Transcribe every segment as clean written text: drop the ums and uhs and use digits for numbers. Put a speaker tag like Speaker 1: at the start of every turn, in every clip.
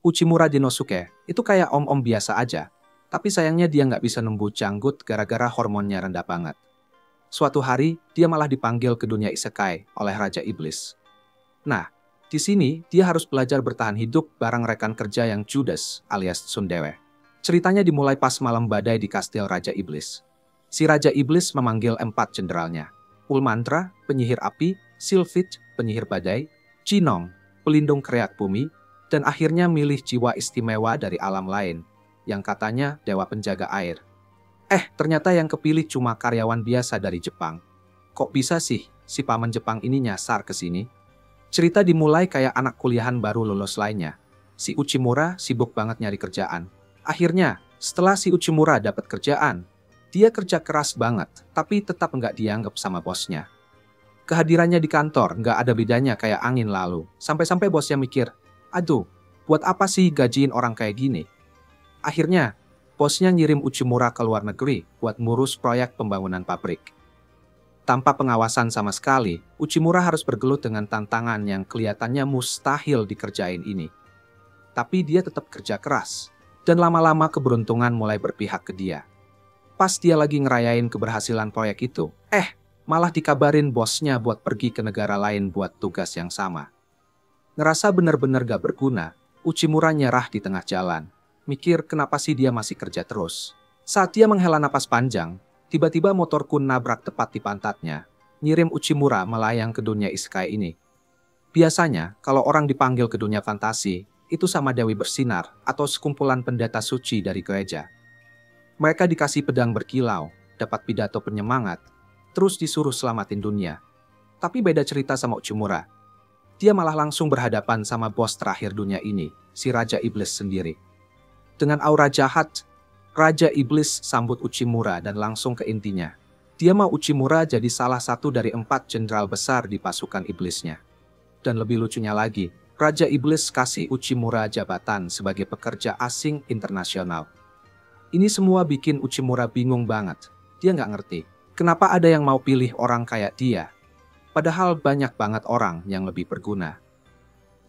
Speaker 1: Uchimura Dinosuke itu kayak om-om biasa aja, tapi sayangnya dia nggak bisa nembu janggut gara-gara hormonnya rendah banget. Suatu hari, dia malah dipanggil ke dunia isekai oleh Raja Iblis. Nah, di sini dia harus belajar bertahan hidup bareng rekan kerja yang judes alias Tsundewe. Ceritanya dimulai pas malam badai di kastil Raja Iblis. Si Raja Iblis memanggil 4 jenderalnya. Ulmantra, penyihir api, Sylphid, penyihir badai, Jinong, pelindung kreat bumi, dan akhirnya milih jiwa istimewa dari alam lain, yang katanya dewa penjaga air. Ternyata yang kepilih cuma karyawan biasa dari Jepang. Kok bisa sih si paman Jepang ini nyasar ke sini? Cerita dimulai kayak anak kuliahan baru lulus lainnya. Si Uchimura sibuk banget nyari kerjaan. Akhirnya, setelah si Uchimura dapat kerjaan, dia kerja keras banget, tapi tetap nggak dianggap sama bosnya. Kehadirannya di kantor nggak ada bedanya kayak angin lalu. Sampai-sampai bosnya mikir, aduh, buat apa sih gajiin orang kayak gini? Akhirnya, bosnya ngirim Uchimura ke luar negeri buat ngurus proyek pembangunan pabrik. Tanpa pengawasan sama sekali, Uchimura harus bergelut dengan tantangan yang kelihatannya mustahil dikerjain ini. Tapi dia tetap kerja keras, dan lama-lama keberuntungan mulai berpihak ke dia. Pas dia lagi ngerayain keberhasilan proyek itu, malah dikabarin bosnya buat pergi ke negara lain buat tugas yang sama. Ngerasa bener-bener gak berguna, Uchimura nyerah di tengah jalan. Mikir kenapa sih dia masih kerja terus. Saat dia menghela napas panjang, tiba-tiba motor Kun nabrak tepat di pantatnya, ngirim Uchimura melayang ke dunia isekai ini. Biasanya, kalau orang dipanggil ke dunia fantasi, itu sama Dewi Bersinar atau sekumpulan pendeta suci dari gereja. Mereka dikasih pedang berkilau, dapat pidato penyemangat, terus disuruh selamatin dunia. Tapi beda cerita sama Uchimura. Dia malah langsung berhadapan sama bos terakhir dunia ini, si Raja Iblis sendiri. Dengan aura jahat, Raja Iblis sambut Uchimura dan langsung ke intinya. Dia mau Uchimura jadi salah satu dari 4 jenderal besar di pasukan iblisnya. Dan lebih lucunya lagi, Raja Iblis kasih Uchimura jabatan sebagai pekerja asing internasional. Ini semua bikin Uchimura bingung banget. Dia nggak ngerti, kenapa ada yang mau pilih orang kayak dia. Padahal banyak banget orang yang lebih berguna.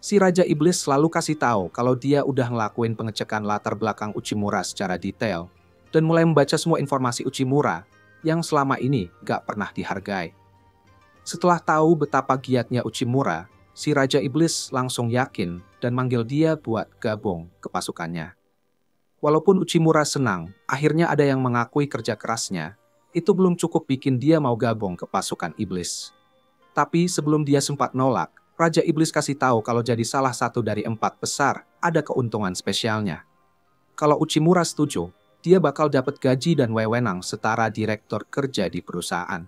Speaker 1: Si Raja Iblis selalu kasih tahu kalau dia udah ngelakuin pengecekan latar belakang Uchimura secara detail dan mulai membaca semua informasi Uchimura yang selama ini gak pernah dihargai. Setelah tahu betapa giatnya Uchimura, si Raja Iblis langsung yakin dan manggil dia buat gabung ke pasukannya. Walaupun Uchimura senang, akhirnya ada yang mengakui kerja kerasnya, itu belum cukup bikin dia mau gabung ke pasukan iblis. Tapi sebelum dia sempat nolak, Raja Iblis kasih tahu kalau jadi salah satu dari 4 besar ada keuntungan spesialnya. Kalau Uchimura setuju, dia bakal dapat gaji dan wewenang setara direktur kerja di perusahaan.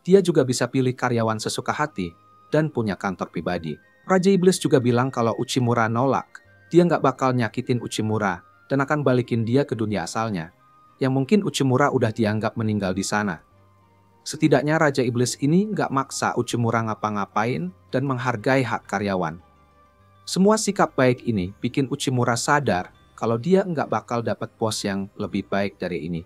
Speaker 1: Dia juga bisa pilih karyawan sesuka hati dan punya kantor pribadi. Raja Iblis juga bilang kalau Uchimura nolak, dia nggak bakal nyakitin Uchimura dan akan balikin dia ke dunia asalnya, yang mungkin Uchimura udah dianggap meninggal di sana. Setidaknya Raja Iblis ini nggak maksa Uchimura ngapa-ngapain dan menghargai hak karyawan. Semua sikap baik ini bikin Uchimura sadar kalau dia nggak bakal dapat bos yang lebih baik dari ini.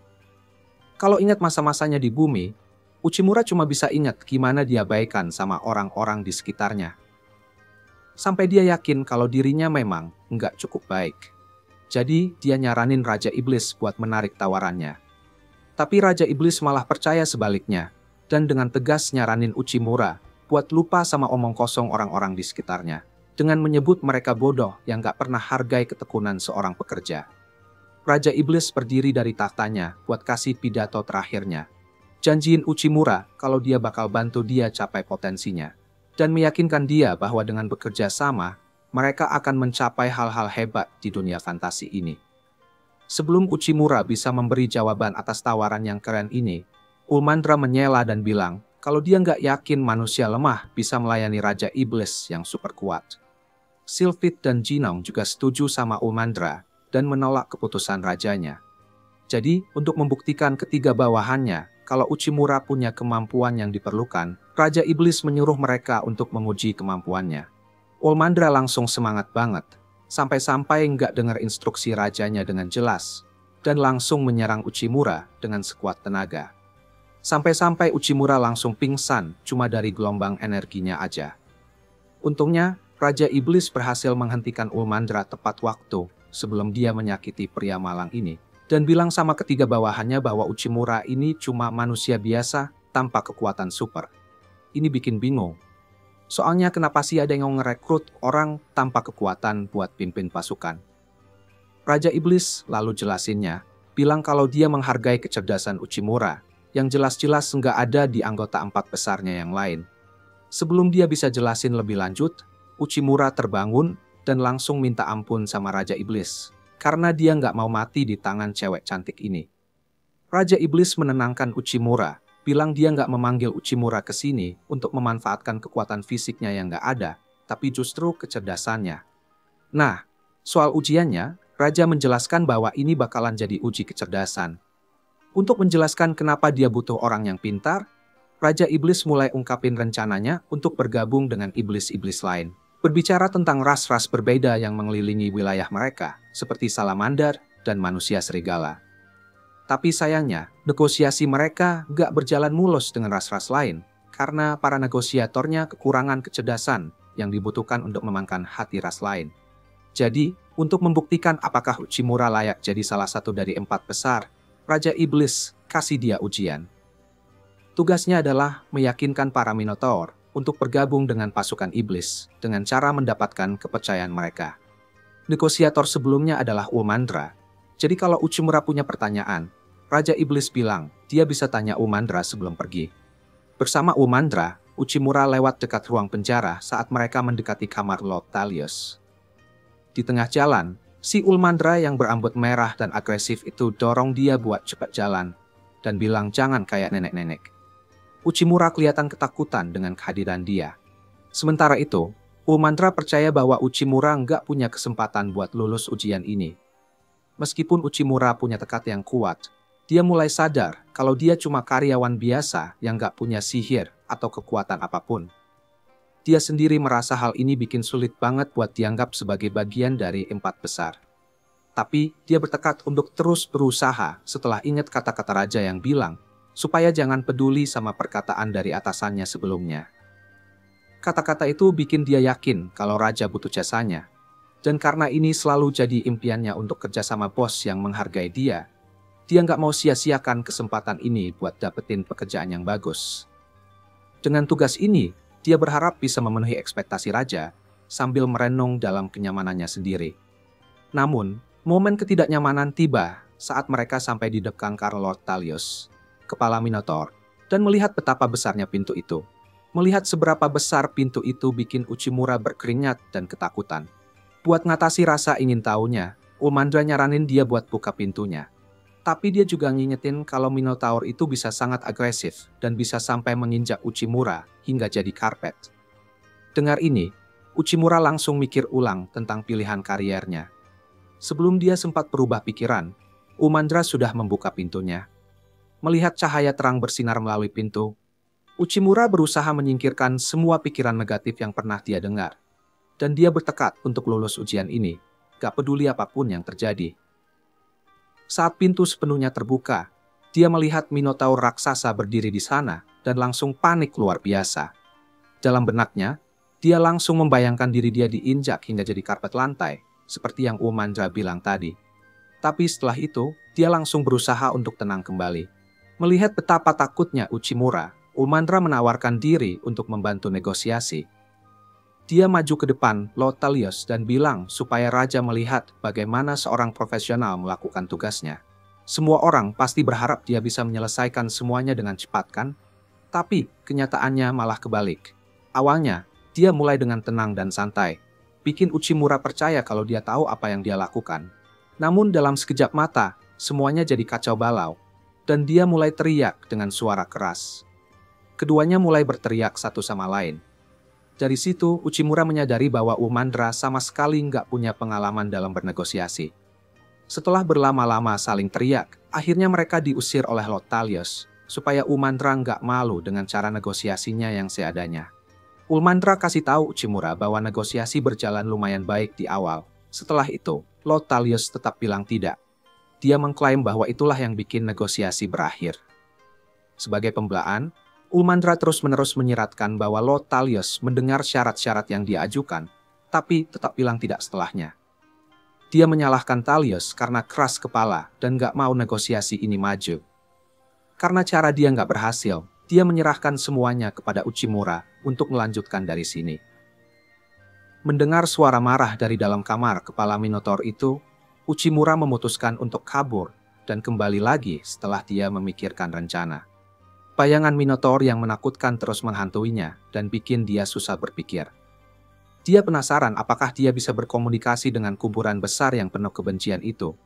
Speaker 1: Kalau ingat masa-masanya di bumi, Uchimura cuma bisa ingat gimana dia baikan sama orang-orang di sekitarnya. Sampai dia yakin kalau dirinya memang nggak cukup baik. Jadi dia nyaranin Raja Iblis buat menarik tawarannya. Tapi Raja Iblis malah percaya sebaliknya, dan dengan tegas nyaranin Uchimura buat lupa sama omong kosong orang-orang di sekitarnya, dengan menyebut mereka bodoh yang gak pernah hargai ketekunan seorang pekerja. Raja Iblis berdiri dari tahtanya buat kasih pidato terakhirnya, janjiin Uchimura kalau dia bakal bantu dia capai potensinya, dan meyakinkan dia bahwa dengan bekerja sama, mereka akan mencapai hal-hal hebat di dunia fantasi ini. Sebelum Uchimura bisa memberi jawaban atas tawaran yang keren ini, Ulmandra menyela dan bilang kalau dia nggak yakin manusia lemah bisa melayani Raja Iblis yang super kuat. Sylphid dan Jinong juga setuju sama Ulmandra dan menolak keputusan rajanya. Jadi, untuk membuktikan ketiga bawahannya kalau Uchimura punya kemampuan yang diperlukan, Raja Iblis menyuruh mereka untuk menguji kemampuannya. Ulmandra langsung semangat banget, sampai-sampai nggak dengar instruksi rajanya dengan jelas, dan langsung menyerang Uchimura dengan sekuat tenaga. Sampai-sampai Uchimura langsung pingsan cuma dari gelombang energinya aja. Untungnya, Raja Iblis berhasil menghentikan Ulmandra tepat waktu sebelum dia menyakiti pria malang ini, dan bilang sama ketiga bawahannya bahwa Uchimura ini cuma manusia biasa tanpa kekuatan super. Ini bikin bingung. Soalnya kenapa sih ada yang ngerekrut orang tanpa kekuatan buat pimpin pasukan? Raja Iblis lalu jelasinnya, bilang kalau dia menghargai kecerdasan Uchimura, yang jelas-jelas nggak ada di anggota 4 besarnya yang lain. Sebelum dia bisa jelasin lebih lanjut, Uchimura terbangun dan langsung minta ampun sama Raja Iblis, karena dia nggak mau mati di tangan cewek cantik ini. Raja Iblis menenangkan Uchimura, bilang dia nggak memanggil Uchimura ke sini untuk memanfaatkan kekuatan fisiknya yang nggak ada, tapi justru kecerdasannya. Nah, soal ujiannya, Raja menjelaskan bahwa ini bakalan jadi uji kecerdasan. Untuk menjelaskan kenapa dia butuh orang yang pintar, Raja Iblis mulai ungkapin rencananya untuk bergabung dengan iblis-iblis lain. Berbicara tentang ras-ras berbeda yang mengelilingi wilayah mereka, seperti salamander dan manusia serigala. Tapi sayangnya, negosiasi mereka gak berjalan mulus dengan ras-ras lain, karena para negosiatornya kekurangan kecerdasan yang dibutuhkan untuk memenangkan hati ras lain. Jadi, untuk membuktikan apakah Uchimura layak jadi salah satu dari 4 besar, Raja Iblis kasih dia ujian. Tugasnya adalah meyakinkan para Minotaur untuk bergabung dengan pasukan iblis dengan cara mendapatkan kepercayaan mereka. Negosiator sebelumnya adalah Ulmandra. Jadi kalau Uchimura punya pertanyaan, Raja Iblis bilang dia bisa tanya Ulmandra sebelum pergi. Bersama Ulmandra, Uchimura lewat dekat ruang penjara saat mereka mendekati kamar Lord Talius. Di tengah jalan, si Ulmandra yang berambut merah dan agresif itu dorong dia buat cepat jalan dan bilang jangan kayak nenek-nenek. Uchimura kelihatan ketakutan dengan kehadiran dia. Sementara itu, Ulmandra percaya bahwa Uchimura nggak punya kesempatan buat lulus ujian ini. Meskipun Uchimura punya tekad yang kuat, dia mulai sadar kalau dia cuma karyawan biasa yang nggak punya sihir atau kekuatan apapun. Dia sendiri merasa hal ini bikin sulit banget buat dianggap sebagai bagian dari 4 besar. Tapi dia bertekad untuk terus berusaha setelah ingat kata-kata raja yang bilang, supaya jangan peduli sama perkataan dari atasannya sebelumnya. Kata-kata itu bikin dia yakin kalau raja butuh jasanya. Dan karena ini selalu jadi impiannya untuk kerja sama bos yang menghargai dia nggak mau sia-siakan kesempatan ini buat dapetin pekerjaan yang bagus. Dengan tugas ini, dia berharap bisa memenuhi ekspektasi raja sambil merenung dalam kenyamanannya sendiri. Namun, momen ketidaknyamanan tiba saat mereka sampai di depan Lord Talius, kepala Minotaur, dan melihat betapa besarnya pintu itu. Melihat seberapa besar pintu itu bikin Uchimura berkeringat dan ketakutan. Buat ngatasi rasa ingin tahunya, Ulmandra nyaranin dia buat buka pintunya. Tapi dia juga ngingetin kalau Minotaur itu bisa sangat agresif dan bisa sampai menginjak Uchimura hingga jadi karpet. Dengar ini, Uchimura langsung mikir ulang tentang pilihan kariernya. Sebelum dia sempat berubah pikiran, Ulmandra sudah membuka pintunya. Melihat cahaya terang bersinar melalui pintu, Uchimura berusaha menyingkirkan semua pikiran negatif yang pernah dia dengar. Dan dia bertekad untuk lulus ujian ini, gak peduli apapun yang terjadi. Saat pintu sepenuhnya terbuka, dia melihat Minotaur raksasa berdiri di sana dan langsung panik luar biasa. Dalam benaknya, dia langsung membayangkan diri dia diinjak hingga jadi karpet lantai, seperti yang Ulmandra bilang tadi. Tapi setelah itu, dia langsung berusaha untuk tenang kembali. Melihat betapa takutnya Uchimura, Ulmandra menawarkan diri untuk membantu negosiasi. Dia maju ke depan Lord Talius dan bilang supaya raja melihat bagaimana seorang profesional melakukan tugasnya. Semua orang pasti berharap dia bisa menyelesaikan semuanya dengan cepat kan? Tapi kenyataannya malah kebalik. Awalnya, dia mulai dengan tenang dan santai, bikin Uchimura percaya kalau dia tahu apa yang dia lakukan. Namun dalam sekejap mata, semuanya jadi kacau balau, dan dia mulai teriak dengan suara keras. Keduanya mulai berteriak satu sama lain. Dari situ, Uchimura menyadari bahwa Ulmandra sama sekali nggak punya pengalaman dalam bernegosiasi. Setelah berlama-lama saling teriak, akhirnya mereka diusir oleh Lord Talius, supaya Ulmandra nggak malu dengan cara negosiasinya yang seadanya. Ulmandra kasih tahu Uchimura bahwa negosiasi berjalan lumayan baik di awal. Setelah itu, Lord Talius tetap bilang tidak. Dia mengklaim bahwa itulah yang bikin negosiasi berakhir. Sebagai pembelaan, Ulmandra terus-menerus menyiratkan bahwa Lord Talius mendengar syarat-syarat yang dia ajukan, tapi tetap bilang tidak setelahnya. Dia menyalahkan Thalios karena keras kepala dan gak mau negosiasi ini maju. Karena cara dia gak berhasil, dia menyerahkan semuanya kepada Uchimura untuk melanjutkan dari sini. Mendengar suara marah dari dalam kamar kepala Minotaur itu, Uchimura memutuskan untuk kabur dan kembali lagi setelah dia memikirkan rencana. Bayangan Minotaur yang menakutkan terus menghantuinya dan bikin dia susah berpikir. Dia penasaran apakah dia bisa berkomunikasi dengan kuburan besar yang penuh kebencian itu.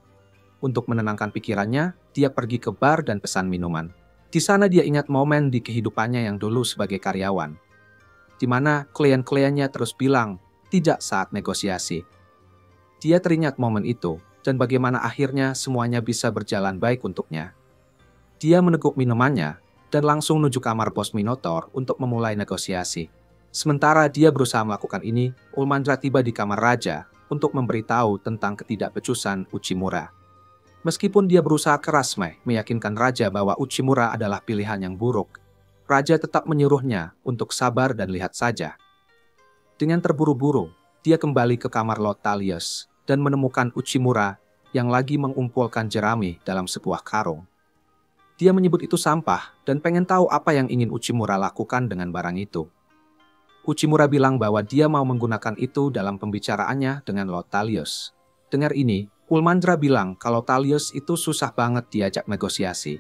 Speaker 1: Untuk menenangkan pikirannya, dia pergi ke bar dan pesan minuman. Di sana dia ingat momen di kehidupannya yang dulu sebagai karyawan, di mana klien-kliennya terus bilang, tidak saat negosiasi. Dia teringat momen itu, dan bagaimana akhirnya semuanya bisa berjalan baik untuknya. Dia meneguk minumannya, dan langsung menuju kamar bos Minotaur untuk memulai negosiasi. Sementara dia berusaha melakukan ini, Ulmandra tiba di kamar raja untuk memberitahu tentang ketidakbecusan Uchimura. Meskipun dia berusaha keras meyakinkan raja bahwa Uchimura adalah pilihan yang buruk, raja tetap menyuruhnya untuk sabar dan lihat saja. Dengan terburu-buru, dia kembali ke kamar Lord Thalios dan menemukan Uchimura yang lagi mengumpulkan jerami dalam sebuah karung. Dia menyebut itu sampah dan pengen tahu apa yang ingin Uchimura lakukan dengan barang itu. Uchimura bilang bahwa dia mau menggunakan itu dalam pembicaraannya dengan Lord Thalios. Dengar ini, Ulmandra bilang kalau Thalios itu susah banget diajak negosiasi.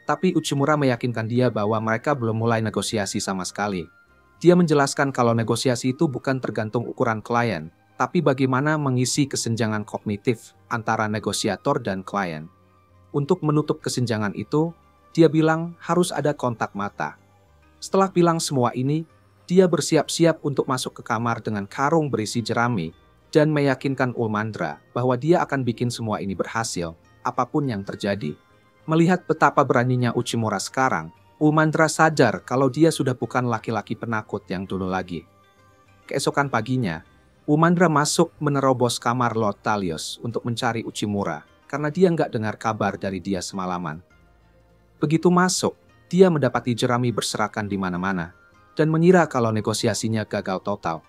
Speaker 1: Tapi Uchimura meyakinkan dia bahwa mereka belum mulai negosiasi sama sekali. Dia menjelaskan kalau negosiasi itu bukan tergantung ukuran klien, tapi bagaimana mengisi kesenjangan kognitif antara negosiator dan klien. Untuk menutup kesenjangan itu, dia bilang harus ada kontak mata. Setelah bilang semua ini, dia bersiap-siap untuk masuk ke kamar dengan karung berisi jerami dan meyakinkan Ulmandra bahwa dia akan bikin semua ini berhasil, apapun yang terjadi. Melihat betapa beraninya Uchimura sekarang, Ulmandra sadar kalau dia sudah bukan laki-laki penakut yang dulu lagi. Keesokan paginya, Ulmandra masuk menerobos kamar Lord Thalios untuk mencari Uchimura karena dia nggak dengar kabar dari dia semalaman. Begitu masuk, dia mendapati jerami berserakan di mana-mana dan mengira kalau negosiasinya gagal total.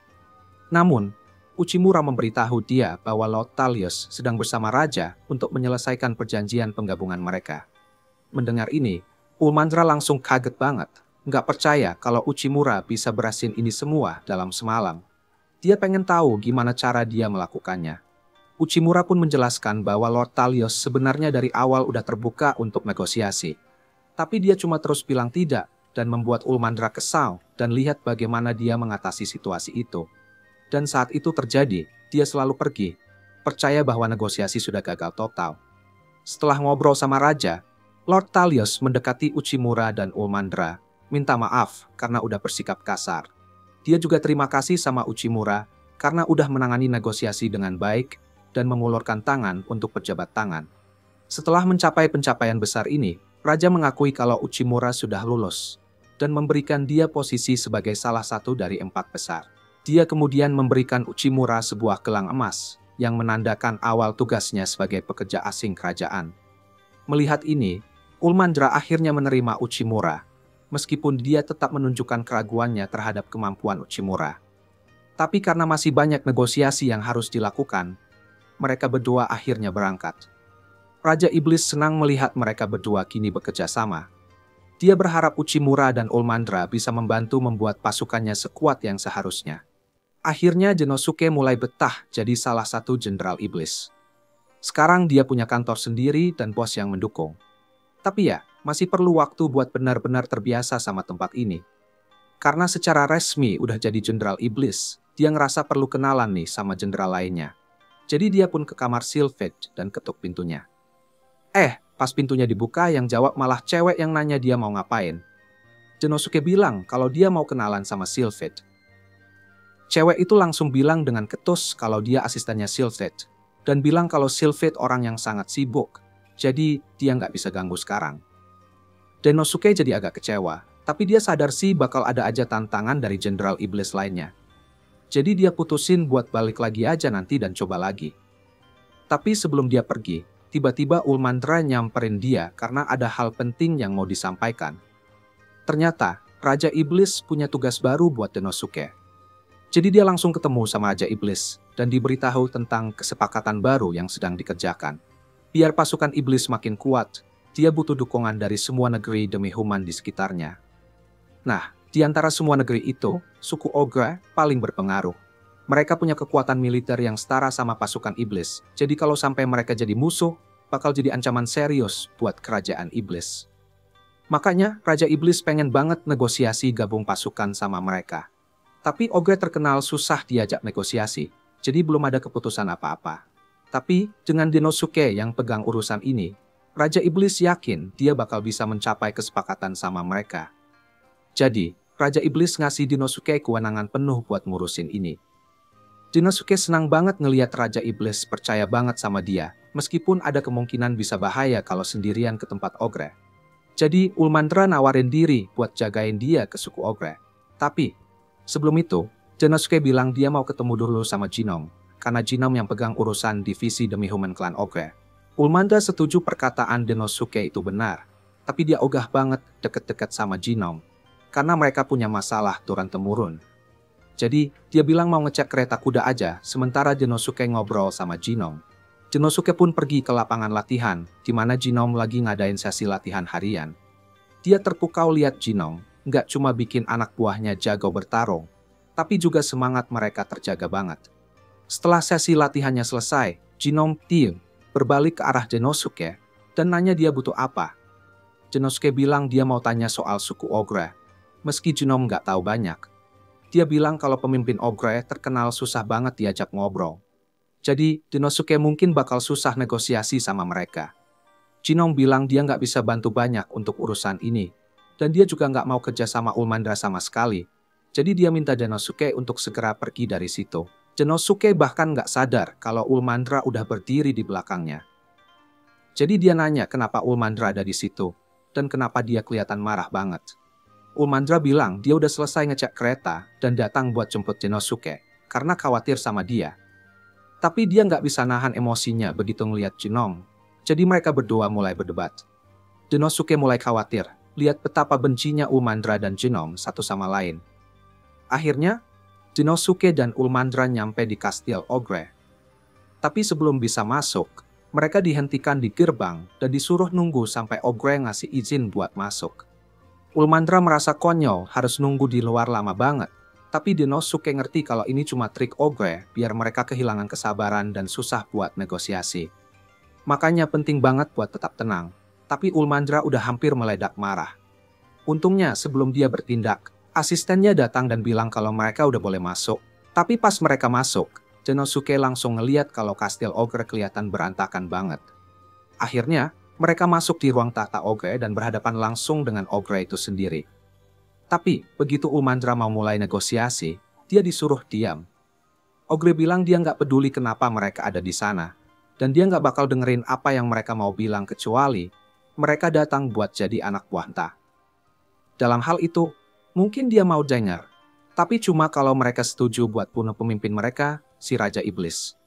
Speaker 1: Namun, Uchimura memberitahu dia bahwa Lord Thalios sedang bersama raja untuk menyelesaikan perjanjian penggabungan mereka. Mendengar ini, Ulmandra langsung kaget banget, nggak percaya kalau Uchimura bisa berhasil ini semua dalam semalam. Dia pengen tahu gimana cara dia melakukannya. Uchimura pun menjelaskan bahwa Lord Thalios sebenarnya dari awal udah terbuka untuk negosiasi. Tapi dia cuma terus bilang tidak, dan membuat Ulmandra kesal dan lihat bagaimana dia mengatasi situasi itu. Dan saat itu terjadi, dia selalu pergi, percaya bahwa negosiasi sudah gagal total. Setelah ngobrol sama raja, Lord Thalios mendekati Uchimura dan Ulmandra, minta maaf karena udah bersikap kasar. Dia juga terima kasih sama Uchimura karena udah menangani negosiasi dengan baik dan mengulurkan tangan untuk berjabat tangan. Setelah mencapai pencapaian besar ini, raja mengakui kalau Uchimura sudah lulus dan memberikan dia posisi sebagai salah satu dari 4 besar. Dia kemudian memberikan Uchimura sebuah gelang emas yang menandakan awal tugasnya sebagai pekerja asing kerajaan. Melihat ini, Ulmandra akhirnya menerima Uchimura, meskipun dia tetap menunjukkan keraguannya terhadap kemampuan Uchimura. Tapi karena masih banyak negosiasi yang harus dilakukan, mereka berdua akhirnya berangkat. Raja Iblis senang melihat mereka berdua kini bekerja sama. Dia berharap Uchimura dan Ulmandra bisa membantu membuat pasukannya sekuat yang seharusnya. Akhirnya Genosuke mulai betah jadi salah satu jenderal iblis. Sekarang dia punya kantor sendiri dan bos yang mendukung. Tapi ya, masih perlu waktu buat benar-benar terbiasa sama tempat ini. Karena secara resmi udah jadi jenderal iblis, dia ngerasa perlu kenalan nih sama jenderal lainnya. Jadi dia pun ke kamar Sylphid dan ketuk pintunya. Pas pintunya dibuka, yang jawab malah cewek yang nanya dia mau ngapain. Genosuke bilang kalau dia mau kenalan sama Sylphid. Cewek itu langsung bilang dengan ketus kalau dia asistennya Sylphid, dan bilang kalau Sylphid orang yang sangat sibuk, jadi dia nggak bisa ganggu sekarang. Genosuke jadi agak kecewa, tapi dia sadar sih bakal ada aja tantangan dari jenderal iblis lainnya. Jadi dia putusin buat balik lagi aja nanti dan coba lagi. Tapi sebelum dia pergi, tiba-tiba Ulmandra nyamperin dia karena ada hal penting yang mau disampaikan. Ternyata, Raja Iblis punya tugas baru buat Genosuke. Jadi dia langsung ketemu sama Raja Iblis dan diberitahu tentang kesepakatan baru yang sedang dikerjakan. Biar pasukan iblis makin kuat, dia butuh dukungan dari semua negeri demi human di sekitarnya. Nah, di antara semua negeri itu, suku Ogre paling berpengaruh. Mereka punya kekuatan militer yang setara sama pasukan iblis, jadi kalau sampai mereka jadi musuh, bakal jadi ancaman serius buat kerajaan iblis. Makanya, Raja Iblis pengen banget negosiasi gabung pasukan sama mereka. Tapi Ogre terkenal susah diajak negosiasi, jadi belum ada keputusan apa-apa. Tapi dengan Denosuke yang pegang urusan ini, Raja Iblis yakin dia bakal bisa mencapai kesepakatan sama mereka. Jadi, Raja Iblis ngasih Denosuke kewenangan penuh buat ngurusin ini. Denosuke senang banget ngeliat Raja Iblis percaya banget sama dia, meskipun ada kemungkinan bisa bahaya kalau sendirian ke tempat Ogre. Jadi, Ulmandra nawarin diri buat jagain dia ke suku Ogre. Tapi, sebelum itu, Denosuke bilang dia mau ketemu dulu sama Jinom, karena Jinom yang pegang urusan divisi demi human clan Ogre. Ulmandra setuju perkataan Denosuke itu benar, tapi dia ogah banget deket-deket sama Jinom, karena mereka punya masalah turun-temurun. Jadi, dia bilang mau ngecek kereta kuda aja, sementara Denosuke ngobrol sama Jinom. Denosuke pun pergi ke lapangan latihan, di mana Jinom lagi ngadain sesi latihan harian. Dia terpukau lihat Jinom, nggak cuma bikin anak buahnya jago bertarung, tapi juga semangat mereka terjaga banget. Setelah sesi latihannya selesai, Jinom berbalik ke arah Denosuke dan nanya dia butuh apa. Denosuke bilang dia mau tanya soal suku Ogre, meski Jinom nggak tahu banyak. Dia bilang kalau pemimpin Ogre terkenal susah banget diajak ngobrol. Jadi, Denosuke mungkin bakal susah negosiasi sama mereka. Jinom bilang dia nggak bisa bantu banyak untuk urusan ini, dan dia juga nggak mau kerja sama Ulmandra sama sekali. Jadi dia minta Denosuke untuk segera pergi dari situ. Denosuke bahkan nggak sadar kalau Ulmandra udah berdiri di belakangnya. Jadi dia nanya kenapa Ulmandra ada di situ, dan kenapa dia kelihatan marah banget. Ulmandra bilang dia udah selesai ngecek kereta dan datang buat jemput Denosuke, karena khawatir sama dia. Tapi dia nggak bisa nahan emosinya begitu ngeliat Jinom. Jadi mereka berdua mulai berdebat. Denosuke mulai khawatir, lihat betapa bencinya Ulmandra dan Jinom satu sama lain. Akhirnya, Denosuke dan Ulmandra nyampe di kastil Ogre. Tapi sebelum bisa masuk, mereka dihentikan di gerbang dan disuruh nunggu sampai Ogre ngasih izin buat masuk. Ulmandra merasa konyol harus nunggu di luar lama banget, tapi Denosuke ngerti kalau ini cuma trik Ogre biar mereka kehilangan kesabaran dan susah buat negosiasi. Makanya penting banget buat tetap tenang, tapi Ulmandra udah hampir meledak marah. Untungnya sebelum dia bertindak, asistennya datang dan bilang kalau mereka udah boleh masuk. Tapi pas mereka masuk, Denosuke langsung ngeliat kalau kastil Ogre kelihatan berantakan banget. Akhirnya, mereka masuk di ruang tahta Ogre dan berhadapan langsung dengan Ogre itu sendiri. Tapi, begitu Ulmandra mau mulai negosiasi, dia disuruh diam. Ogre bilang dia nggak peduli kenapa mereka ada di sana, dan dia nggak bakal dengerin apa yang mereka mau bilang kecuali mereka datang buat jadi anak buah entah. Dalam hal itu, mungkin dia mau denger, tapi cuma kalau mereka setuju buat bunuh pemimpin mereka, si Raja Iblis.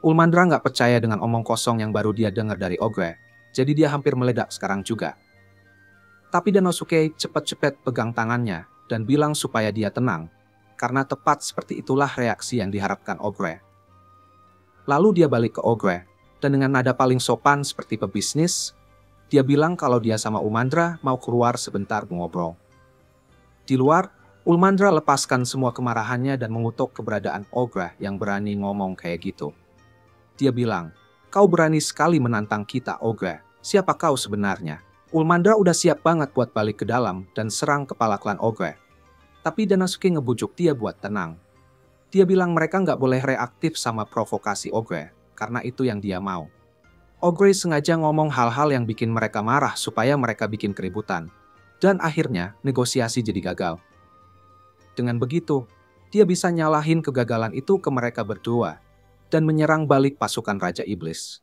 Speaker 1: Ulmandra nggak percaya dengan omong kosong yang baru dia dengar dari Ogre, jadi dia hampir meledak sekarang juga. Tapi Denosuke cepat-cepat pegang tangannya dan bilang supaya dia tenang, karena tepat seperti itulah reaksi yang diharapkan Ogre. Lalu dia balik ke Ogre, dan dengan nada paling sopan seperti pebisnis, dia bilang kalau dia sama Ulmandra mau keluar sebentar ngobrol. Di luar, Ulmandra lepaskan semua kemarahannya dan mengutuk keberadaan Ogre yang berani ngomong kayak gitu. Dia bilang, kau berani sekali menantang kita, Ogre. Siapa kau sebenarnya? Ulmandra udah siap banget buat balik ke dalam dan serang kepala klan Ogre. Tapi Denosuke ngebujuk dia buat tenang. Dia bilang mereka nggak boleh reaktif sama provokasi Ogre, karena itu yang dia mau. Ogre sengaja ngomong hal-hal yang bikin mereka marah supaya mereka bikin keributan. Dan akhirnya negosiasi jadi gagal. Dengan begitu, dia bisa nyalahin kegagalan itu ke mereka berdua dan menyerang balik pasukan Raja Iblis.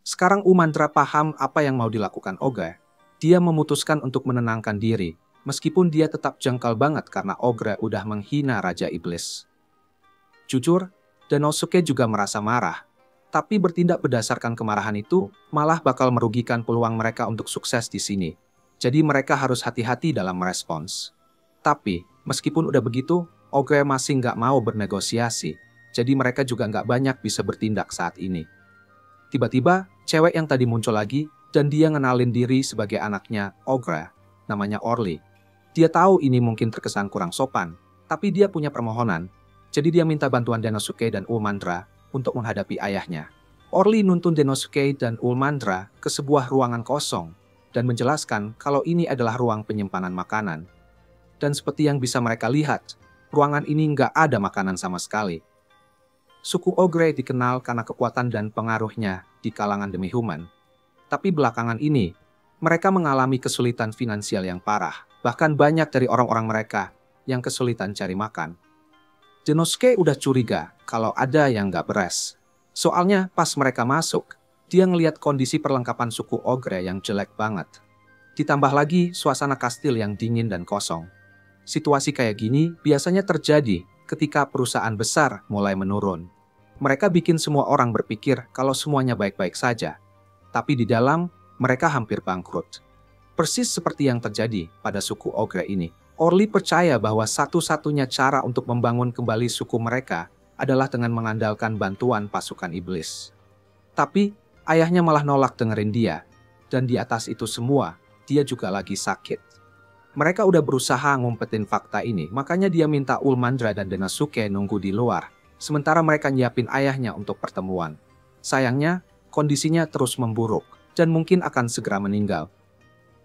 Speaker 1: Sekarang Ulmandra paham apa yang mau dilakukan Ogre. Dia memutuskan untuk menenangkan diri, meskipun dia tetap jengkel banget karena Ogre udah menghina Raja Iblis. Jujur, Denosuke juga merasa marah, tapi bertindak berdasarkan kemarahan itu malah bakal merugikan peluang mereka untuk sukses di sini. Jadi mereka harus hati-hati dalam merespons. Tapi, meskipun udah begitu, Ogre masih nggak mau bernegosiasi, jadi mereka juga nggak banyak bisa bertindak saat ini. Tiba-tiba, cewek yang tadi muncul lagi, dan dia ngenalin diri sebagai anaknya Ogre, namanya Orly. Dia tahu ini mungkin terkesan kurang sopan, tapi dia punya permohonan, jadi dia minta bantuan Denosuke dan Ulmandra untuk menghadapi ayahnya. Orly nuntun Denosuke dan Ulmandra ke sebuah ruangan kosong, dan menjelaskan kalau ini adalah ruang penyimpanan makanan. Dan seperti yang bisa mereka lihat, ruangan ini nggak ada makanan sama sekali. Suku Ogre dikenal karena kekuatan dan pengaruhnya di kalangan demi-human. Tapi belakangan ini, mereka mengalami kesulitan finansial yang parah. Bahkan banyak dari orang-orang mereka yang kesulitan cari makan. Denosuke udah curiga kalau ada yang nggak beres. Soalnya pas mereka masuk, dia ngelihat kondisi perlengkapan suku Ogre yang jelek banget. Ditambah lagi suasana kastil yang dingin dan kosong. Situasi kayak gini biasanya terjadi ketika perusahaan besar mulai menurun. Mereka bikin semua orang berpikir kalau semuanya baik-baik saja. Tapi di dalam, mereka hampir bangkrut. Persis seperti yang terjadi pada suku Ogre ini. Orly percaya bahwa satu-satunya cara untuk membangun kembali suku mereka adalah dengan mengandalkan bantuan pasukan iblis. Tapi, ayahnya malah nolak dengerin dia. Dan di atas itu semua, dia juga lagi sakit. Mereka udah berusaha ngumpetin fakta ini, makanya dia minta Ulmandra dan Denosuke nunggu di luar, sementara mereka nyiapin ayahnya untuk pertemuan. Sayangnya, kondisinya terus memburuk, dan mungkin akan segera meninggal.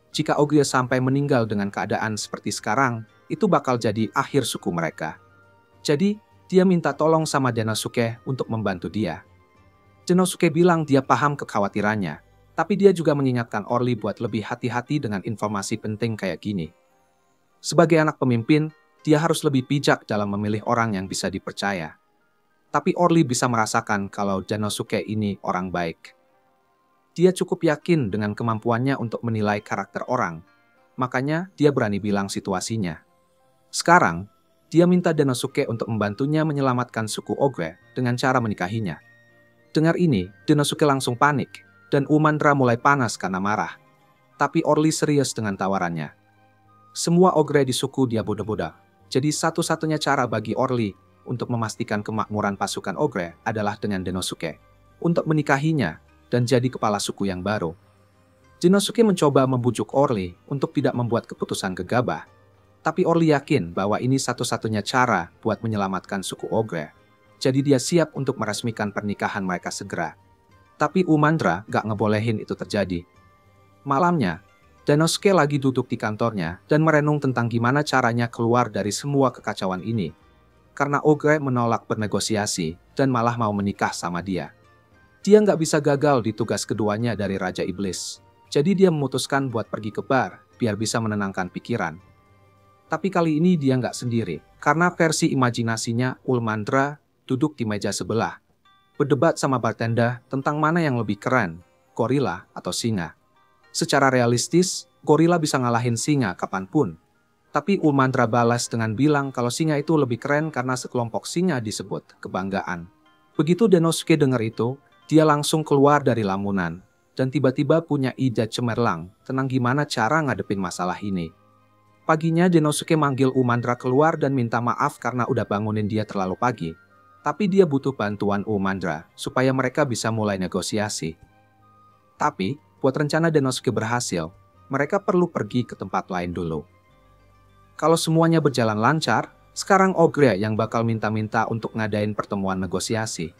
Speaker 1: Jika Ogre sampai meninggal dengan keadaan seperti sekarang, itu bakal jadi akhir suku mereka. Jadi, dia minta tolong sama Denosuke untuk membantu dia. Denosuke bilang dia paham kekhawatirannya, tapi dia juga mengingatkan Orly buat lebih hati-hati dengan informasi penting kayak gini. Sebagai anak pemimpin, dia harus lebih bijak dalam memilih orang yang bisa dipercaya. Tapi Orly bisa merasakan kalau Denosuke ini orang baik. Dia cukup yakin dengan kemampuannya untuk menilai karakter orang, makanya dia berani bilang situasinya. Sekarang, dia minta Denosuke untuk membantunya menyelamatkan suku Ogre dengan cara menikahinya. Dengar ini, Denosuke langsung panik, dan Ulmandra mulai panas karena marah. Tapi Orly serius dengan tawarannya. Semua Ogre di suku dia bodoh-bodoh. Jadi satu-satunya cara bagi Orly untuk memastikan kemakmuran pasukan Ogre adalah dengan Denosuke. Untuk menikahinya dan jadi kepala suku yang baru. Denosuke mencoba membujuk Orly untuk tidak membuat keputusan gegabah. Tapi Orly yakin bahwa ini satu-satunya cara buat menyelamatkan suku Ogre. Jadi dia siap untuk meresmikan pernikahan mereka segera. Tapi Ulmandra gak ngebolehin itu terjadi. Malamnya, Denosuke lagi duduk di kantornya dan merenung tentang gimana caranya keluar dari semua kekacauan ini. Karena Ogre menolak bernegosiasi dan malah mau menikah sama dia. Dia nggak bisa gagal di tugas keduanya dari Raja Iblis. Jadi dia memutuskan buat pergi ke bar biar bisa menenangkan pikiran. Tapi kali ini dia nggak sendiri, karena versi imajinasinya Ulmandra duduk di meja sebelah. Berdebat sama bartender tentang mana yang lebih keren, gorila atau singa. Secara realistis, gorila bisa ngalahin singa kapanpun. Tapi Ulmandra balas dengan bilang kalau singa itu lebih keren karena sekelompok singa disebut kebanggaan. Begitu Denosuke dengar itu, dia langsung keluar dari lamunan. Dan tiba-tiba punya ide cemerlang tentang gimana cara ngadepin masalah ini. Paginya Denosuke manggil Ulmandra keluar dan minta maaf karena udah bangunin dia terlalu pagi. Tapi dia butuh bantuan Ulmandra supaya mereka bisa mulai negosiasi. Tapi, buat rencana Denosuke berhasil, mereka perlu pergi ke tempat lain dulu. Kalau semuanya berjalan lancar, sekarang Ogre yang bakal minta-minta untuk ngadain pertemuan negosiasi.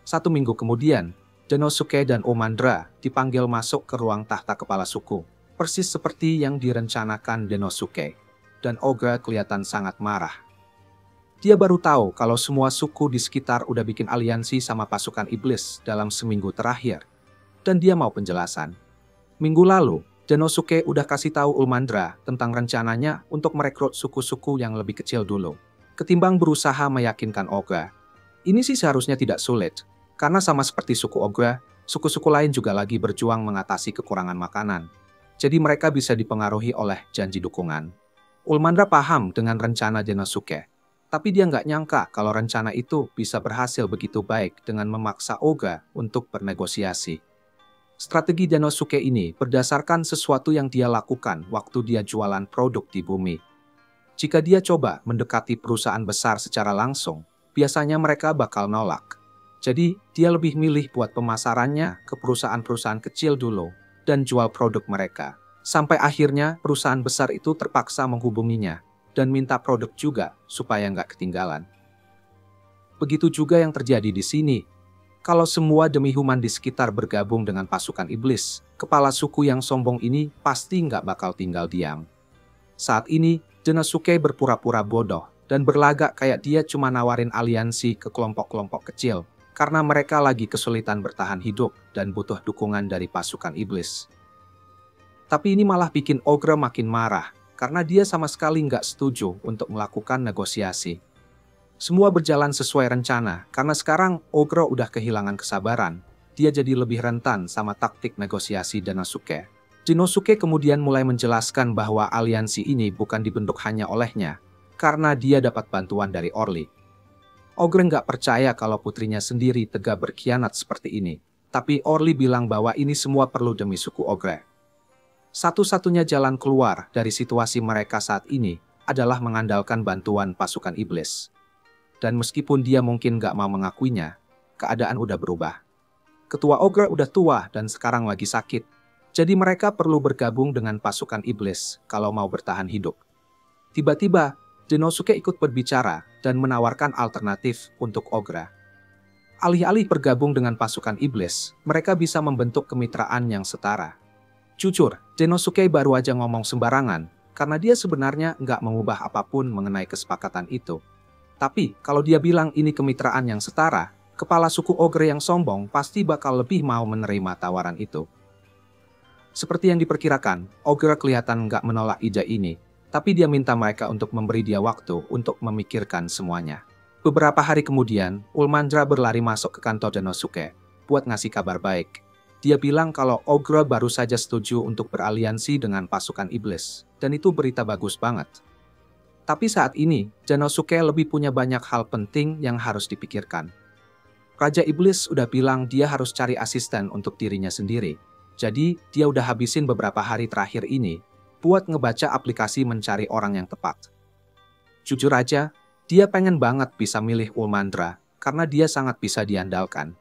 Speaker 1: 1 minggu kemudian, Denosuke dan Ulmandra dipanggil masuk ke ruang tahta kepala suku, persis seperti yang direncanakan Denosuke, dan Ogre kelihatan sangat marah. Dia baru tahu kalau semua suku di sekitar udah bikin aliansi sama pasukan iblis dalam seminggu terakhir. Dan dia mau penjelasan. Minggu lalu, Denosuke udah kasih tahu Ulmandra tentang rencananya untuk merekrut suku-suku yang lebih kecil dulu. Ketimbang berusaha meyakinkan Ogre. Ini sih seharusnya tidak sulit, karena sama seperti suku Ogre, suku-suku lain juga lagi berjuang mengatasi kekurangan makanan. Jadi mereka bisa dipengaruhi oleh janji dukungan. Ulmandra paham dengan rencana Denosuke, tapi dia nggak nyangka kalau rencana itu bisa berhasil begitu baik dengan memaksa Ogre untuk bernegosiasi. Strategi Denosuke ini berdasarkan sesuatu yang dia lakukan waktu dia jualan produk di bumi. Jika dia coba mendekati perusahaan besar secara langsung, biasanya mereka bakal nolak. Jadi, dia lebih milih buat pemasarannya ke perusahaan-perusahaan kecil dulu dan jual produk mereka. Sampai akhirnya perusahaan besar itu terpaksa menghubunginya dan minta produk juga supaya nggak ketinggalan. Begitu juga yang terjadi di sini. Kalau semua demi-human di sekitar bergabung dengan pasukan iblis, kepala suku yang sombong ini pasti nggak bakal tinggal diam. Saat ini, Denosuke berpura-pura bodoh dan berlagak kayak dia cuma nawarin aliansi ke kelompok-kelompok kecil karena mereka lagi kesulitan bertahan hidup dan butuh dukungan dari pasukan iblis. Tapi ini malah bikin Ogre makin marah karena dia sama sekali nggak setuju untuk melakukan negosiasi. Semua berjalan sesuai rencana karena sekarang Ogre udah kehilangan kesabaran. Dia jadi lebih rentan sama taktik negosiasi Denosuke. Denosuke kemudian mulai menjelaskan bahwa aliansi ini bukan dibentuk hanya olehnya, karena dia dapat bantuan dari Orly. Ogre nggak percaya kalau putrinya sendiri tega berkhianat seperti ini, tapi Orly bilang bahwa ini semua perlu demi suku Ogre. Satu-satunya jalan keluar dari situasi mereka saat ini adalah mengandalkan bantuan pasukan iblis. Dan meskipun dia mungkin nggak mau mengakuinya, keadaan udah berubah. Ketua Ogre udah tua dan sekarang lagi sakit. Jadi mereka perlu bergabung dengan pasukan iblis kalau mau bertahan hidup. Tiba-tiba, Denosuke ikut berbicara dan menawarkan alternatif untuk Ogre. Alih-alih bergabung dengan pasukan iblis, mereka bisa membentuk kemitraan yang setara. Jujur, Denosuke baru aja ngomong sembarangan karena dia sebenarnya nggak mengubah apapun mengenai kesepakatan itu. Tapi kalau dia bilang ini kemitraan yang setara, kepala suku Ogre yang sombong pasti bakal lebih mau menerima tawaran itu. Seperti yang diperkirakan, Ogre kelihatan nggak menolak ide ini, tapi dia minta mereka untuk memberi dia waktu untuk memikirkan semuanya. Beberapa hari kemudian, Ulmandra berlari masuk ke kantor Denosuke buat ngasih kabar baik. Dia bilang kalau Ogre baru saja setuju untuk beraliansi dengan pasukan iblis, dan itu berita bagus banget. Tapi saat ini, Denosuke lebih punya banyak hal penting yang harus dipikirkan. Raja Iblis udah bilang dia harus cari asisten untuk dirinya sendiri. Jadi, dia udah habisin beberapa hari terakhir ini buat ngebaca aplikasi mencari orang yang tepat. Jujur aja, dia pengen banget bisa milih Ulmandra karena dia sangat bisa diandalkan.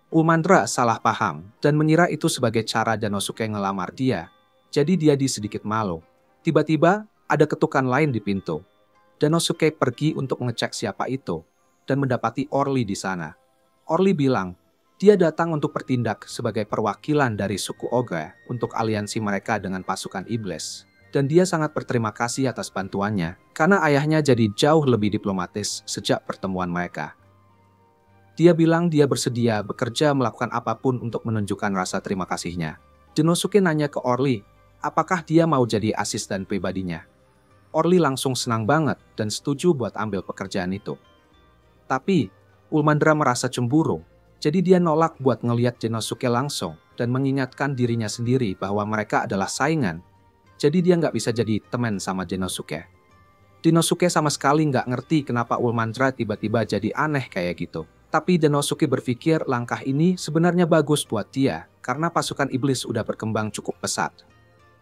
Speaker 1: Ulmandra salah paham dan mengira itu sebagai cara Denosuke ngelamar dia. Jadi dia sedikit malu. Tiba-tiba, ada ketukan lain di pintu. Denosuke pergi untuk ngecek siapa itu dan mendapati Orly di sana. Orly bilang, dia datang untuk bertindak sebagai perwakilan dari suku Ogre untuk aliansi mereka dengan pasukan iblis. Dan dia sangat berterima kasih atas bantuannya, karena ayahnya jadi jauh lebih diplomatis sejak pertemuan mereka. Dia bilang dia bersedia bekerja melakukan apapun untuk menunjukkan rasa terima kasihnya. Denosuke nanya ke Orly, apakah dia mau jadi asisten pribadinya. Orly langsung senang banget dan setuju buat ambil pekerjaan itu. Tapi, Ulmandra merasa cemburu. Jadi dia nolak buat ngeliat Denosuke langsung dan mengingatkan dirinya sendiri bahwa mereka adalah saingan. Jadi dia nggak bisa jadi teman sama Denosuke. Denosuke sama sekali nggak ngerti kenapa Ulmandra tiba-tiba jadi aneh kayak gitu. Tapi Denosuke berpikir langkah ini sebenarnya bagus buat dia karena pasukan iblis udah berkembang cukup pesat.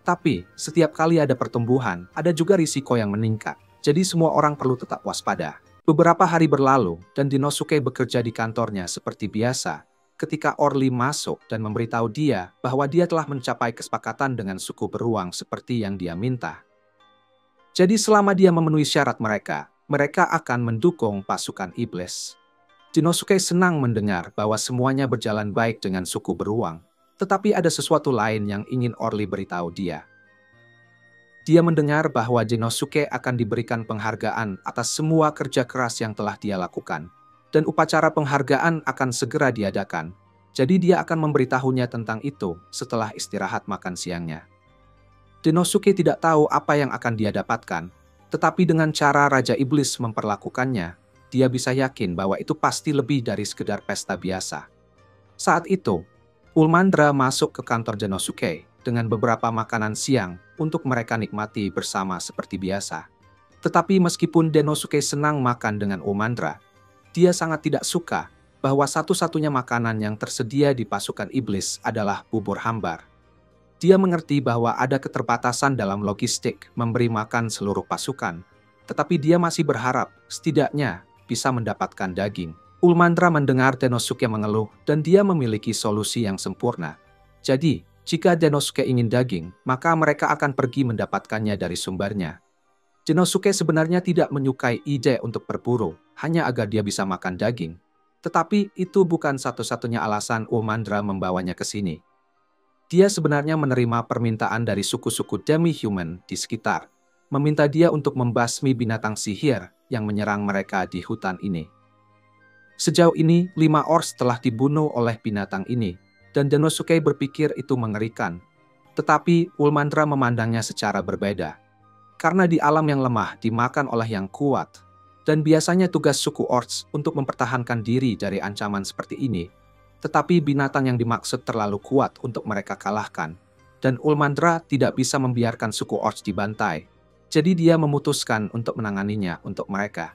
Speaker 1: Tapi setiap kali ada pertumbuhan, ada juga risiko yang meningkat. Jadi semua orang perlu tetap waspada. Beberapa hari berlalu, dan Denosuke bekerja di kantornya seperti biasa, ketika Orly masuk dan memberitahu dia bahwa dia telah mencapai kesepakatan dengan suku beruang seperti yang dia minta. Jadi selama dia memenuhi syarat mereka, mereka akan mendukung pasukan iblis. Denosuke senang mendengar bahwa semuanya berjalan baik dengan suku beruang, tetapi ada sesuatu lain yang ingin Orly beritahu dia. Dia mendengar bahwa Denosuke akan diberikan penghargaan atas semua kerja keras yang telah dia lakukan. Dan upacara penghargaan akan segera diadakan. Jadi dia akan memberitahunya tentang itu setelah istirahat makan siangnya. Denosuke tidak tahu apa yang akan dia dapatkan. Tetapi dengan cara Raja Iblis memperlakukannya, dia bisa yakin bahwa itu pasti lebih dari sekedar pesta biasa. Saat itu, Ulmandra masuk ke kantor Denosuke dengan beberapa makanan siang untuk mereka nikmati bersama seperti biasa. Tetapi meskipun Denosuke senang makan dengan Ulmandra, dia sangat tidak suka bahwa satu-satunya makanan yang tersedia di pasukan iblis adalah bubur hambar. Dia mengerti bahwa ada keterbatasan dalam logistik memberi makan seluruh pasukan, Tetapi dia masih berharap, setidaknya, bisa mendapatkan daging. Ulmandra mendengar Denosuke mengeluh dan dia memiliki solusi yang sempurna. Jadi, jika Denosuke ingin daging, maka mereka akan pergi mendapatkannya dari sumbernya. Denosuke sebenarnya tidak menyukai ide untuk berburu, hanya agar dia bisa makan daging. Tetapi itu bukan satu-satunya alasan Ulmandra membawanya ke sini. Dia sebenarnya menerima permintaan dari suku-suku demi-human di sekitar, meminta dia untuk membasmi binatang sihir yang menyerang mereka di hutan ini. Sejauh ini, 5 ors telah dibunuh oleh binatang ini, dan Denosuke berpikir itu mengerikan. Tetapi Ulmandra memandangnya secara berbeda. Karena di alam yang lemah dimakan oleh yang kuat, dan biasanya tugas suku ors untuk mempertahankan diri dari ancaman seperti ini. Tetapi binatang yang dimaksud terlalu kuat untuk mereka kalahkan, dan Ulmandra tidak bisa membiarkan suku ors dibantai. Jadi dia memutuskan untuk menanganinya untuk mereka.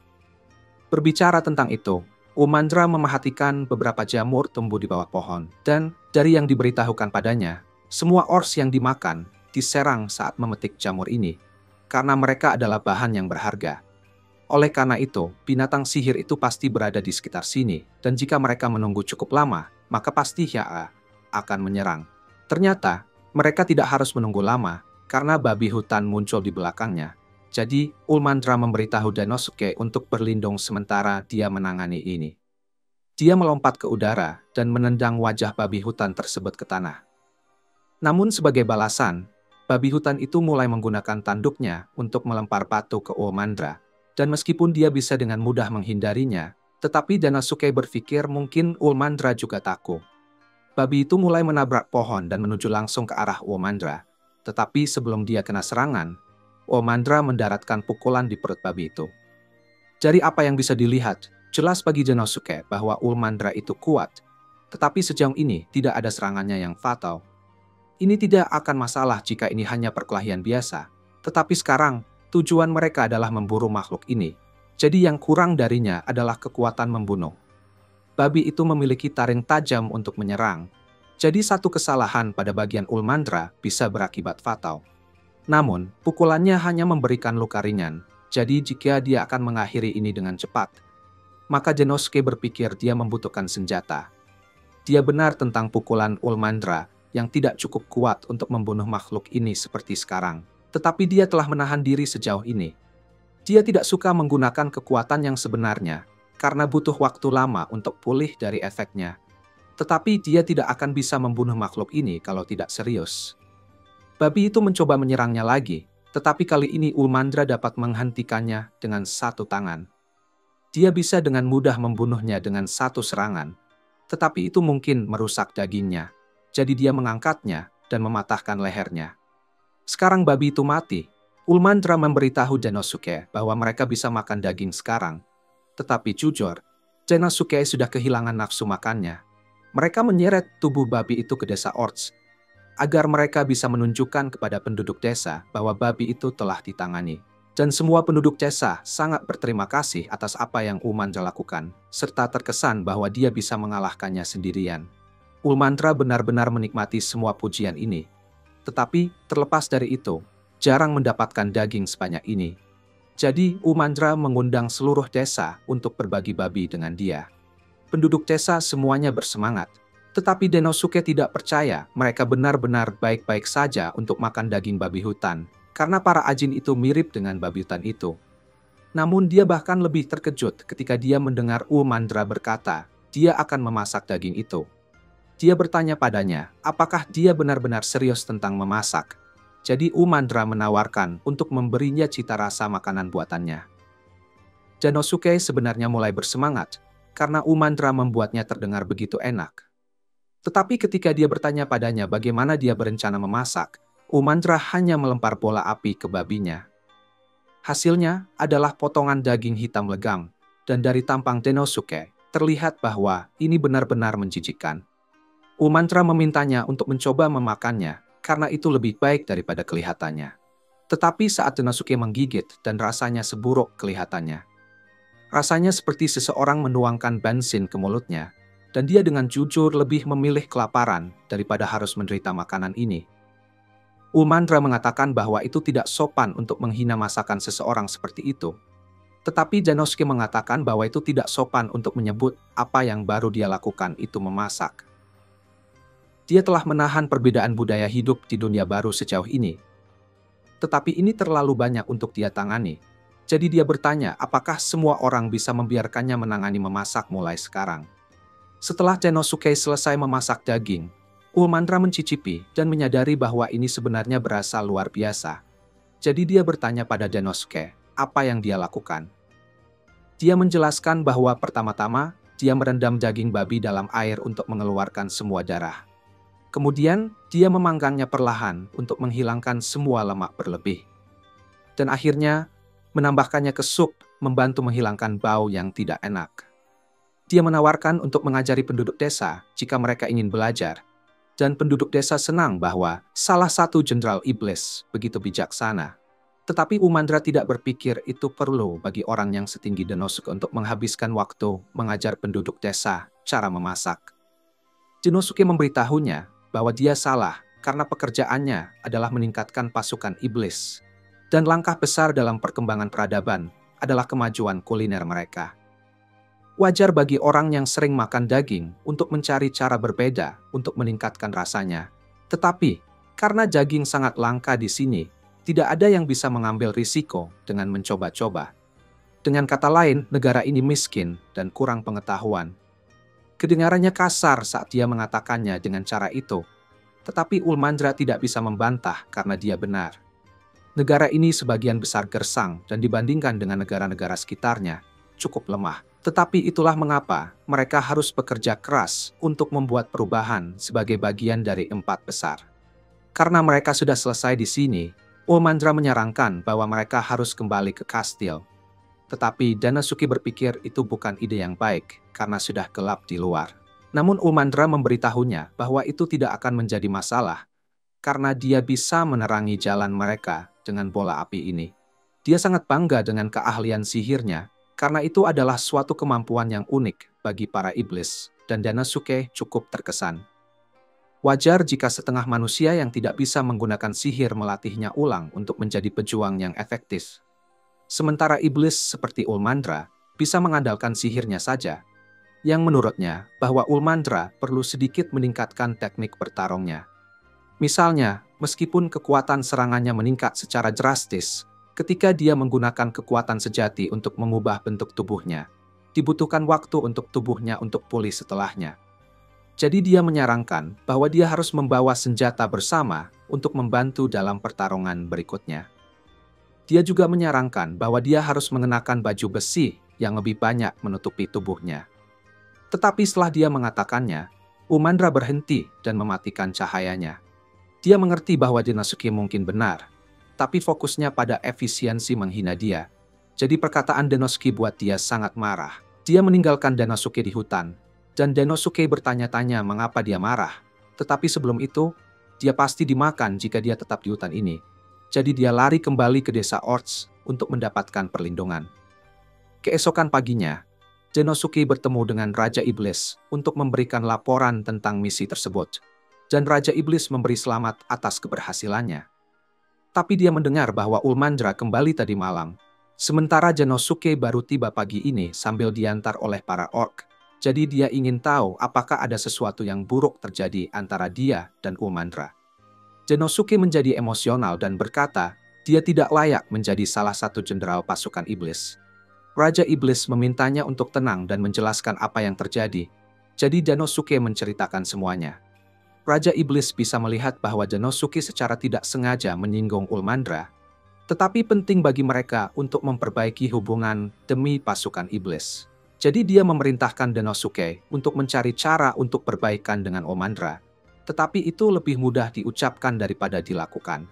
Speaker 1: Berbicara tentang itu, Ulmandra memerhatikan beberapa jamur tumbuh di bawah pohon, dan dari yang diberitahukan padanya, semua ors yang dimakan diserang saat memetik jamur ini, karena mereka adalah bahan yang berharga. Oleh karena itu, binatang sihir itu pasti berada di sekitar sini, dan jika mereka menunggu cukup lama, maka pasti Hyaa akan menyerang. Ternyata, mereka tidak harus menunggu lama, karena babi hutan muncul di belakangnya. Jadi, Ulmandra memberitahu Denosuke untuk berlindung sementara dia menangani ini. Dia melompat ke udara dan menendang wajah babi hutan tersebut ke tanah. Namun sebagai balasan, babi hutan itu mulai menggunakan tanduknya untuk melempar batu ke Ulmandra. Dan meskipun dia bisa dengan mudah menghindarinya, tetapi Denosuke berpikir mungkin Ulmandra juga takut. Babi itu mulai menabrak pohon dan menuju langsung ke arah Ulmandra. Tetapi sebelum dia kena serangan, Ulmandra mendaratkan pukulan di perut babi itu. Dari apa yang bisa dilihat, jelas bagi Denosuke bahwa Ulmandra itu kuat. Tetapi sejauh ini tidak ada serangannya yang fatal. Ini tidak akan masalah jika ini hanya perkelahian biasa. Tetapi sekarang, tujuan mereka adalah memburu makhluk ini. Jadi yang kurang darinya adalah kekuatan membunuh. Babi itu memiliki taring tajam untuk menyerang. Jadi satu kesalahan pada bagian Ulmandra bisa berakibat fatal. Namun, pukulannya hanya memberikan luka ringan. Jadi jika dia akan mengakhiri ini dengan cepat, maka Denosuke berpikir dia membutuhkan senjata. Dia benar tentang pukulan Ulmandra yang tidak cukup kuat untuk membunuh makhluk ini seperti sekarang. Tetapi dia telah menahan diri sejauh ini. Dia tidak suka menggunakan kekuatan yang sebenarnya, karena butuh waktu lama untuk pulih dari efeknya. Tetapi dia tidak akan bisa membunuh makhluk ini kalau tidak serius. Babi itu mencoba menyerangnya lagi, tetapi kali ini Ulmandra dapat menghentikannya dengan satu tangan. Dia bisa dengan mudah membunuhnya dengan satu serangan, tetapi itu mungkin merusak dagingnya. Jadi dia mengangkatnya dan mematahkan lehernya. Sekarang babi itu mati. Ulmandra memberitahu Denosuke bahwa mereka bisa makan daging sekarang. Tetapi jujur, Denosuke sudah kehilangan nafsu makannya. Mereka menyeret tubuh babi itu ke desa Orts, agar mereka bisa menunjukkan kepada penduduk desa bahwa babi itu telah ditangani. Dan semua penduduk desa sangat berterima kasih atas apa yang Ulmandra lakukan, serta terkesan bahwa dia bisa mengalahkannya sendirian. Ulmandra benar-benar menikmati semua pujian ini. Tetapi, terlepas dari itu, jarang mendapatkan daging sebanyak ini. Jadi, Ulmandra mengundang seluruh desa untuk berbagi babi dengan dia. Penduduk desa semuanya bersemangat. Tetapi Denosuke tidak percaya mereka benar-benar baik-baik saja untuk makan daging babi hutan, karena para ajin itu mirip dengan babi hutan itu. Namun dia bahkan lebih terkejut ketika dia mendengar Ulmandra berkata, dia akan memasak daging itu. Dia bertanya padanya, apakah dia benar-benar serius tentang memasak. Jadi Ulmandra menawarkan untuk memberinya cita rasa makanan buatannya. Denosuke sebenarnya mulai bersemangat, karena Ulmandra membuatnya terdengar begitu enak. Tetapi ketika dia bertanya padanya bagaimana dia berencana memasak, Ulmandra hanya melempar bola api ke babinya. Hasilnya adalah potongan daging hitam legam, dan dari tampang Denosuke, terlihat bahwa ini benar-benar menjijikkan. Ulmandra memintanya untuk mencoba memakannya, karena itu lebih baik daripada kelihatannya. Tetapi saat Denosuke menggigit dan rasanya seburuk kelihatannya. Rasanya seperti seseorang menuangkan bensin ke mulutnya, dan dia dengan jujur lebih memilih kelaparan daripada harus menderita makanan ini. Ulmandra mengatakan bahwa itu tidak sopan untuk menghina masakan seseorang seperti itu. Tetapi Janosuke mengatakan bahwa itu tidak sopan untuk menyebut apa yang baru dia lakukan itu memasak. Dia telah menahan perbedaan budaya hidup di dunia baru sejauh ini. Tetapi ini terlalu banyak untuk dia tangani. Jadi dia bertanya apakah semua orang bisa membiarkannya menangani memasak mulai sekarang. Setelah Janosuke selesai memasak daging, Ulmandra mencicipi dan menyadari bahwa ini sebenarnya berasa luar biasa. Jadi dia bertanya pada Janosuke apa yang dia lakukan. Dia menjelaskan bahwa pertama-tama dia merendam daging babi dalam air untuk mengeluarkan semua darah. Kemudian dia memanggangnya perlahan untuk menghilangkan semua lemak berlebih. Dan akhirnya menambahkannya ke sup membantu menghilangkan bau yang tidak enak. Dia menawarkan untuk mengajari penduduk desa jika mereka ingin belajar. Dan penduduk desa senang bahwa salah satu jenderal iblis begitu bijaksana. Tetapi Ulmandra tidak berpikir itu perlu bagi orang yang setinggi Janosuke untuk menghabiskan waktu mengajar penduduk desa cara memasak. Janosuke memberitahunya bahwa dia salah karena pekerjaannya adalah meningkatkan pasukan iblis. Dan langkah besar dalam perkembangan peradaban adalah kemajuan kuliner mereka. Wajar bagi orang yang sering makan daging untuk mencari cara berbeda untuk meningkatkan rasanya. Tetapi, karena daging sangat langka di sini, tidak ada yang bisa mengambil risiko dengan mencoba-coba. Dengan kata lain, negara ini miskin dan kurang pengetahuan. Kedengarannya kasar saat dia mengatakannya dengan cara itu. Tetapi Ulmandra tidak bisa membantah karena dia benar. Negara ini sebagian besar gersang dan dibandingkan dengan negara-negara sekitarnya, cukup lemah. Tetapi itulah mengapa mereka harus bekerja keras untuk membuat perubahan sebagai bagian dari 4 besar. Karena mereka sudah selesai di sini, Ulmandra menyarankan bahwa mereka harus kembali ke kastil. Tetapi Janosuke berpikir itu bukan ide yang baik karena sudah gelap di luar. Namun Ulmandra memberitahunya bahwa itu tidak akan menjadi masalah karena dia bisa menerangi jalan mereka dengan bola api ini. Dia sangat bangga dengan keahlian sihirnya karena itu adalah suatu kemampuan yang unik bagi para iblis dan Janosuke cukup terkesan. Wajar jika setengah manusia yang tidak bisa menggunakan sihir melatihnya ulang untuk menjadi pejuang yang efektif. Sementara iblis seperti Ulmandra bisa mengandalkan sihirnya saja, yang menurutnya bahwa Ulmandra perlu sedikit meningkatkan teknik bertarungnya. Misalnya, meskipun kekuatan serangannya meningkat secara drastis, ketika dia menggunakan kekuatan sejati untuk mengubah bentuk tubuhnya, dibutuhkan waktu untuk tubuhnya untuk pulih setelahnya. Jadi dia menyarankan bahwa dia harus membawa senjata bersama untuk membantu dalam pertarungan berikutnya. Dia juga menyarankan bahwa dia harus mengenakan baju besi yang lebih banyak menutupi tubuhnya. Tetapi setelah dia mengatakannya, Ulmandra berhenti dan mematikan cahayanya. Dia mengerti bahwa Janosuke mungkin benar, tapi fokusnya pada efisiensi menghina dia. Jadi perkataan Janosuke buat dia sangat marah. Dia meninggalkan Janosuke di hutan, dan Janosuke bertanya-tanya mengapa dia marah. Tetapi sebelum itu, dia pasti dimakan jika dia tetap di hutan ini. Jadi dia lari kembali ke desa Orts untuk mendapatkan perlindungan. Keesokan paginya, Janosuke bertemu dengan Raja Iblis untuk memberikan laporan tentang misi tersebut. Dan Raja Iblis memberi selamat atas keberhasilannya. Tapi dia mendengar bahwa Ulmandra kembali tadi malam, sementara Janosuke baru tiba pagi ini sambil diantar oleh para orc. Jadi dia ingin tahu apakah ada sesuatu yang buruk terjadi antara dia dan Ulmandra. Janosuke menjadi emosional dan berkata, dia tidak layak menjadi salah satu jenderal pasukan iblis. Raja Iblis memintanya untuk tenang dan menjelaskan apa yang terjadi. Jadi Janosuke menceritakan semuanya. Raja Iblis bisa melihat bahwa Janosuke secara tidak sengaja menyinggung Ulmandra, tetapi penting bagi mereka untuk memperbaiki hubungan demi pasukan iblis. Jadi dia memerintahkan Janosuke untuk mencari cara untuk perbaikan dengan Ulmandra, tetapi itu lebih mudah diucapkan daripada dilakukan.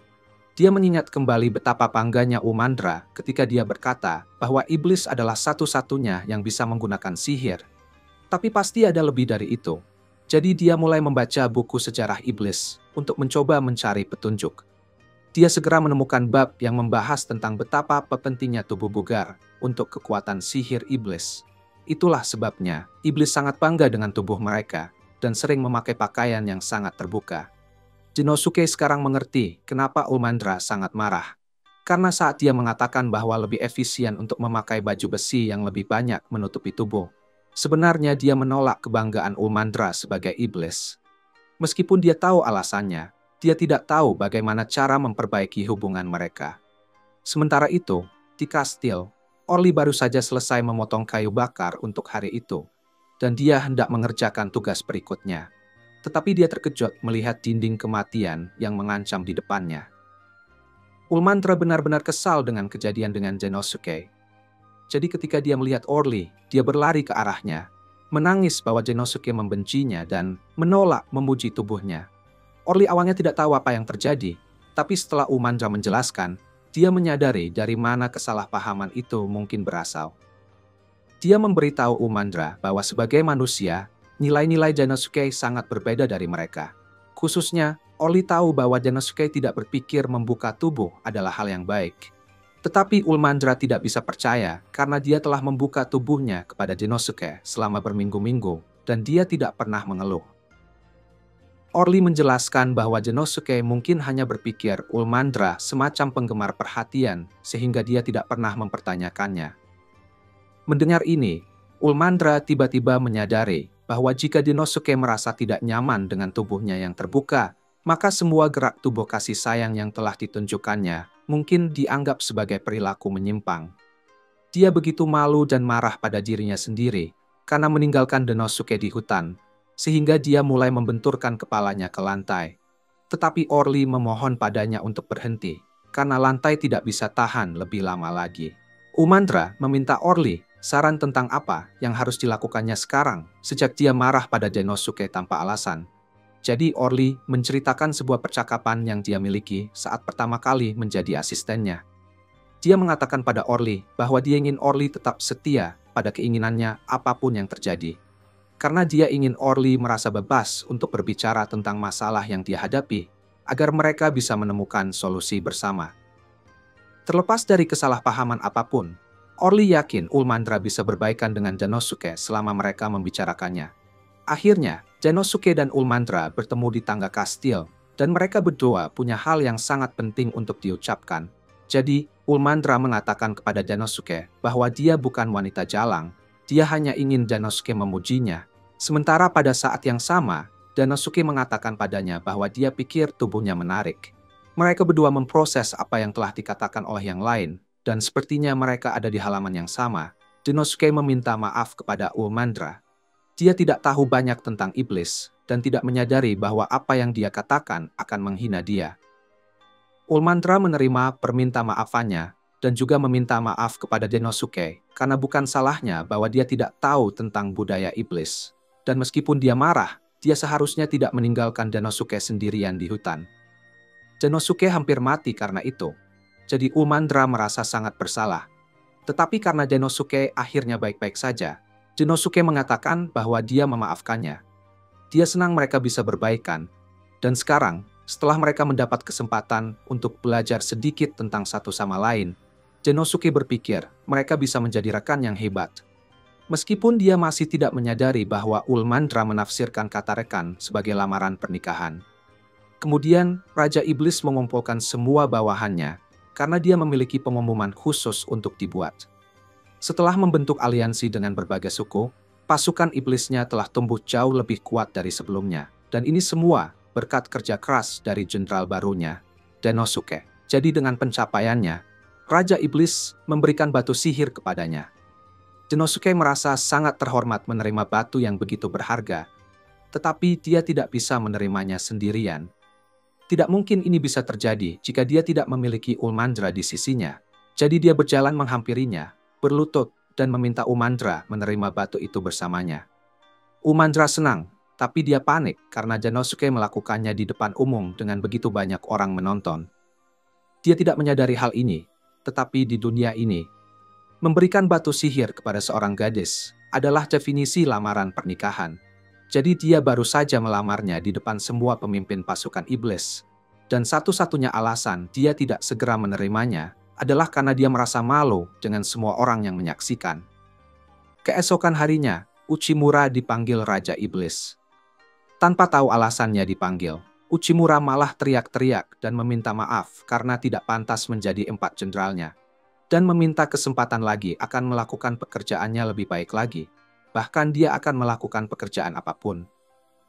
Speaker 1: Dia mengingat kembali betapa bangganya Ulmandra ketika dia berkata bahwa iblis adalah satu-satunya yang bisa menggunakan sihir. Tapi pasti ada lebih dari itu. Jadi dia mulai membaca buku sejarah iblis untuk mencoba mencari petunjuk. Dia segera menemukan bab yang membahas tentang betapa pentingnya tubuh bugar untuk kekuatan sihir iblis. Itulah sebabnya iblis sangat bangga dengan tubuh mereka dan sering memakai pakaian yang sangat terbuka. Genosuke sekarang mengerti kenapa Ulmandra sangat marah. Karena saat dia mengatakan bahwa lebih efisien untuk memakai baju besi yang lebih banyak menutupi tubuh, sebenarnya dia menolak kebanggaan Ulmandra sebagai iblis. Meskipun dia tahu alasannya, dia tidak tahu bagaimana cara memperbaiki hubungan mereka. Sementara itu, di kastil, Orly baru saja selesai memotong kayu bakar untuk hari itu, dan dia hendak mengerjakan tugas berikutnya. Tetapi dia terkejut melihat dinding kematian yang mengancam di depannya. Ulmandra benar-benar kesal dengan kejadian dengan Genosuke. Jadi ketika dia melihat Orly, dia berlari ke arahnya, menangis bahwa Genosuke membencinya dan menolak memuji tubuhnya. Orly awalnya tidak tahu apa yang terjadi, tapi setelah Ulmandra menjelaskan, dia menyadari dari mana kesalahpahaman itu mungkin berasal. Dia memberitahu Ulmandra bahwa sebagai manusia, nilai-nilai Genosuke sangat berbeda dari mereka. Khususnya, Orly tahu bahwa Genosuke tidak berpikir membuka tubuh adalah hal yang baik. Tetapi Ulmandra tidak bisa percaya karena dia telah membuka tubuhnya kepada Genosuke selama berminggu-minggu dan dia tidak pernah mengeluh. Orly menjelaskan bahwa Genosuke mungkin hanya berpikir Ulmandra semacam penggemar perhatian sehingga dia tidak pernah mempertanyakannya. Mendengar ini, Ulmandra tiba-tiba menyadari bahwa jika Genosuke merasa tidak nyaman dengan tubuhnya yang terbuka, maka semua gerak tubuh kasih sayang yang telah ditunjukkannya mungkin dianggap sebagai perilaku menyimpang. Dia begitu malu dan marah pada dirinya sendiri karena meninggalkan Genosuke di hutan, sehingga dia mulai membenturkan kepalanya ke lantai. Tetapi Orly memohon padanya untuk berhenti, karena lantai tidak bisa tahan lebih lama lagi. Ulmandra meminta Orly saran tentang apa yang harus dilakukannya sekarang sejak dia marah pada Genosuke tanpa alasan. Jadi Orly menceritakan sebuah percakapan yang dia miliki saat pertama kali menjadi asistennya. Dia mengatakan pada Orly bahwa dia ingin Orly tetap setia pada keinginannya apapun yang terjadi. Karena dia ingin Orly merasa bebas untuk berbicara tentang masalah yang dia hadapi, agar mereka bisa menemukan solusi bersama. Terlepas dari kesalahpahaman apapun, Orly yakin Ulmandra bisa berbaikan dengan Genosuke selama mereka membicarakannya. Akhirnya, Genosuke dan Ulmandra bertemu di tangga kastil, dan mereka berdua punya hal yang sangat penting untuk diucapkan. Jadi, Ulmandra mengatakan kepada Genosuke bahwa dia bukan wanita jalang, dia hanya ingin Genosuke memujinya. Sementara pada saat yang sama, Genosuke mengatakan padanya bahwa dia pikir tubuhnya menarik. Mereka berdua memproses apa yang telah dikatakan oleh yang lain, dan sepertinya mereka ada di halaman yang sama. Genosuke meminta maaf kepada Ulmandra. Dia tidak tahu banyak tentang iblis, dan tidak menyadari bahwa apa yang dia katakan akan menghina dia. Ulmandra menerima perminta maafannya, dan juga meminta maaf kepada Genosuke, karena bukan salahnya bahwa dia tidak tahu tentang budaya iblis. Dan meskipun dia marah, dia seharusnya tidak meninggalkan Genosuke sendirian di hutan. Genosuke hampir mati karena itu, jadi Ulmandra merasa sangat bersalah. Tetapi karena Genosuke akhirnya baik-baik saja, Genosuke mengatakan bahwa dia memaafkannya. Dia senang mereka bisa berbaikan, dan sekarang, setelah mereka mendapat kesempatan untuk belajar sedikit tentang satu sama lain, Genosuke berpikir mereka bisa menjadi rekan yang hebat. Meskipun dia masih tidak menyadari bahwa Ulmandra menafsirkan kata rekan sebagai lamaran pernikahan. Kemudian, Raja Iblis mengumpulkan semua bawahannya, karena dia memiliki pengumuman khusus untuk dibuat. Setelah membentuk aliansi dengan berbagai suku, pasukan iblisnya telah tumbuh jauh lebih kuat dari sebelumnya. Dan ini semua berkat kerja keras dari jenderal barunya, Genosuke. Jadi dengan pencapaiannya, Raja Iblis memberikan batu sihir kepadanya. Genosuke merasa sangat terhormat menerima batu yang begitu berharga, tetapi dia tidak bisa menerimanya sendirian. Tidak mungkin ini bisa terjadi jika dia tidak memiliki Ulmandra di sisinya. Jadi dia berjalan menghampirinya, berlutut, dan meminta Ulmandra menerima batu itu bersamanya. Ulmandra senang, tapi dia panik karena Genosuke melakukannya di depan umum dengan begitu banyak orang menonton. Dia tidak menyadari hal ini, tetapi di dunia ini, memberikan batu sihir kepada seorang gadis adalah definisi lamaran pernikahan. Jadi dia baru saja melamarnya di depan semua pemimpin pasukan iblis. Dan satu-satunya alasan dia tidak segera menerimanya adalah karena dia merasa malu dengan semua orang yang menyaksikan. Keesokan harinya, Uchimura dipanggil Raja Iblis. Tanpa tahu alasannya dipanggil, Uchimura malah teriak-teriak dan meminta maaf karena tidak pantas menjadi 4 jenderalnya. Dan meminta kesempatan lagi akan melakukan pekerjaannya lebih baik lagi. Bahkan dia akan melakukan pekerjaan apapun.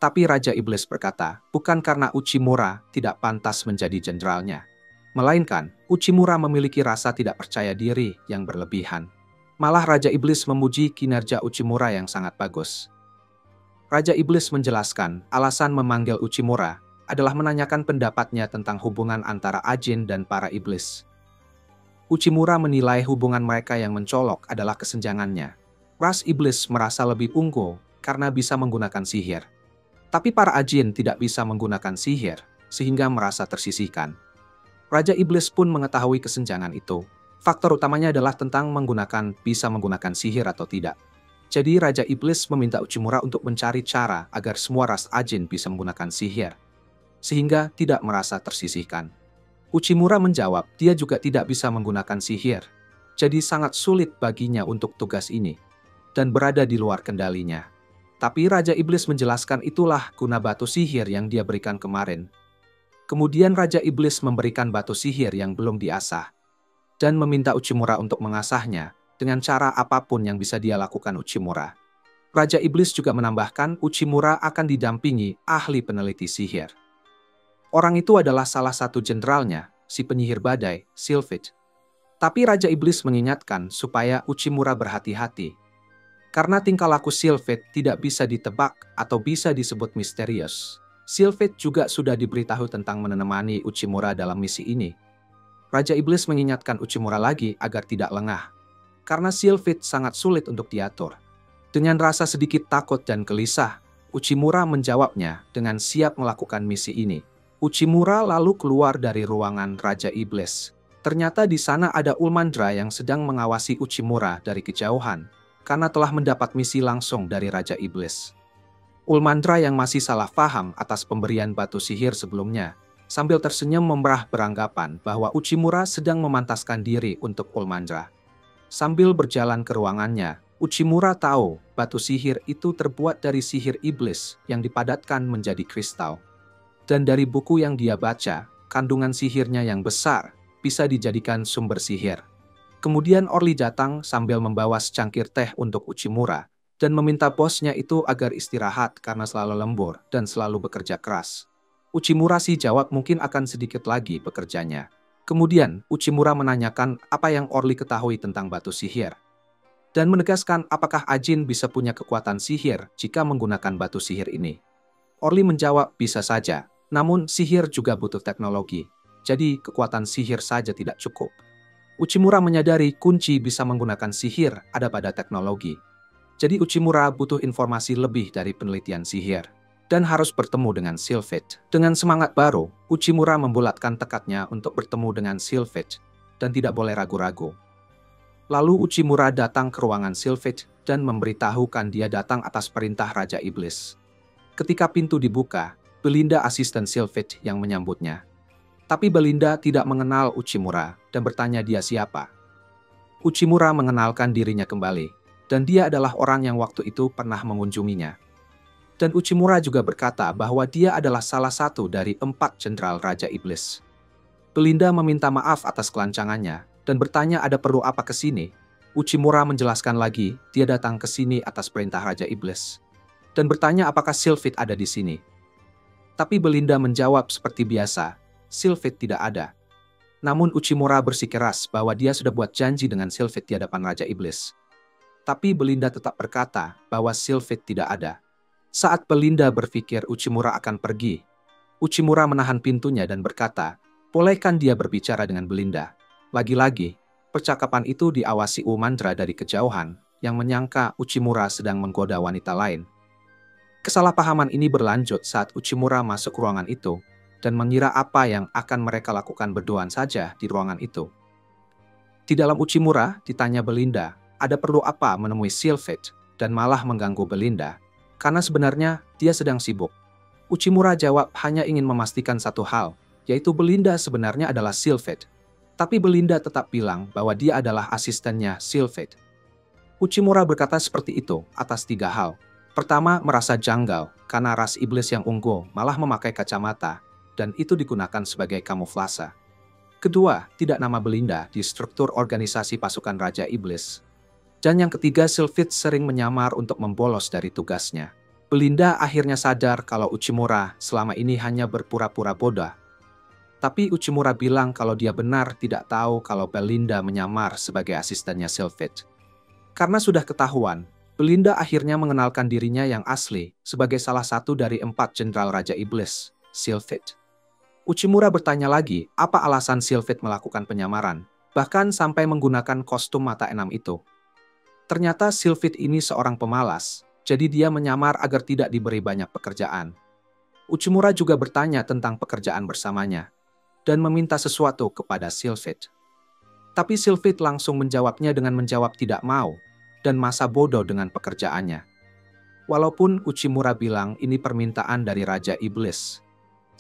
Speaker 1: Tapi Raja Iblis berkata, bukan karena Uchimura tidak pantas menjadi jenderalnya. Melainkan, Uchimura memiliki rasa tidak percaya diri yang berlebihan. Malah Raja Iblis memuji kinerja Uchimura yang sangat bagus. Raja Iblis menjelaskan alasan memanggil Uchimura adalah menanyakan pendapatnya tentang hubungan antara Ajin dan para iblis. Uchimura menilai hubungan mereka yang mencolok adalah kesenjangannya. Ras iblis merasa lebih unggul karena bisa menggunakan sihir. Tapi para Ajin tidak bisa menggunakan sihir, sehingga merasa tersisihkan. Raja Iblis pun mengetahui kesenjangan itu. Faktor utamanya adalah tentang bisa menggunakan sihir atau tidak. Jadi Raja Iblis meminta Uchimura untuk mencari cara agar semua ras Ajin bisa menggunakan sihir, sehingga tidak merasa tersisihkan. Uchimura menjawab dia juga tidak bisa menggunakan sihir, jadi sangat sulit baginya untuk tugas ini, dan berada di luar kendalinya. Tapi Raja Iblis menjelaskan itulah guna batu sihir yang dia berikan kemarin. Kemudian Raja Iblis memberikan batu sihir yang belum diasah, dan meminta Uchimura untuk mengasahnya dengan cara apapun yang bisa dia lakukan Uchimura. Raja Iblis juga menambahkan Uchimura akan didampingi ahli peneliti sihir. Orang itu adalah salah satu jenderalnya, si penyihir badai, Sylphid. Tapi Raja Iblis mengingatkan supaya Uchimura berhati-hati. Karena tingkah laku Sylphid tidak bisa ditebak atau bisa disebut misterius. Sylphid juga sudah diberitahu tentang menemani Uchimura dalam misi ini. Raja Iblis mengingatkan Uchimura lagi agar tidak lengah. Karena Sylphid sangat sulit untuk diatur. Dengan rasa sedikit takut dan gelisah, Uchimura menjawabnya dengan siap melakukan misi ini. Uchimura lalu keluar dari ruangan Raja Iblis. Ternyata di sana ada Ulmandra yang sedang mengawasi Uchimura dari kejauhan, karena telah mendapat misi langsung dari Raja Iblis. Ulmandra yang masih salah paham atas pemberian batu sihir sebelumnya, sambil tersenyum memerah beranggapan bahwa Uchimura sedang memantaskan diri untuk Ulmandra. Sambil berjalan ke ruangannya, Uchimura tahu batu sihir itu terbuat dari sihir iblis yang dipadatkan menjadi kristal. Dan dari buku yang dia baca, kandungan sihirnya yang besar bisa dijadikan sumber sihir. Kemudian Orly datang sambil membawa secangkir teh untuk Uchimura dan meminta bosnya itu agar istirahat karena selalu lembur dan selalu bekerja keras. Uchimura sih jawab mungkin akan sedikit lagi bekerjanya. Kemudian Uchimura menanyakan apa yang Orly ketahui tentang batu sihir dan menegaskan apakah Ajin bisa punya kekuatan sihir jika menggunakan batu sihir ini. Orly menjawab bisa saja. Namun sihir juga butuh teknologi, jadi kekuatan sihir saja tidak cukup. Uchimura menyadari kunci bisa menggunakan sihir ada pada teknologi. Jadi Uchimura butuh informasi lebih dari penelitian sihir, dan harus bertemu dengan Sylphid. Dengan semangat baru, Uchimura membulatkan tekadnya untuk bertemu dengan Sylphid, dan tidak boleh ragu-ragu. Lalu Uchimura datang ke ruangan Sylphid dan memberitahukan dia datang atas perintah Raja Iblis. Ketika pintu dibuka, Belinda asisten Sylphid yang menyambutnya. Tapi Belinda tidak mengenal Uchimura dan bertanya dia siapa. Uchimura mengenalkan dirinya kembali, dan dia adalah orang yang waktu itu pernah mengunjunginya. Dan Uchimura juga berkata bahwa dia adalah salah satu dari 4 jenderal Raja Iblis. Belinda meminta maaf atas kelancangannya dan bertanya ada perlu apa ke sini. Uchimura menjelaskan lagi dia datang ke sini atas perintah Raja Iblis. Dan bertanya apakah Sylphid ada di sini. Tapi Belinda menjawab seperti biasa, Sylphid tidak ada. Namun Uchimura bersikeras bahwa dia sudah buat janji dengan Sylphid di hadapan Raja Iblis. Tapi Belinda tetap berkata bahwa Sylphid tidak ada. Saat Belinda berpikir Uchimura akan pergi, Uchimura menahan pintunya dan berkata, bolehkan dia berbicara dengan Belinda. Lagi-lagi, percakapan itu diawasi Ulmandra dari kejauhan yang menyangka Uchimura sedang menggoda wanita lain. Kesalahpahaman ini berlanjut saat Uchimura masuk ruangan itu dan mengira apa yang akan mereka lakukan berduaan saja di ruangan itu. Di dalam Uchimura ditanya Belinda, ada perlu apa menemui Sylphid dan malah mengganggu Belinda, karena sebenarnya dia sedang sibuk. Uchimura jawab hanya ingin memastikan satu hal, yaitu Belinda sebenarnya adalah Sylphid. Tapi Belinda tetap bilang bahwa dia adalah asistennya Sylphid. Uchimura berkata seperti itu atas 3 hal. Pertama, merasa janggal karena ras iblis yang unggul malah memakai kacamata dan itu digunakan sebagai kamuflase. Kedua, tidak nama Belinda di struktur organisasi pasukan Raja Iblis. Dan yang ketiga, Sylphid sering menyamar untuk membolos dari tugasnya. Belinda akhirnya sadar kalau Uchimura selama ini hanya berpura-pura bodoh. Tapi Uchimura bilang kalau dia benar tidak tahu kalau Belinda menyamar sebagai asistennya Sylphid. Karena sudah ketahuan, Belinda akhirnya mengenalkan dirinya yang asli sebagai salah satu dari 4 jenderal Raja Iblis, Sylphid. Uchimura bertanya lagi apa alasan Sylphid melakukan penyamaran, bahkan sampai menggunakan kostum mata enam itu. Ternyata Sylphid ini seorang pemalas, jadi dia menyamar agar tidak diberi banyak pekerjaan. Uchimura juga bertanya tentang pekerjaan bersamanya, dan meminta sesuatu kepada Sylphid. Tapi Sylphid langsung menjawabnya dengan menjawab tidak mau, dan masa bodoh dengan pekerjaannya. Walaupun Uchimura bilang ini permintaan dari Raja Iblis,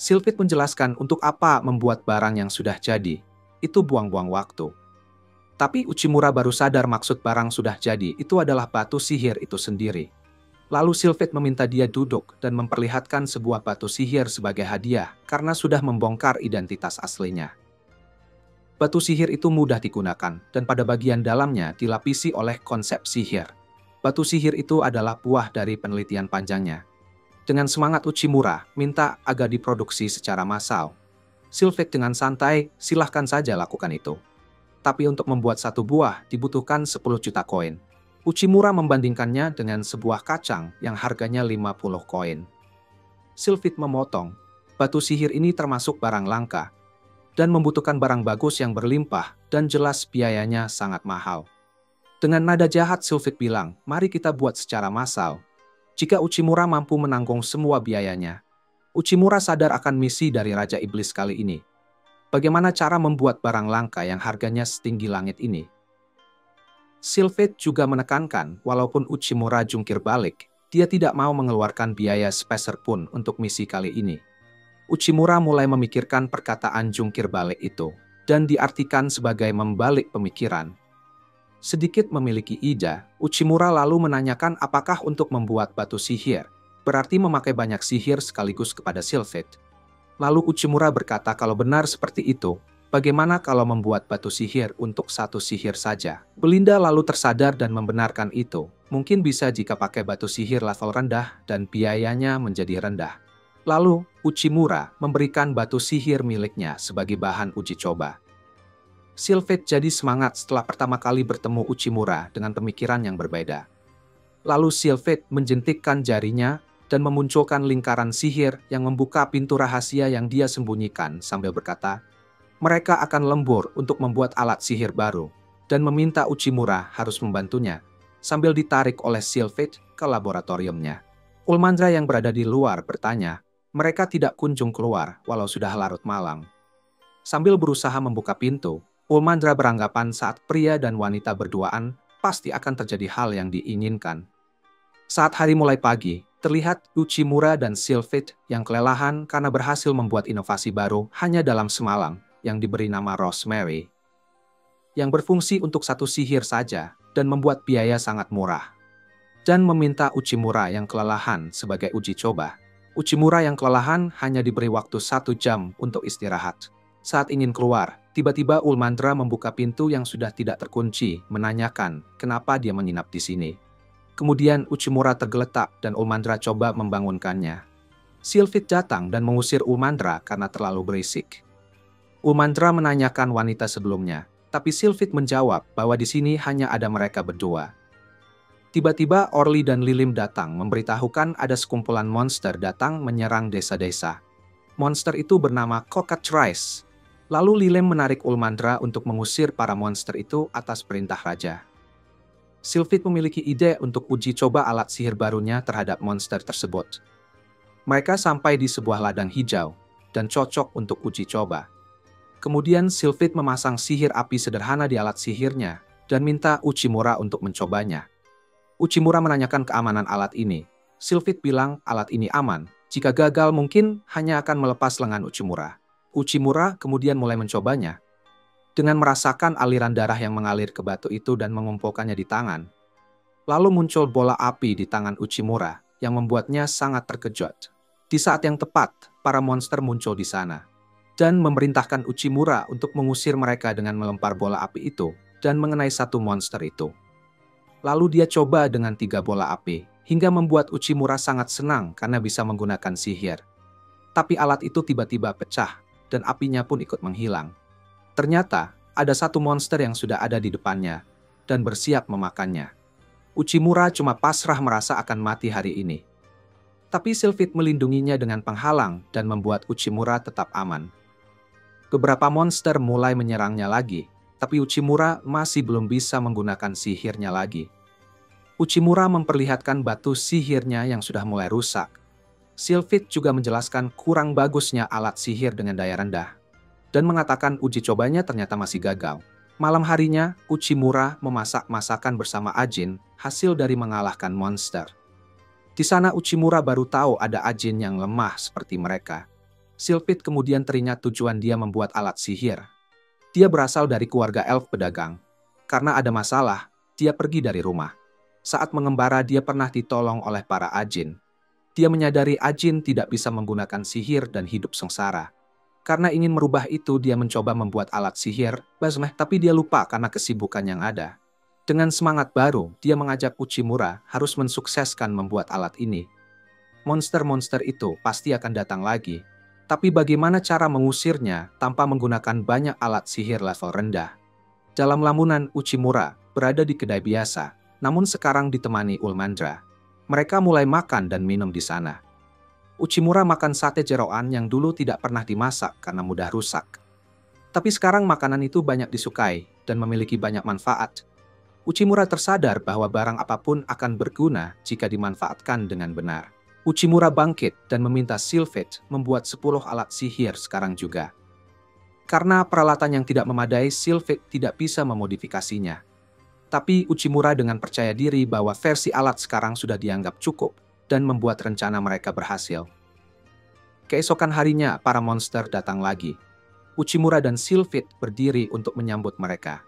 Speaker 1: Sylphid menjelaskan untuk apa membuat barang yang sudah jadi, itu buang-buang waktu. Tapi Uchimura baru sadar maksud barang sudah jadi itu adalah batu sihir itu sendiri. Lalu Sylphid meminta dia duduk dan memperlihatkan sebuah batu sihir sebagai hadiah karena sudah membongkar identitas aslinya. Batu sihir itu mudah digunakan dan pada bagian dalamnya dilapisi oleh konsep sihir. Batu sihir itu adalah buah dari penelitian panjangnya. Dengan semangat Uchimura, minta agar diproduksi secara massal. Sylphid dengan santai, silahkan saja lakukan itu. Tapi untuk membuat satu buah dibutuhkan 10 juta koin. Uchimura membandingkannya dengan sebuah kacang yang harganya 50 koin. Sylphid memotong, batu sihir ini termasuk barang langka, dan membutuhkan barang bagus yang berlimpah dan jelas biayanya sangat mahal. Dengan nada jahat Sylphid bilang, mari kita buat secara massal. Jika Uchimura mampu menanggung semua biayanya, Uchimura sadar akan misi dari Raja Iblis kali ini. Bagaimana cara membuat barang langka yang harganya setinggi langit ini? Sylphid juga menekankan walaupun Uchimura jungkir balik, dia tidak mau mengeluarkan biaya sepeser pun untuk misi kali ini. Uchimura mulai memikirkan perkataan jungkir balik itu, dan diartikan sebagai membalik pemikiran. Sedikit memiliki ide, Uchimura lalu menanyakan apakah untuk membuat batu sihir, berarti memakai banyak sihir sekaligus kepada Sylphid. Lalu Uchimura berkata kalau benar seperti itu, bagaimana kalau membuat batu sihir untuk satu sihir saja? Belinda lalu tersadar dan membenarkan itu. Mungkin bisa jika pakai batu sihir level rendah dan biayanya menjadi rendah. Lalu, Uchimura memberikan batu sihir miliknya sebagai bahan uji coba. Sylphid jadi semangat setelah pertama kali bertemu Uchimura dengan pemikiran yang berbeda. Lalu Sylphid menjentikkan jarinya dan memunculkan lingkaran sihir yang membuka pintu rahasia yang dia sembunyikan sambil berkata, mereka akan lembur untuk membuat alat sihir baru dan meminta Uchimura harus membantunya sambil ditarik oleh Sylphid ke laboratoriumnya. Ulmandra yang berada di luar bertanya, mereka tidak kunjung keluar walau sudah larut malam. Sambil berusaha membuka pintu, Ulmandra beranggapan saat pria dan wanita berduaan, pasti akan terjadi hal yang diinginkan. Saat hari mulai pagi, terlihat Uchimura dan Sylphid yang kelelahan karena berhasil membuat inovasi baru hanya dalam semalam yang diberi nama Rosemary. Yang berfungsi untuk satu sihir saja dan membuat biaya sangat murah. Dan meminta Uchimura yang kelelahan sebagai uji coba. Uchimura yang kelelahan hanya diberi waktu 1 jam untuk istirahat. Saat ingin keluar, tiba-tiba Ulmandra membuka pintu yang sudah tidak terkunci, menanyakan kenapa dia menginap di sini. Kemudian Uchimura tergeletak dan Ulmandra coba membangunkannya. Sylphid datang dan mengusir Ulmandra karena terlalu berisik. Ulmandra menanyakan wanita sebelumnya, tapi Sylphid menjawab bahwa di sini hanya ada mereka berdua. Tiba-tiba Orly dan Lilim datang memberitahukan ada sekumpulan monster datang menyerang desa-desa. Monster itu bernama Cockatrice. Lalu Lilim menarik Ulmandra untuk mengusir para monster itu atas perintah raja. Sylphid memiliki ide untuk uji coba alat sihir barunya terhadap monster tersebut. Mereka sampai di sebuah ladang hijau dan cocok untuk uji coba. Kemudian Sylphid memasang sihir api sederhana di alat sihirnya dan minta Uchimura untuk mencobanya. Uchimura menanyakan keamanan alat ini. Sylphid bilang alat ini aman. Jika gagal mungkin hanya akan melepas lengan Uchimura. Uchimura kemudian mulai mencobanya. Dengan merasakan aliran darah yang mengalir ke batu itu dan mengumpulkannya di tangan. Lalu muncul bola api di tangan Uchimura yang membuatnya sangat terkejut. Di saat yang tepat, para monster muncul di sana dan memerintahkan Uchimura untuk mengusir mereka dengan melempar bola api itu dan mengenai satu monster itu. Lalu dia coba dengan 3 bola api, hingga membuat Uchimura sangat senang karena bisa menggunakan sihir. Tapi alat itu tiba-tiba pecah, dan apinya pun ikut menghilang. Ternyata, ada satu monster yang sudah ada di depannya, dan bersiap memakannya. Uchimura cuma pasrah merasa akan mati hari ini. Tapi Sylphid melindunginya dengan penghalang dan membuat Uchimura tetap aman. Beberapa monster mulai menyerangnya lagi, tapi Uchimura masih belum bisa menggunakan sihirnya lagi. Uchimura memperlihatkan batu sihirnya yang sudah mulai rusak. Sylphid juga menjelaskan kurang bagusnya alat sihir dengan daya rendah, dan mengatakan uji cobanya ternyata masih gagal. Malam harinya, Uchimura memasak masakan bersama Ajin, hasil dari mengalahkan monster. Di sana Uchimura baru tahu ada Ajin yang lemah seperti mereka. Sylphid kemudian teringat tujuan dia membuat alat sihir. Dia berasal dari keluarga elf pedagang. Karena ada masalah, dia pergi dari rumah. Saat mengembara dia pernah ditolong oleh para Ajin. Dia menyadari Ajin tidak bisa menggunakan sihir dan hidup sengsara. Karena ingin merubah itu, dia mencoba membuat alat sihir, tapi dia lupa karena kesibukan yang ada. Dengan semangat baru, dia mengajak Uchimura harus mensukseskan membuat alat ini. Monster-monster itu pasti akan datang lagi. Tapi bagaimana cara mengusirnya tanpa menggunakan banyak alat sihir level rendah? Dalam lamunan, Uchimura berada di kedai biasa, namun sekarang ditemani Ulmandra. Mereka mulai makan dan minum di sana. Uchimura makan sate jeroan yang dulu tidak pernah dimasak karena mudah rusak. Tapi sekarang makanan itu banyak disukai dan memiliki banyak manfaat. Uchimura tersadar bahwa barang apapun akan berguna jika dimanfaatkan dengan benar. Uchimura bangkit dan meminta Sylphid membuat 10 alat sihir sekarang juga. Karena peralatan yang tidak memadai, Sylphid tidak bisa memodifikasinya. Tapi Uchimura dengan percaya diri bahwa versi alat sekarang sudah dianggap cukup dan membuat rencana mereka berhasil. Keesokan harinya, para monster datang lagi. Uchimura dan Sylphid berdiri untuk menyambut mereka.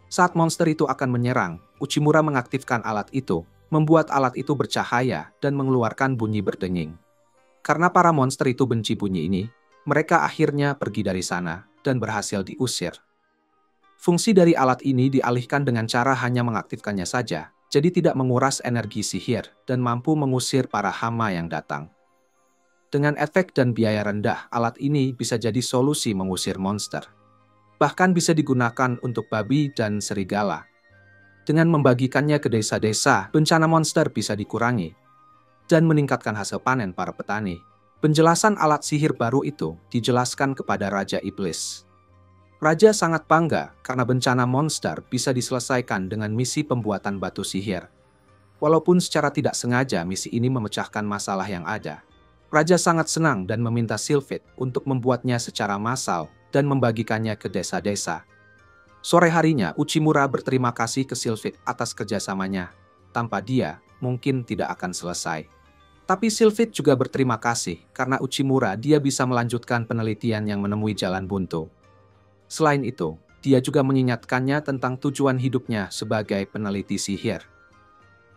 Speaker 1: Saat monster itu akan menyerang, Uchimura mengaktifkan alat itu, membuat alat itu bercahaya dan mengeluarkan bunyi berdenging. Karena para monster itu benci bunyi ini, mereka akhirnya pergi dari sana dan berhasil diusir. Fungsi dari alat ini dialihkan dengan cara hanya mengaktifkannya saja, jadi tidak menguras energi sihir dan mampu mengusir para hama yang datang. Dengan efek dan biaya rendah, alat ini bisa jadi solusi mengusir monster. Bahkan bisa digunakan untuk babi dan serigala. Dengan membagikannya ke desa-desa, bencana monster bisa dikurangi dan meningkatkan hasil panen para petani. Penjelasan alat sihir baru itu dijelaskan kepada Raja Iblis. Raja sangat bangga karena bencana monster bisa diselesaikan dengan misi pembuatan batu sihir. Walaupun secara tidak sengaja misi ini memecahkan masalah yang ada. Raja sangat senang dan meminta Sylphid untuk membuatnya secara massal dan membagikannya ke desa-desa. Sore harinya, Uchimura berterima kasih ke Sylphid atas kerjasamanya. Tanpa dia, mungkin tidak akan selesai. Tapi Sylphid juga berterima kasih karena Uchimura dia bisa melanjutkan penelitian yang menemui jalan buntu. Selain itu, dia juga mengingatkannya tentang tujuan hidupnya sebagai peneliti sihir.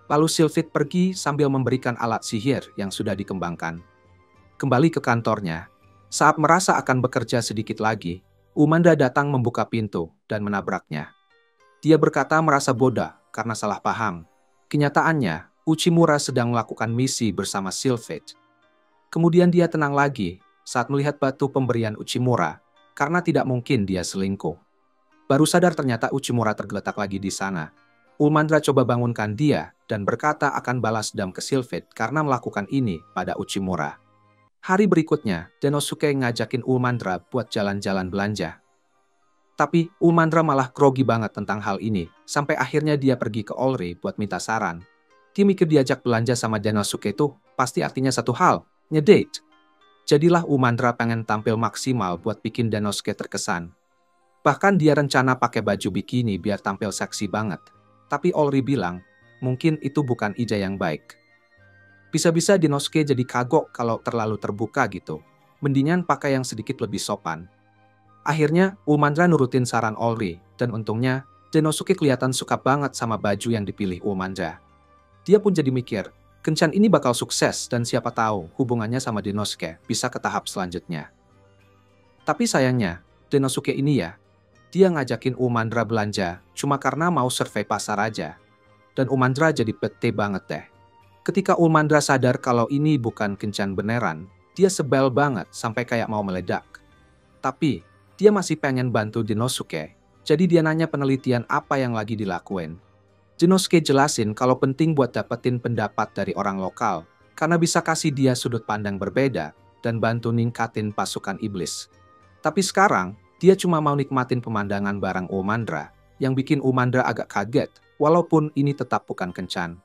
Speaker 1: Lalu Sylphid pergi sambil memberikan alat sihir yang sudah dikembangkan. Kembali ke kantornya, saat merasa akan bekerja sedikit lagi, Umanda datang membuka pintu dan menabraknya. Dia berkata merasa bodoh karena salah paham. Kenyataannya, Uchimura sedang melakukan misi bersama Sylphid. Kemudian dia tenang lagi saat melihat batu pemberian Uchimura, karena tidak mungkin dia selingkuh. Baru sadar ternyata Uchimura tergeletak lagi di sana. Ulmandra coba bangunkan dia dan berkata akan balas dendam ke Sylphid karena melakukan ini pada Uchimura. Hari berikutnya, Denosuke ngajakin Ulmandra buat jalan-jalan belanja. Tapi Ulmandra malah grogi banget tentang hal ini, sampai akhirnya dia pergi ke Olri buat minta saran. Dia mikir diajak belanja sama Denosuke itu pasti artinya satu hal, ngedate. Jadilah Ulmandra pengen tampil maksimal buat bikin Denosuke terkesan. Bahkan dia rencana pakai baju bikini biar tampil seksi banget. Tapi Olri bilang, mungkin itu bukan ide yang baik. Bisa-bisa Denosuke jadi kagok kalau terlalu terbuka gitu. Mendingan pakai yang sedikit lebih sopan. Akhirnya, Ulmandra nurutin saran Olri, dan untungnya, Denosuke kelihatan suka banget sama baju yang dipilih Ulmandra. Dia pun jadi mikir, Kencan ini bakal sukses dan siapa tahu hubungannya sama Denosuke bisa ke tahap selanjutnya. Tapi sayangnya, Denosuke ini ya, dia ngajakin Umandra belanja cuma karena mau survei pasar aja. Dan Umandra jadi bete banget deh. Ketika Umandra sadar kalau ini bukan kencan beneran, dia sebel banget sampai kayak mau meledak. Tapi, dia masih pengen bantu Denosuke, jadi dia nanya penelitian apa yang lagi dilakuin. Denosuke jelasin kalau penting buat dapetin pendapat dari orang lokal, karena bisa kasih dia sudut pandang berbeda dan bantu ningkatin pasukan iblis. Tapi sekarang, dia cuma mau nikmatin pemandangan bareng Umandra, yang bikin Umandra agak kaget, walaupun ini tetap bukan kencan.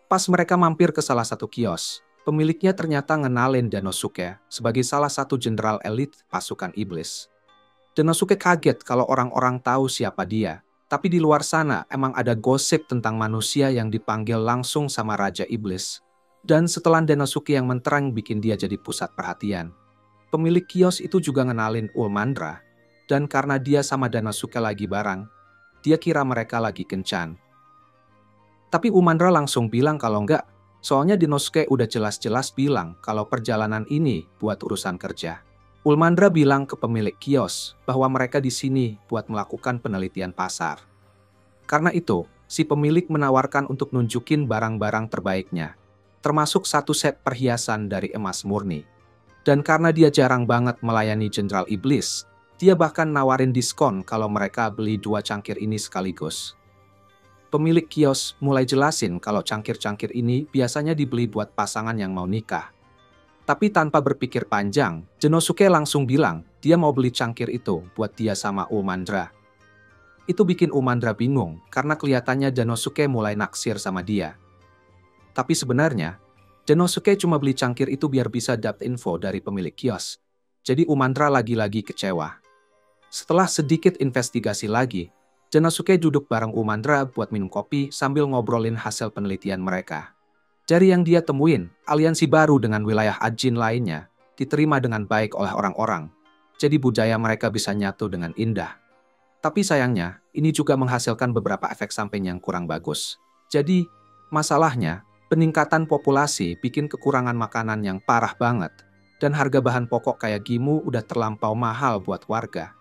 Speaker 1: Pas mereka mampir ke salah satu kios, pemiliknya ternyata ngenalin Denosuke sebagai salah satu jenderal elit pasukan iblis. Denosuke kaget kalau orang-orang tahu siapa dia. Tapi di luar sana emang ada gosip tentang manusia yang dipanggil langsung sama Raja Iblis. Dan setelan Denosuke yang menterang bikin dia jadi pusat perhatian. Pemilik kios itu juga ngenalin Umandra. Dan karena dia sama Denosuke lagi bareng, dia kira mereka lagi kencan. Tapi Umandra langsung bilang kalau enggak. Soalnya Denosuke udah jelas-jelas bilang kalau perjalanan ini buat urusan kerja. Umandra bilang ke pemilik kios bahwa mereka di sini buat melakukan penelitian pasar. Karena itu, si pemilik menawarkan untuk nunjukin barang-barang terbaiknya, termasuk satu set perhiasan dari emas murni. Dan karena dia jarang banget melayani Jenderal Iblis, dia bahkan nawarin diskon kalau mereka beli 2 cangkir ini sekaligus. Pemilik kios mulai jelasin kalau cangkir-cangkir ini biasanya dibeli buat pasangan yang mau nikah. Tapi tanpa berpikir panjang, Denosuke langsung bilang dia mau beli cangkir itu buat dia sama Umandra. Itu bikin Umandra bingung karena kelihatannya Denosuke mulai naksir sama dia. Tapi sebenarnya, Denosuke cuma beli cangkir itu biar bisa dapat info dari pemilik kios. Jadi Umandra lagi-lagi kecewa. Setelah sedikit investigasi lagi, Denosuke duduk bareng Umandra buat minum kopi sambil ngobrolin hasil penelitian mereka. Dari yang dia temuin, aliansi baru dengan wilayah Ajin lainnya diterima dengan baik oleh orang-orang. Jadi budaya mereka bisa nyatu dengan indah. Tapi sayangnya, ini juga menghasilkan beberapa efek samping yang kurang bagus. Jadi, masalahnya, peningkatan populasi bikin kekurangan makanan yang parah banget. Dan harga bahan pokok kayak gimu udah terlampau mahal buat warga.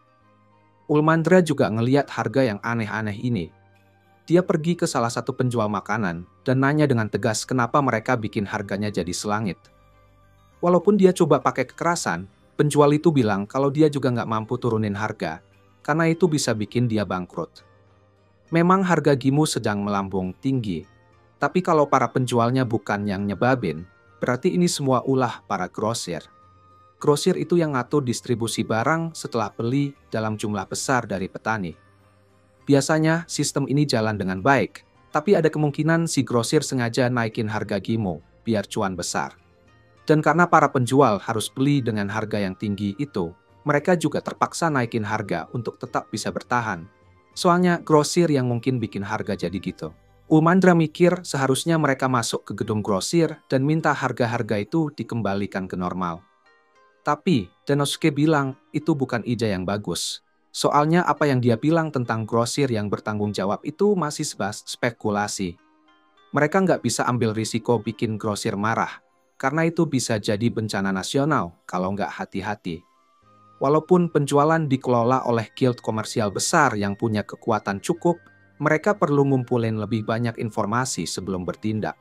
Speaker 1: Umandra juga ngeliat harga yang aneh-aneh ini. Dia pergi ke salah satu penjual makanan dan nanya dengan tegas kenapa mereka bikin harganya jadi selangit. Walaupun dia coba pakai kekerasan, penjual itu bilang kalau dia juga nggak mampu turunin harga, karena itu bisa bikin dia bangkrut. Memang harga gimu sedang melambung tinggi, tapi kalau para penjualnya bukan yang nyebabin, berarti ini semua ulah para grosir. Grosir itu yang ngatur distribusi barang setelah beli dalam jumlah besar dari petani. Biasanya sistem ini jalan dengan baik, tapi ada kemungkinan si grosir sengaja naikin harga gimu biar cuan besar. Dan karena para penjual harus beli dengan harga yang tinggi itu, mereka juga terpaksa naikin harga untuk tetap bisa bertahan. Soalnya grosir yang mungkin bikin harga jadi gitu. Umandra mikir seharusnya mereka masuk ke gedung grosir dan minta harga-harga itu dikembalikan ke normal. Tapi Denosuke bilang itu bukan ide yang bagus. Soalnya apa yang dia bilang tentang grosir yang bertanggung jawab itu masih sebatas spekulasi. Mereka nggak bisa ambil risiko bikin grosir marah, karena itu bisa jadi bencana nasional kalau nggak hati-hati. Walaupun penjualan dikelola oleh guild komersial besar yang punya kekuatan cukup, mereka perlu ngumpulin lebih banyak informasi sebelum bertindak.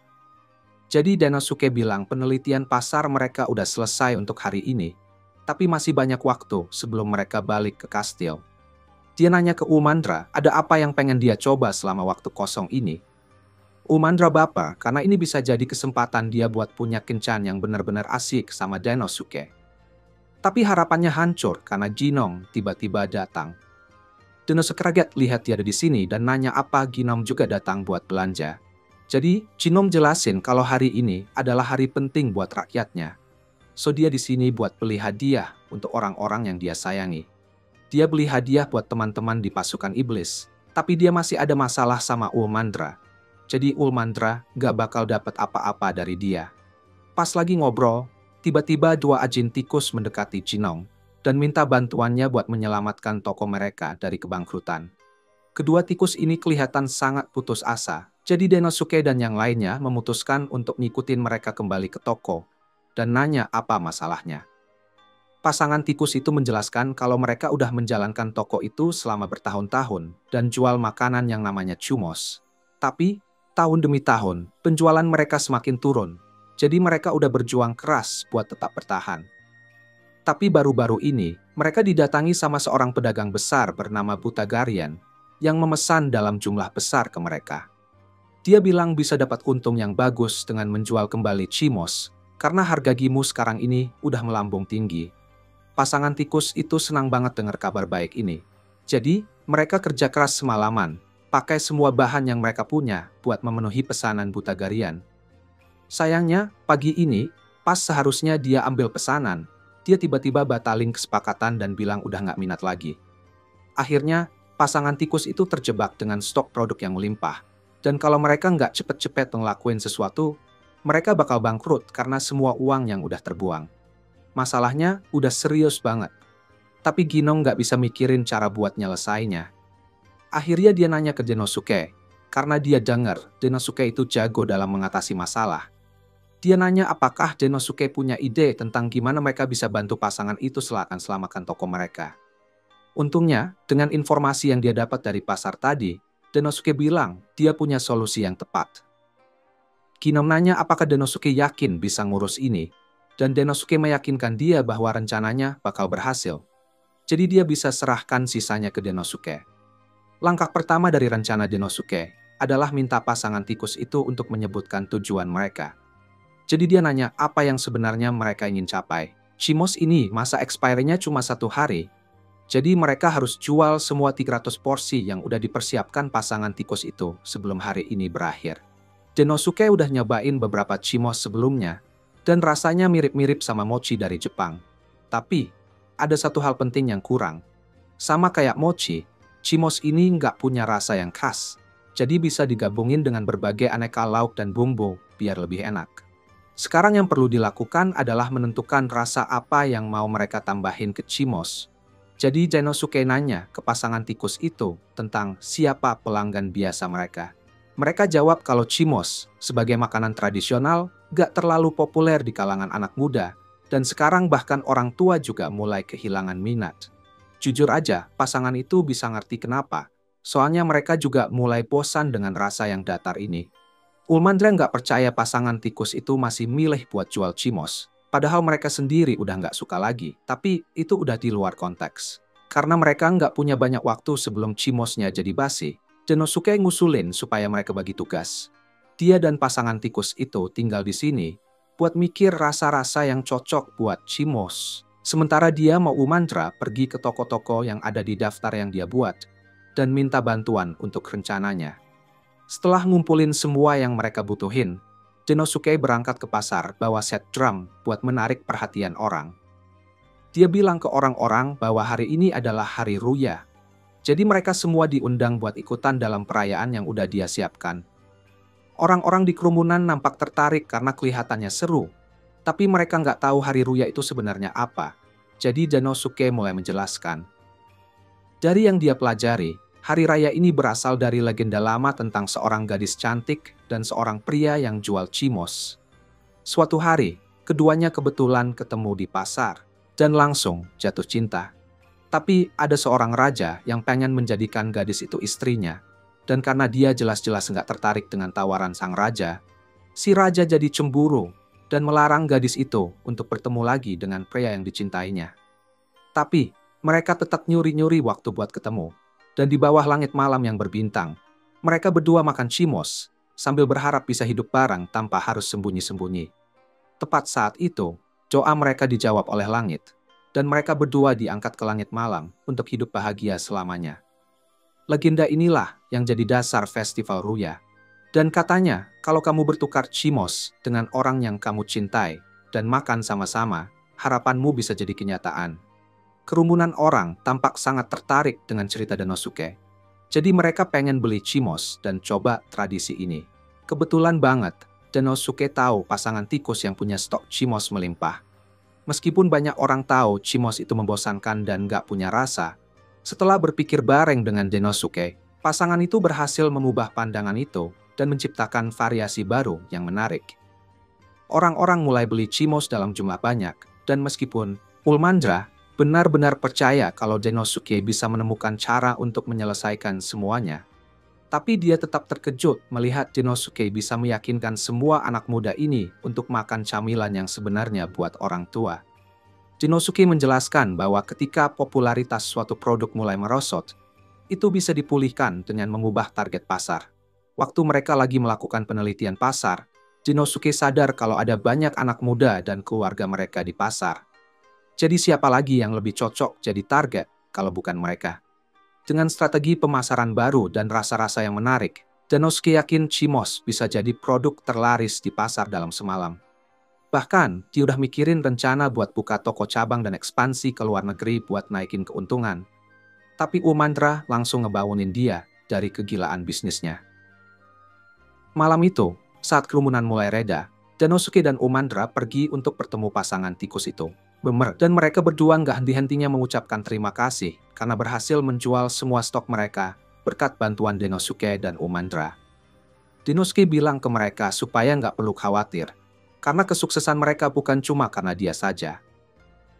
Speaker 1: Jadi Denosuke bilang penelitian pasar mereka udah selesai untuk hari ini, tapi masih banyak waktu sebelum mereka balik ke kastil. Dia nanya ke Umandra, ada apa yang pengen dia coba selama waktu kosong ini. Umandra bapa, karena ini bisa jadi kesempatan dia buat punya kencan yang benar-benar asik sama Denosuke. Tapi harapannya hancur karena Ginom tiba-tiba datang. Denosuke kaget lihat dia ada di sini dan nanya apa Ginom juga datang buat belanja. Jadi, Ginom jelasin kalau hari ini adalah hari penting buat rakyatnya. So dia di sini buat beli hadiah untuk orang-orang yang dia sayangi. Dia beli hadiah buat teman-teman di pasukan iblis, tapi dia masih ada masalah sama Umandra. Jadi Umandra gak bakal dapat apa-apa dari dia. Pas lagi ngobrol, tiba-tiba 2 ajin tikus mendekati Ginom dan minta bantuannya buat menyelamatkan toko mereka dari kebangkrutan. Kedua tikus ini kelihatan sangat putus asa Jadi Denosuke dan yang lainnya memutuskan untuk ngikutin mereka kembali ke toko dan nanya apa masalahnya. Pasangan tikus itu menjelaskan kalau mereka udah menjalankan toko itu selama bertahun-tahun dan jual makanan yang namanya chumos. Tapi, tahun demi tahun, penjualan mereka semakin turun. Jadi mereka udah berjuang keras buat tetap bertahan. Tapi baru-baru ini, mereka didatangi sama seorang pedagang besar bernama Butagarian yang memesan dalam jumlah besar ke mereka. Dia bilang bisa dapat untung yang bagus dengan menjual kembali chimos karena harga gimu sekarang ini udah melambung tinggi. Pasangan tikus itu senang banget dengar kabar baik ini. Jadi, mereka kerja keras semalaman, pakai semua bahan yang mereka punya buat memenuhi pesanan Butagarian. Sayangnya, pagi ini, pas seharusnya dia ambil pesanan, dia tiba-tiba batalin kesepakatan dan bilang udah nggak minat lagi. Akhirnya, pasangan tikus itu terjebak dengan stok produk yang melimpah. Dan kalau mereka nggak cepet-cepet ngelakuin sesuatu, mereka bakal bangkrut karena semua uang yang udah terbuang. Masalahnya udah serius banget. Tapi Ginong nggak bisa mikirin cara buat nyelesainya. Akhirnya dia nanya ke Denosuke, karena dia dengar Denosuke itu jago dalam mengatasi masalah. Dia nanya apakah Denosuke punya ide tentang gimana mereka bisa bantu pasangan itu selamatkan toko mereka. Untungnya, dengan informasi yang dia dapat dari pasar tadi, Denosuke bilang dia punya solusi yang tepat. Ginong nanya apakah Denosuke yakin bisa ngurus ini, dan Denosuke meyakinkan dia bahwa rencananya bakal berhasil. Jadi dia bisa serahkan sisanya ke Denosuke. Langkah pertama dari rencana Denosuke adalah minta pasangan tikus itu untuk menyebutkan tujuan mereka. Jadi dia nanya apa yang sebenarnya mereka ingin capai. Chimos ini masa expiry-nya cuma 1 hari. Jadi mereka harus jual semua 300 porsi yang udah dipersiapkan pasangan tikus itu sebelum hari ini berakhir. Denosuke udah nyobain beberapa chimos sebelumnya, dan rasanya mirip-mirip sama mochi dari Jepang. Tapi, ada satu hal penting yang kurang. Sama kayak mochi, chimos ini nggak punya rasa yang khas, jadi bisa digabungin dengan berbagai aneka lauk dan bumbu biar lebih enak. Sekarang yang perlu dilakukan adalah menentukan rasa apa yang mau mereka tambahin ke chimos. Jadi Denosuke nanya ke pasangan tikus itu tentang siapa pelanggan biasa mereka. Mereka jawab kalau chimos sebagai makanan tradisional gak terlalu populer di kalangan anak muda, dan sekarang bahkan orang tua juga mulai kehilangan minat. Jujur aja, pasangan itu bisa ngerti kenapa. Soalnya mereka juga mulai bosan dengan rasa yang datar ini. Ulmandra nggak percaya pasangan tikus itu masih milih buat jual chimos. Padahal mereka sendiri udah nggak suka lagi, tapi itu udah di luar konteks. Karena mereka nggak punya banyak waktu sebelum chimosnya jadi basi, Denosuke ngusulin supaya mereka bagi tugas. Dia dan pasangan tikus itu tinggal di sini buat mikir rasa-rasa yang cocok buat chimos. Sementara dia mau Ulmandra pergi ke toko-toko yang ada di daftar yang dia buat dan minta bantuan untuk rencananya. Setelah ngumpulin semua yang mereka butuhin, Denosuke berangkat ke pasar bawa set drum buat menarik perhatian orang. Dia bilang ke orang-orang bahwa hari ini adalah hari Ruya. Jadi mereka semua diundang buat ikutan dalam perayaan yang udah dia siapkan. Orang-orang di kerumunan nampak tertarik karena kelihatannya seru. Tapi mereka nggak tahu hari Ruya itu sebenarnya apa. Jadi Denosuke mulai menjelaskan. Dari yang dia pelajari, hari raya ini berasal dari legenda lama tentang seorang gadis cantik dan seorang pria yang jual chimos. Suatu hari, keduanya kebetulan ketemu di pasar dan langsung jatuh cinta. Tapi ada seorang raja yang pengen menjadikan gadis itu istrinya. Dan karena dia jelas-jelas nggak tertarik dengan tawaran sang raja, si raja jadi cemburu dan melarang gadis itu untuk bertemu lagi dengan pria yang dicintainya. Tapi mereka tetap nyuri-nyuri waktu buat ketemu. Dan di bawah langit malam yang berbintang, mereka berdua makan chimos sambil berharap bisa hidup bareng tanpa harus sembunyi-sembunyi. Tepat saat itu, doa mereka dijawab oleh langit, dan mereka berdua diangkat ke langit malam untuk hidup bahagia selamanya. Legenda inilah yang jadi dasar festival Ruya. Dan katanya, kalau kamu bertukar chimos dengan orang yang kamu cintai dan makan sama-sama, harapanmu bisa jadi kenyataan. Kerumunan orang tampak sangat tertarik dengan cerita Denosuke. Jadi mereka pengen beli chimos dan coba tradisi ini. Kebetulan banget, Denosuke tahu pasangan tikus yang punya stok chimos melimpah. Meskipun banyak orang tahu chimos itu membosankan dan gak punya rasa, setelah berpikir bareng dengan Denosuke, pasangan itu berhasil mengubah pandangan itu dan menciptakan variasi baru yang menarik. Orang-orang mulai beli Chimos dalam jumlah banyak, dan meskipun Ulmandra benar-benar percaya kalau Denosuke bisa menemukan cara untuk menyelesaikan semuanya, tapi dia tetap terkejut melihat Denosuke bisa meyakinkan semua anak muda ini untuk makan camilan yang sebenarnya buat orang tua. Denosuke menjelaskan bahwa ketika popularitas suatu produk mulai merosot, itu bisa dipulihkan dengan mengubah target pasar. Waktu mereka lagi melakukan penelitian pasar, Denosuke sadar kalau ada banyak anak muda dan keluarga mereka di pasar. Jadi siapa lagi yang lebih cocok jadi target kalau bukan mereka? Dengan strategi pemasaran baru dan rasa-rasa yang menarik, Denosuke yakin Chimos bisa jadi produk terlaris di pasar dalam semalam. Bahkan, dia udah mikirin rencana buat buka toko cabang dan ekspansi ke luar negeri buat naikin keuntungan. Tapi Ulmandra langsung ngebaunin dia dari kegilaan bisnisnya. Malam itu, saat kerumunan mulai reda, Denosuke dan Ulmandra pergi untuk bertemu pasangan tikus itu. Dan mereka berdua nggak henti-hentinya mengucapkan terima kasih karena berhasil menjual semua stok mereka berkat bantuan Denosuke dan Ulmandra. Denosuke bilang ke mereka supaya nggak perlu khawatir, karena kesuksesan mereka bukan cuma karena dia saja.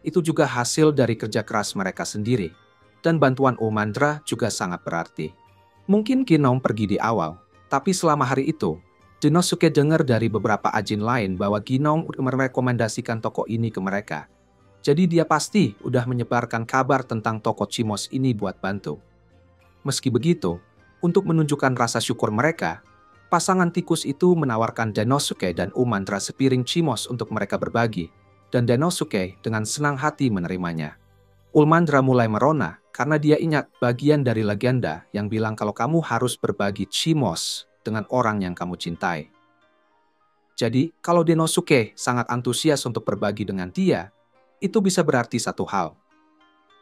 Speaker 1: Itu juga hasil dari kerja keras mereka sendiri, dan bantuan Ulmandra juga sangat berarti. Mungkin Ginong pergi di awal, tapi selama hari itu, Denosuke dengar dari beberapa ajin lain bahwa Ginong merekomendasikan toko ini ke mereka. Jadi dia pasti udah menyebarkan kabar tentang toko Chimos ini buat bantu. Meski begitu, untuk menunjukkan rasa syukur mereka, pasangan tikus itu menawarkan Denosuke dan Ulmandra sepiring Chimos untuk mereka berbagi, dan Denosuke dengan senang hati menerimanya. Ulmandra mulai merona karena dia ingat bagian dari legenda yang bilang kalau kamu harus berbagi Chimos dengan orang yang kamu cintai. Jadi, kalau Denosuke sangat antusias untuk berbagi dengan dia, itu bisa berarti satu hal.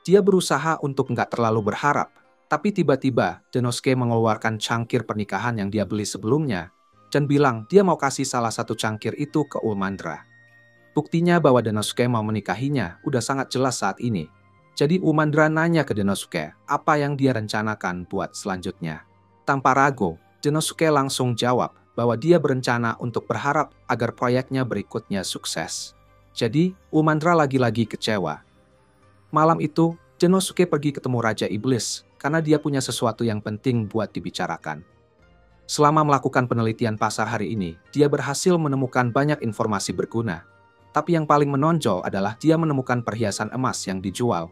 Speaker 1: Dia berusaha untuk nggak terlalu berharap, tapi tiba-tiba Denosuke mengeluarkan cangkir pernikahan yang dia beli sebelumnya, dan bilang dia mau kasih salah satu cangkir itu ke Ulmandra. Buktinya bahwa Denosuke mau menikahinya udah sangat jelas saat ini. Jadi Ulmandra nanya ke Denosuke apa yang dia rencanakan buat selanjutnya. Tanpa ragu, Denosuke langsung jawab bahwa dia berencana untuk berharap agar proyeknya berikutnya sukses. Jadi, Ulmandra lagi-lagi kecewa. Malam itu, Denosuke pergi ketemu Raja Iblis karena dia punya sesuatu yang penting buat dibicarakan. Selama melakukan penelitian pasar hari ini, dia berhasil menemukan banyak informasi berguna. Tapi yang paling menonjol adalah dia menemukan perhiasan emas yang dijual.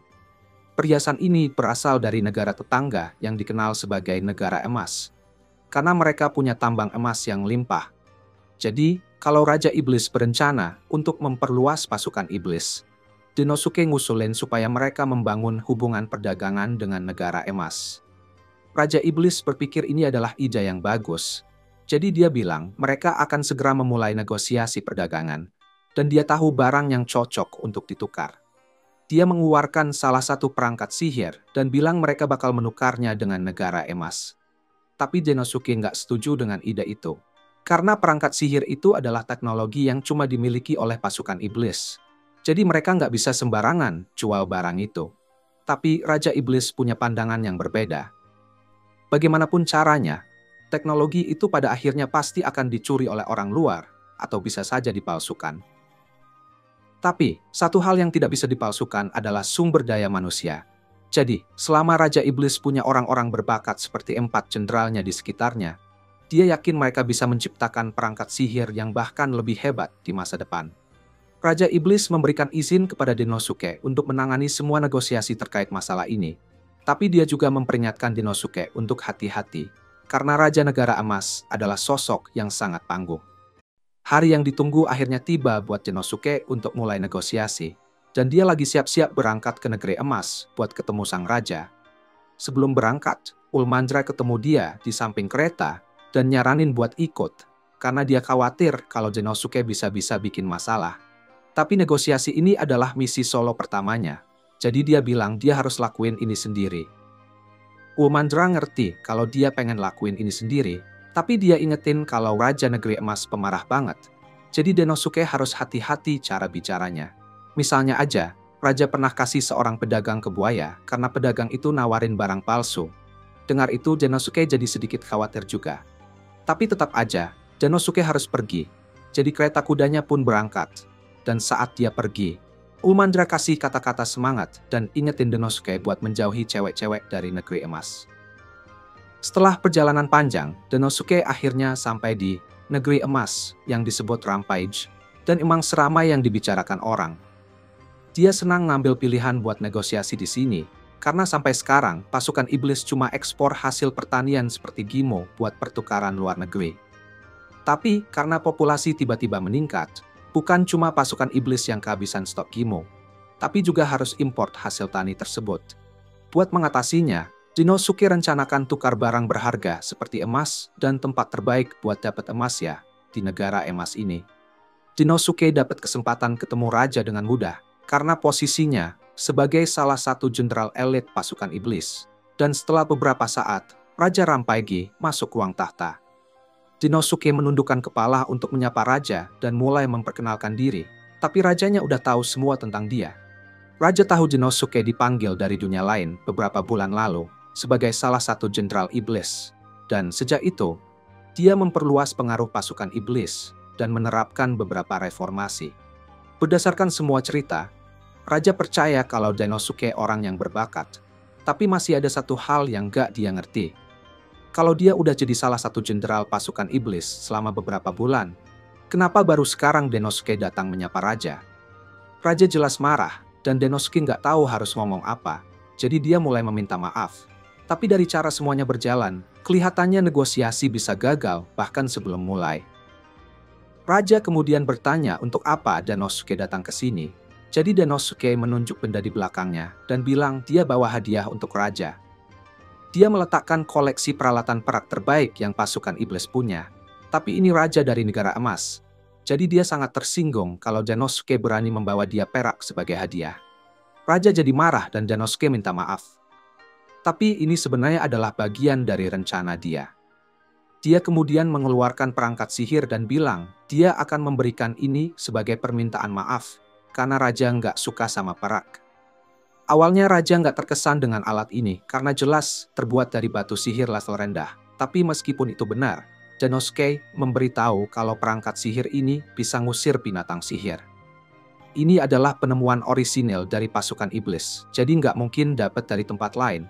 Speaker 1: Perhiasan ini berasal dari negara tetangga yang dikenal sebagai negara emas, karena mereka punya tambang emas yang limpah. Jadi, kalau Raja Iblis berencana untuk memperluas pasukan iblis, Denosuke ngusulin supaya mereka membangun hubungan perdagangan dengan negara emas. Raja Iblis berpikir ini adalah ide yang bagus. Jadi dia bilang mereka akan segera memulai negosiasi perdagangan, dan dia tahu barang yang cocok untuk ditukar. Dia mengeluarkan salah satu perangkat sihir dan bilang mereka bakal menukarnya dengan negara emas. Tapi Denosuke nggak setuju dengan ide itu. Karena perangkat sihir itu adalah teknologi yang cuma dimiliki oleh pasukan iblis. Jadi mereka nggak bisa sembarangan jual barang itu. Tapi Raja Iblis punya pandangan yang berbeda. Bagaimanapun caranya, teknologi itu pada akhirnya pasti akan dicuri oleh orang luar atau bisa saja dipalsukan. Tapi, satu hal yang tidak bisa dipalsukan adalah sumber daya manusia. Jadi, selama Raja Iblis punya orang-orang berbakat seperti 4 jenderalnya di sekitarnya, dia yakin mereka bisa menciptakan perangkat sihir yang bahkan lebih hebat di masa depan. Raja Iblis memberikan izin kepada Denosuke untuk menangani semua negosiasi terkait masalah ini. Tapi dia juga memperingatkan Denosuke untuk hati-hati, karena Raja Negara Emas adalah sosok yang sangat tangguh. Hari yang ditunggu akhirnya tiba buat Denosuke untuk mulai negosiasi. Dan dia lagi siap-siap berangkat ke negeri emas buat ketemu sang raja. Sebelum berangkat, Ulmandra ketemu dia di samping kereta dan nyaranin buat ikut, karena dia khawatir kalau Denosuke bisa-bisa bikin masalah. Tapi negosiasi ini adalah misi solo pertamanya, jadi dia bilang dia harus lakuin ini sendiri. Ulmandra ngerti kalau dia pengen lakuin ini sendiri, tapi dia ingetin kalau Raja Negeri Emas pemarah banget, jadi Denosuke harus hati-hati cara bicaranya. Misalnya aja, Raja pernah kasih seorang pedagang ke buaya karena pedagang itu nawarin barang palsu. Dengar itu Denosuke jadi sedikit khawatir juga. Tapi tetap aja, Denosuke harus pergi. Jadi kereta kudanya pun berangkat. Dan saat dia pergi, Ulmandra kasih kata-kata semangat dan ingetin Denosuke buat menjauhi cewek-cewek dari negeri emas. Setelah perjalanan panjang, Denosuke akhirnya sampai di negeri emas yang disebut Rampage, dan emang seramai yang dibicarakan orang. Dia senang ngambil pilihan buat negosiasi di sini, karena sampai sekarang pasukan iblis cuma ekspor hasil pertanian seperti Gimo buat pertukaran luar negeri. Tapi karena populasi tiba-tiba meningkat, bukan cuma pasukan iblis yang kehabisan stok Gimo, tapi juga harus import hasil tani tersebut. Buat mengatasinya, Denosuke rencanakan tukar barang berharga seperti emas dan tempat terbaik buat dapat emas ya di negara emas ini. Denosuke dapat kesempatan ketemu raja dengan mudah karena posisinya sebagai salah satu jenderal elit pasukan iblis. Dan setelah beberapa saat, Raja Rampage masuk ruang tahta. Denosuke menundukkan kepala untuk menyapa raja dan mulai memperkenalkan diri, tapi rajanya udah tahu semua tentang dia. Raja tahu Denosuke dipanggil dari dunia lain beberapa bulan lalu sebagai salah satu jenderal iblis, dan sejak itu, dia memperluas pengaruh pasukan iblis dan menerapkan beberapa reformasi. Berdasarkan semua cerita, Raja percaya kalau Denosuke orang yang berbakat, tapi masih ada satu hal yang gak dia ngerti. Kalau dia udah jadi salah satu jenderal pasukan iblis selama beberapa bulan, kenapa baru sekarang Denosuke datang menyapa Raja? Raja jelas marah, dan Denosuke gak tahu harus ngomong apa, jadi dia mulai meminta maaf. Tapi dari cara semuanya berjalan, kelihatannya negosiasi bisa gagal bahkan sebelum mulai. Raja kemudian bertanya untuk apa Denosuke datang ke sini. Jadi Denosuke menunjuk benda di belakangnya dan bilang dia bawa hadiah untuk raja. Dia meletakkan koleksi peralatan perak terbaik yang pasukan iblis punya. Tapi ini raja dari negara emas. Jadi dia sangat tersinggung kalau Denosuke berani membawa dia perak sebagai hadiah. Raja jadi marah dan Denosuke minta maaf. Tapi ini sebenarnya adalah bagian dari rencana dia. Dia kemudian mengeluarkan perangkat sihir dan bilang dia akan memberikan ini sebagai permintaan maaf karena raja nggak suka sama perak. Awalnya raja nggak terkesan dengan alat ini karena jelas terbuat dari batu sihir level rendah. Tapi meskipun itu benar, Denosuke memberitahu kalau perangkat sihir ini bisa ngusir binatang sihir. Ini adalah penemuan orisinil dari pasukan iblis, jadi nggak mungkin dapat dari tempat lain.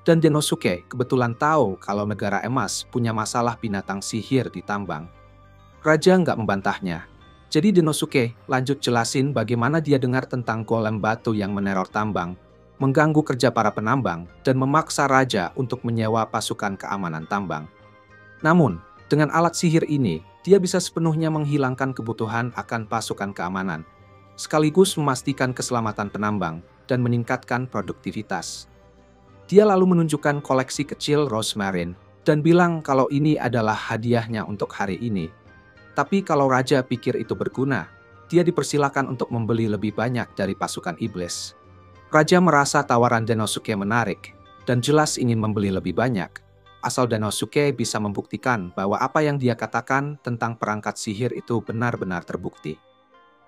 Speaker 1: Dan Denosuke kebetulan tahu kalau negara emas punya masalah binatang sihir di tambang. Raja nggak membantahnya. Jadi Denosuke lanjut jelasin bagaimana dia dengar tentang golem batu yang meneror tambang, mengganggu kerja para penambang, dan memaksa raja untuk menyewa pasukan keamanan tambang. Namun, dengan alat sihir ini, dia bisa sepenuhnya menghilangkan kebutuhan akan pasukan keamanan, sekaligus memastikan keselamatan penambang dan meningkatkan produktivitas. Dia lalu menunjukkan koleksi kecil Rosemarine dan bilang kalau ini adalah hadiahnya untuk hari ini. Tapi kalau raja pikir itu berguna, dia dipersilakan untuk membeli lebih banyak dari pasukan iblis. Raja merasa tawaran Denosuke menarik dan jelas ingin membeli lebih banyak, asal Denosuke bisa membuktikan bahwa apa yang dia katakan tentang perangkat sihir itu benar-benar terbukti.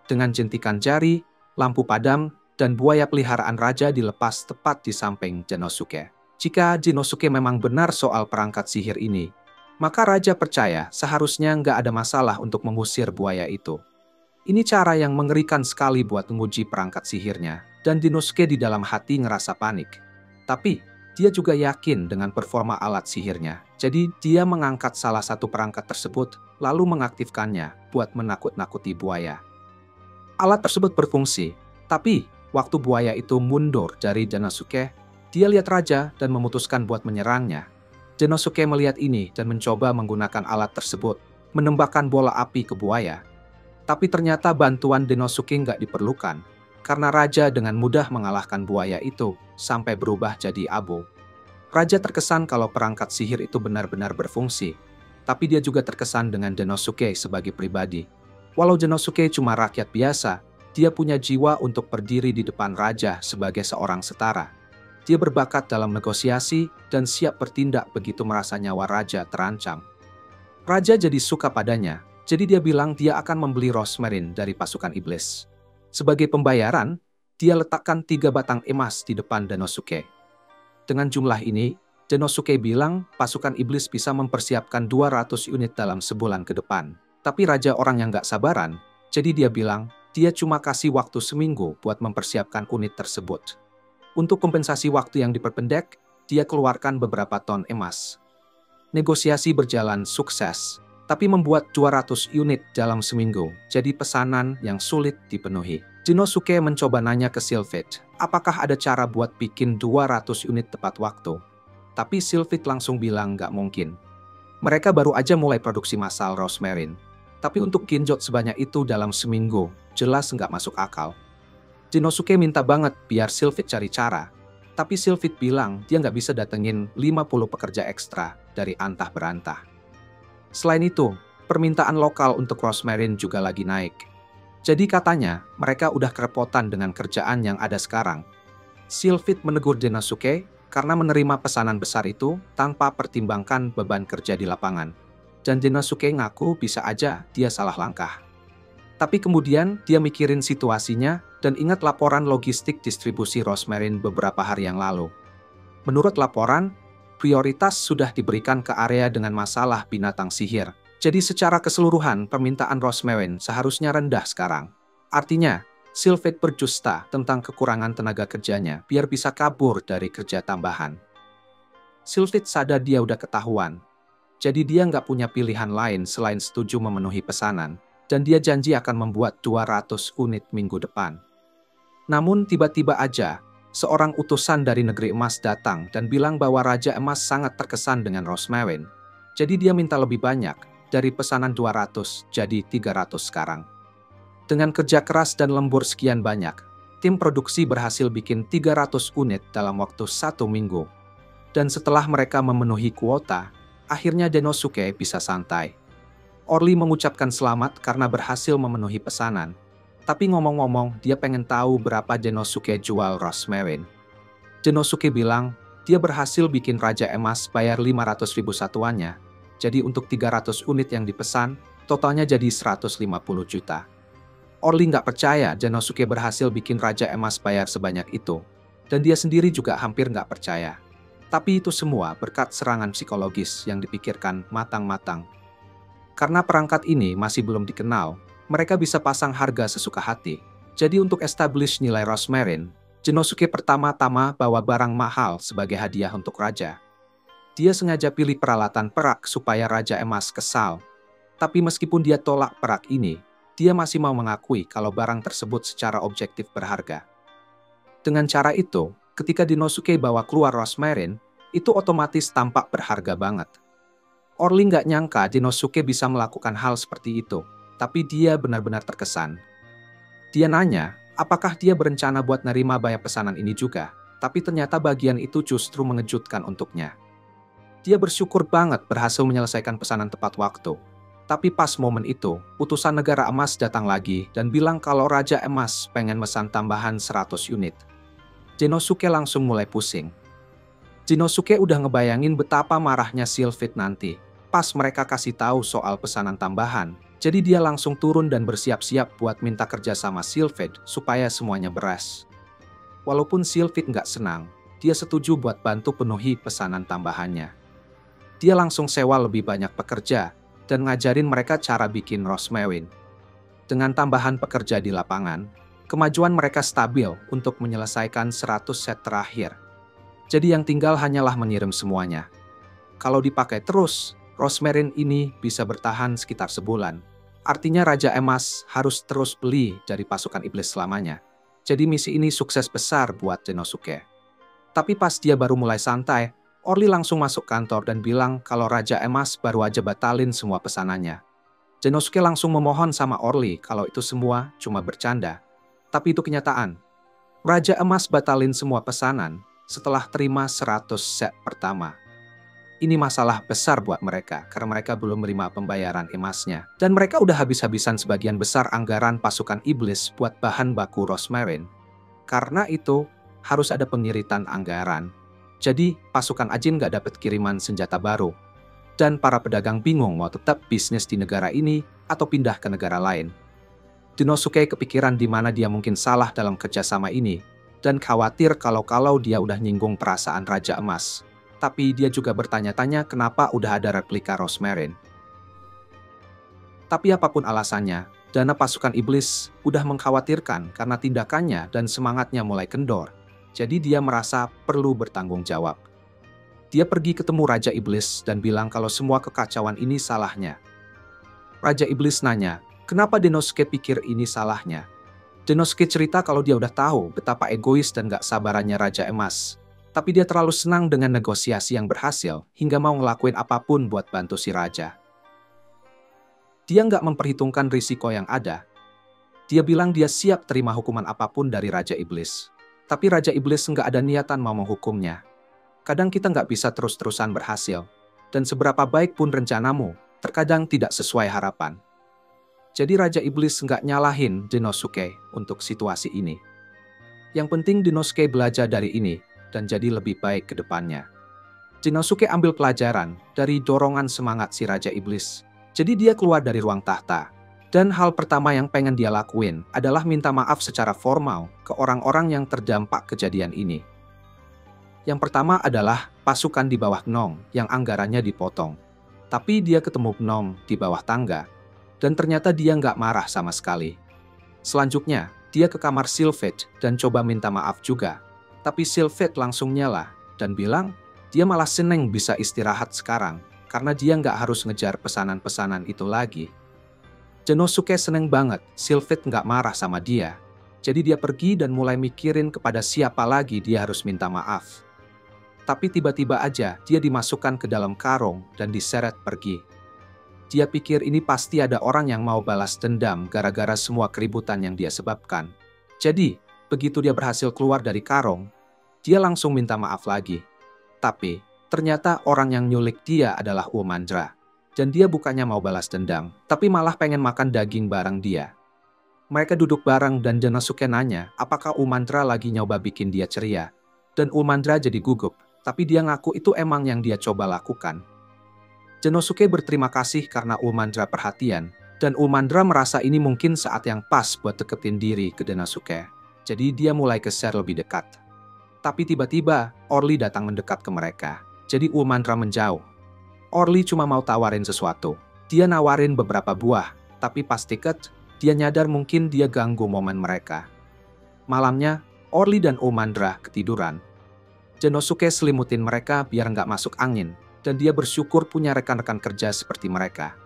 Speaker 1: Dengan jentikan jari, lampu padam, dan buaya peliharaan raja dilepas tepat di samping Denosuke. Jika Denosuke memang benar soal perangkat sihir ini, maka raja percaya seharusnya nggak ada masalah untuk mengusir buaya itu. Ini cara yang mengerikan sekali buat menguji perangkat sihirnya, dan Denosuke di dalam hati ngerasa panik. Tapi, dia juga yakin dengan performa alat sihirnya, jadi dia mengangkat salah satu perangkat tersebut, lalu mengaktifkannya buat menakut-nakuti buaya. Alat tersebut berfungsi, tapi waktu buaya itu mundur dari Denosuke, dia lihat raja dan memutuskan buat menyerangnya. Denosuke melihat ini dan mencoba menggunakan alat tersebut, menembakkan bola api ke buaya. Tapi ternyata bantuan Denosuke nggak diperlukan, karena raja dengan mudah mengalahkan buaya itu sampai berubah jadi abu. Raja terkesan kalau perangkat sihir itu benar-benar berfungsi, tapi dia juga terkesan dengan Denosuke sebagai pribadi. Walau Denosuke cuma rakyat biasa, dia punya jiwa untuk berdiri di depan raja sebagai seorang setara. Dia berbakat dalam negosiasi dan siap bertindak begitu merasa nyawa raja terancam. Raja jadi suka padanya, jadi dia bilang dia akan membeli Rosemarine dari pasukan iblis. Sebagai pembayaran, dia letakkan 3 batang emas di depan Denosuke. Dengan jumlah ini, Genosuke bilang pasukan iblis bisa mempersiapkan 200 unit dalam sebulan ke depan. Tapi raja orang yang gak sabaran, jadi dia bilang dia cuma kasih waktu seminggu buat mempersiapkan unit tersebut. Untuk kompensasi waktu yang diperpendek, dia keluarkan beberapa ton emas. Negosiasi berjalan sukses, tapi membuat 200 unit dalam seminggu jadi pesanan yang sulit dipenuhi. Genosuke mencoba nanya ke Sylphid, apakah ada cara buat bikin 200 unit tepat waktu? Tapi Sylphid langsung bilang nggak mungkin. Mereka baru aja mulai produksi massal Rosmarin. Tapi untuk genjot sebanyak itu dalam seminggu, jelas nggak masuk akal. Genosuke minta banget biar Sylphid cari cara. Tapi Sylphid bilang dia nggak bisa datengin 50 pekerja ekstra dari antah berantah. Selain itu, permintaan lokal untuk Rosmarin juga lagi naik. Jadi katanya, mereka udah kerepotan dengan kerjaan yang ada sekarang. Sylphid menegur Genosuke karena menerima pesanan besar itu tanpa pertimbangkan beban kerja di lapangan. Dan Genosuke ngaku bisa aja dia salah langkah. Tapi kemudian dia mikirin situasinya dan ingat laporan logistik distribusi Rosmarin beberapa hari yang lalu. Menurut laporan, prioritas sudah diberikan ke area dengan masalah binatang sihir. Jadi secara keseluruhan permintaan Rosmarin seharusnya rendah sekarang. Artinya, Sylphid berdusta tentang kekurangan tenaga kerjanya biar bisa kabur dari kerja tambahan. Sylphid sadar dia udah ketahuan. Jadi dia nggak punya pilihan lain selain setuju memenuhi pesanan. Dan dia janji akan membuat 200 unit minggu depan. Namun tiba-tiba aja, seorang utusan dari negeri emas datang dan bilang bahwa Raja Emas sangat terkesan dengan Rosmarin. Jadi dia minta lebih banyak, dari pesanan 200 jadi 300 sekarang. Dengan kerja keras dan lembur sekian banyak, tim produksi berhasil bikin 300 unit dalam waktu 1 minggu. Dan setelah mereka memenuhi kuota, akhirnya Genosuke bisa santai. Orly mengucapkan selamat karena berhasil memenuhi pesanan. Tapi ngomong-ngomong, dia pengen tahu berapa Genosuke jual Rosmarin. Genosuke bilang, dia berhasil bikin Raja Emas bayar 500.000 satuannya. Jadi untuk 300 unit yang dipesan, totalnya jadi 150 juta. Orly nggak percaya Genosuke berhasil bikin Raja Emas bayar sebanyak itu. Dan dia sendiri juga hampir nggak percaya. Tapi itu semua berkat serangan psikologis yang dipikirkan matang-matang. Karena perangkat ini masih belum dikenal, mereka bisa pasang harga sesuka hati. Jadi untuk establish nilai Rosmarin, Genosuke pertama-tama bawa barang mahal sebagai hadiah untuk Raja. Dia sengaja pilih peralatan perak supaya Raja Emas kesal. Tapi meskipun dia tolak perak ini, dia masih mau mengakui kalau barang tersebut secara objektif berharga. Dengan cara itu, ketika Genosuke bawa keluar Rosmarin, itu otomatis tampak berharga banget. Orly nggak nyangka Genosuke bisa melakukan hal seperti itu, tapi dia benar-benar terkesan. Dia nanya, apakah dia berencana buat nerima bayar pesanan ini juga, tapi ternyata bagian itu justru mengejutkan untuknya. Dia bersyukur banget berhasil menyelesaikan pesanan tepat waktu. Tapi pas momen itu, utusan negara emas datang lagi dan bilang kalau Raja Emas pengen mesan tambahan 100 unit. Genosuke langsung mulai pusing. Genosuke udah ngebayangin betapa marahnya Sylphid nanti pas mereka kasih tahu soal pesanan tambahan. Jadi dia langsung turun dan bersiap-siap buat minta kerja sama Sylphid supaya semuanya beres. Walaupun Sylphid nggak senang, dia setuju buat bantu penuhi pesanan tambahannya. Dia langsung sewa lebih banyak pekerja dan ngajarin mereka cara bikin Rosmarin. Dengan tambahan pekerja di lapangan, kemajuan mereka stabil untuk menyelesaikan 100 set terakhir. Jadi yang tinggal hanyalah mengirim semuanya. Kalau dipakai terus, Rosmarin ini bisa bertahan sekitar sebulan. Artinya Raja Emas harus terus beli dari pasukan iblis selamanya. Jadi misi ini sukses besar buat Genosuke. Tapi pas dia baru mulai santai, Orly langsung masuk kantor dan bilang kalau Raja Emas baru aja batalin semua pesanannya. Genosuke langsung memohon sama Orly kalau itu semua cuma bercanda. Tapi itu kenyataan. Raja Emas batalin semua pesanan setelah terima 100 set pertama. Ini masalah besar buat mereka karena mereka belum menerima pembayaran emasnya. Dan mereka udah habis-habisan sebagian besar anggaran pasukan iblis buat bahan baku Rosmarin. Karena itu, harus ada pengiritan anggaran. Jadi, pasukan Ajin nggak dapat kiriman senjata baru. Dan para pedagang bingung mau tetap bisnis di negara ini atau pindah ke negara lain. Genosuke kepikiran di mana dia mungkin salah dalam kerjasama ini. Dan khawatir kalau dia udah nyinggung perasaan Raja Emas. Tapi dia juga bertanya-tanya kenapa udah ada replika Rosmarin. Tapi apapun alasannya, dana pasukan iblis udah mengkhawatirkan karena tindakannya dan semangatnya mulai kendor. Jadi dia merasa perlu bertanggung jawab. Dia pergi ketemu Raja Iblis dan bilang kalau semua kekacauan ini salahnya. Raja Iblis nanya, kenapa Denosuke pikir ini salahnya? Denosuke cerita kalau dia udah tahu betapa egois dan gak sabarannya Raja Emas. Tapi dia terlalu senang dengan negosiasi yang berhasil hingga mau ngelakuin apapun buat bantu si Raja. Dia nggak memperhitungkan risiko yang ada. Dia bilang dia siap terima hukuman apapun dari Raja Iblis. Tapi Raja Iblis nggak ada niatan mau menghukumnya. Kadang kita nggak bisa terus-terusan berhasil. Dan seberapa baik pun rencanamu, terkadang tidak sesuai harapan. Jadi Raja Iblis nggak nyalahin Denosuke untuk situasi ini. Yang penting Denosuke belajar dari ini dan jadi lebih baik ke depannya. Denosuke ambil pelajaran dari dorongan semangat si Raja Iblis. Jadi dia keluar dari ruang tahta. Dan hal pertama yang pengen dia lakuin adalah minta maaf secara formal ke orang-orang yang terdampak kejadian ini. Yang pertama adalah pasukan di bawah Gnong yang anggarannya dipotong. Tapi dia ketemu Gnong di bawah tangga. Dan ternyata dia nggak marah sama sekali. Selanjutnya, dia ke kamar Sylphid dan coba minta maaf juga. Tapi Sylphid langsung nyela dan bilang dia malah seneng bisa istirahat sekarang karena dia nggak harus ngejar pesanan-pesanan itu lagi. Denosuke seneng banget Sylphid nggak marah sama dia. Jadi dia pergi dan mulai mikirin kepada siapa lagi dia harus minta maaf. Tapi tiba-tiba aja dia dimasukkan ke dalam karung dan diseret pergi. Dia pikir ini pasti ada orang yang mau balas dendam gara-gara semua keributan yang dia sebabkan. Jadi, begitu dia berhasil keluar dari karung, dia langsung minta maaf lagi. Tapi, ternyata orang yang nyulik dia adalah Umandra. Dan dia bukannya mau balas dendam, tapi malah pengen makan daging bareng dia. Mereka duduk bareng dan Denosuke nanya apakah Umandra lagi nyoba bikin dia ceria. Dan Umandra jadi gugup, tapi dia ngaku itu emang yang dia coba lakukan. Denosuke berterima kasih karena Umandra perhatian, dan Umandra merasa ini mungkin saat yang pas buat deketin diri ke Denosuke. Jadi dia mulai geser lebih dekat. Tapi tiba-tiba, Orly datang mendekat ke mereka. Jadi Umandra menjauh. Orly cuma mau tawarin sesuatu. Dia nawarin beberapa buah, tapi pas tiket, dia nyadar mungkin dia ganggu momen mereka. Malamnya, Orly dan Umandra ketiduran. Denosuke selimutin mereka biar nggak masuk angin, dan dia bersyukur punya rekan-rekan kerja seperti mereka.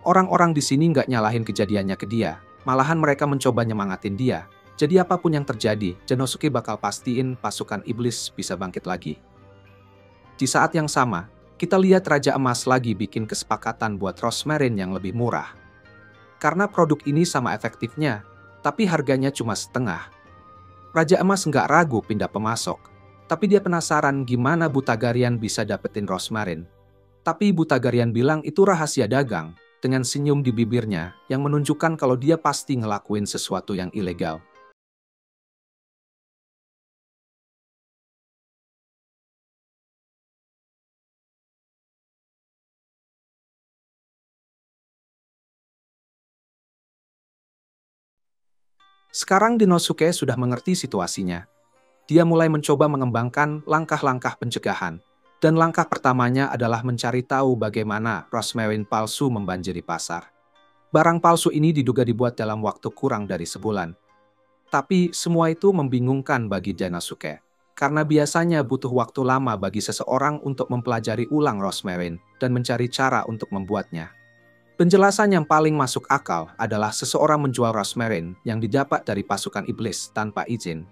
Speaker 1: Orang-orang di sini nggak nyalahin kejadiannya ke dia, malahan mereka mencoba nyemangatin dia. Jadi apapun yang terjadi, Denosuke bakal pastiin pasukan iblis bisa bangkit lagi. Di saat yang sama, kita lihat Raja Emas lagi bikin kesepakatan buat Rosmarin yang lebih murah. Karena produk ini sama efektifnya, tapi harganya cuma setengah. Raja Emas nggak ragu pindah pemasok, tapi dia penasaran gimana Butagarian bisa dapetin Rosmarin. Tapi Butagarian bilang itu rahasia dagang, dengan senyum di bibirnya yang menunjukkan kalau dia pasti ngelakuin sesuatu yang ilegal. Sekarang Denosuke sudah mengerti situasinya. Dia mulai mencoba mengembangkan langkah-langkah pencegahan. Dan langkah pertamanya adalah mencari tahu bagaimana Rosmarin palsu membanjiri pasar. Barang palsu ini diduga dibuat dalam waktu kurang dari sebulan. Tapi semua itu membingungkan bagi Denosuke. Karena biasanya butuh waktu lama bagi seseorang untuk mempelajari ulang Rosmarin dan mencari cara untuk membuatnya. Penjelasan yang paling masuk akal adalah seseorang menjual Rosmarin yang didapat dari pasukan iblis tanpa izin.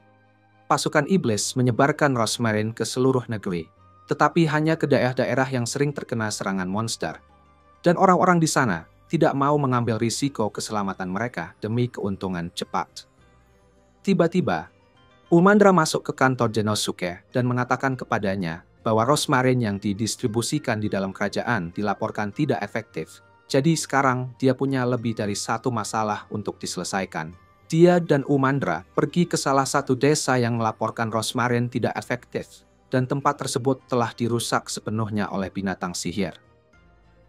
Speaker 1: Pasukan iblis menyebarkan Rosmarin ke seluruh negeri, tetapi hanya ke daerah-daerah yang sering terkena serangan monster. Dan orang-orang di sana tidak mau mengambil risiko keselamatan mereka demi keuntungan cepat. Tiba-tiba, Umandra masuk ke kantor Denosuke dan mengatakan kepadanya bahwa Rosmarin yang didistribusikan di dalam kerajaan dilaporkan tidak efektif. Jadi sekarang dia punya lebih dari satu masalah untuk diselesaikan. Dia dan Umandra pergi ke salah satu desa yang melaporkan Rosmarin tidak efektif, dan tempat tersebut telah dirusak sepenuhnya oleh binatang sihir.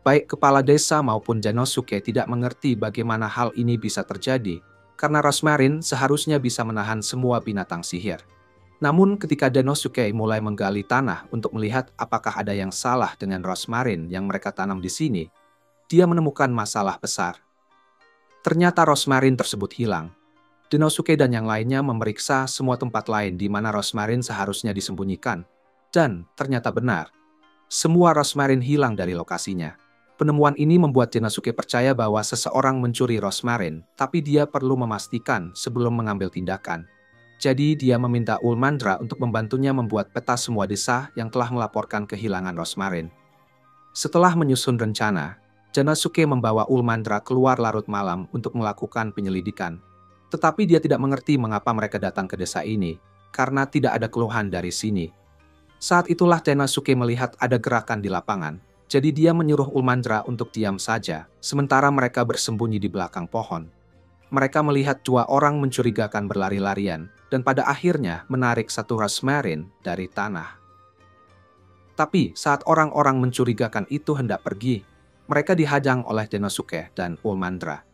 Speaker 1: Baik kepala desa maupun Denosuke tidak mengerti bagaimana hal ini bisa terjadi, karena Rosmarin seharusnya bisa menahan semua binatang sihir. Namun ketika Denosuke mulai menggali tanah untuk melihat apakah ada yang salah dengan rosmarin yang mereka tanam di sini, dia menemukan masalah besar. Ternyata rosmarin tersebut hilang. Denosuke dan yang lainnya memeriksa semua tempat lain di mana rosmarin seharusnya disembunyikan. Dan ternyata benar, semua rosmarin hilang dari lokasinya. Penemuan ini membuat Denosuke percaya bahwa seseorang mencuri rosmarin, tapi dia perlu memastikan sebelum mengambil tindakan. Jadi dia meminta Ulmandra untuk membantunya membuat peta semua desa yang telah melaporkan kehilangan rosmarin. Setelah menyusun rencana, Denosuke membawa Ulmandra keluar larut malam untuk melakukan penyelidikan. Tetapi dia tidak mengerti mengapa mereka datang ke desa ini, karena tidak ada keluhan dari sini. Saat itulah Denosuke melihat ada gerakan di lapangan, jadi dia menyuruh Ulmandra untuk diam saja, sementara mereka bersembunyi di belakang pohon. Mereka melihat dua orang mencurigakan berlari-larian, dan pada akhirnya menarik satu rosmarin dari tanah. Tapi saat orang-orang mencurigakan itu hendak pergi, mereka dihadang oleh Denosuke dan Ulmandra.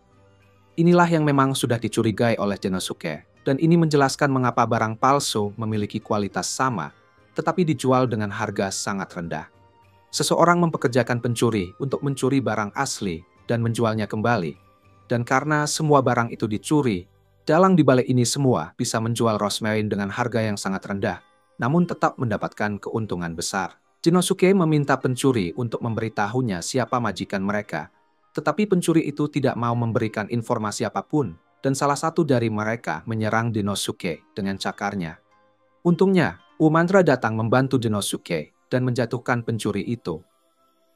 Speaker 1: Inilah yang memang sudah dicurigai oleh Denosuke, dan ini menjelaskan mengapa barang palsu memiliki kualitas sama, tetapi dijual dengan harga sangat rendah. Seseorang mempekerjakan pencuri untuk mencuri barang asli dan menjualnya kembali. Dan karena semua barang itu dicuri, dalang dibalik ini semua bisa menjual rosmarin dengan harga yang sangat rendah, namun tetap mendapatkan keuntungan besar. Denosuke meminta pencuri untuk memberitahunya siapa majikan mereka, tetapi pencuri itu tidak mau memberikan informasi apapun, dan salah satu dari mereka menyerang Denosuke dengan cakarnya. Untungnya, Ulmandra datang membantu Denosuke dan menjatuhkan pencuri itu.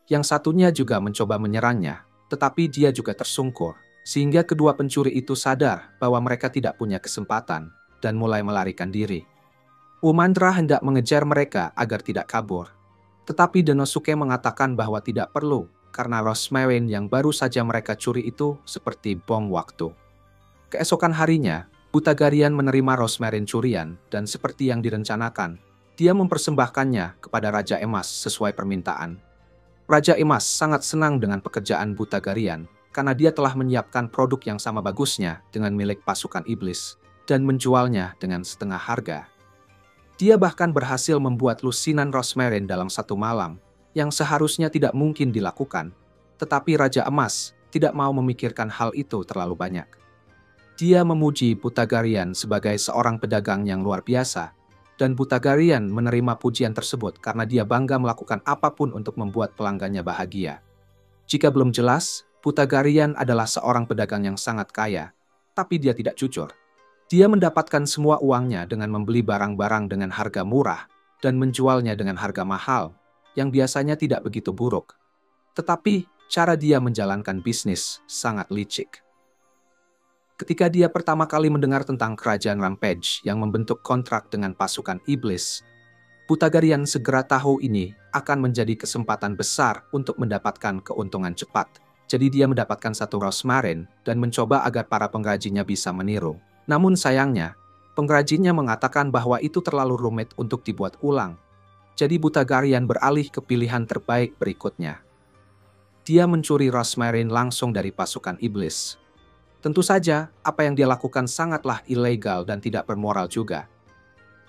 Speaker 1: Yang satunya juga mencoba menyerangnya, tetapi dia juga tersungkur, sehingga kedua pencuri itu sadar bahwa mereka tidak punya kesempatan dan mulai melarikan diri. Ulmandra hendak mengejar mereka agar tidak kabur, tetapi Denosuke mengatakan bahwa tidak perlu, karena rosmarin yang baru saja mereka curi itu seperti bom waktu. Keesokan harinya, Butagarian menerima rosmarin curian dan seperti yang direncanakan, dia mempersembahkannya kepada Raja Emas sesuai permintaan. Raja Emas sangat senang dengan pekerjaan Butagarian karena dia telah menyiapkan produk yang sama bagusnya dengan milik pasukan iblis dan menjualnya dengan setengah harga. Dia bahkan berhasil membuat lusinan rosmarin dalam satu malam, yang seharusnya tidak mungkin dilakukan, tetapi Raja Emas tidak mau memikirkan hal itu terlalu banyak. Dia memuji Butagarian sebagai seorang pedagang yang luar biasa, dan Butagarian menerima pujian tersebut karena dia bangga melakukan apapun untuk membuat pelanggannya bahagia. Jika belum jelas, Butagarian adalah seorang pedagang yang sangat kaya, tapi dia tidak jujur. Dia mendapatkan semua uangnya dengan membeli barang-barang dengan harga murah dan menjualnya dengan harga mahal, yang biasanya tidak begitu buruk. Tetapi, cara dia menjalankan bisnis sangat licik. Ketika dia pertama kali mendengar tentang kerajaan Rampage yang membentuk kontrak dengan pasukan iblis, Butagarian segera tahu ini akan menjadi kesempatan besar untuk mendapatkan keuntungan cepat. Jadi dia mendapatkan satu rosmarin dan mencoba agar para pengrajinnya bisa meniru. Namun sayangnya, pengrajinnya mengatakan bahwa itu terlalu rumit untuk dibuat ulang. Jadi Butagarian beralih ke pilihan terbaik berikutnya. Dia mencuri rosmarin langsung dari pasukan iblis. Tentu saja, apa yang dia lakukan sangatlah ilegal dan tidak bermoral juga.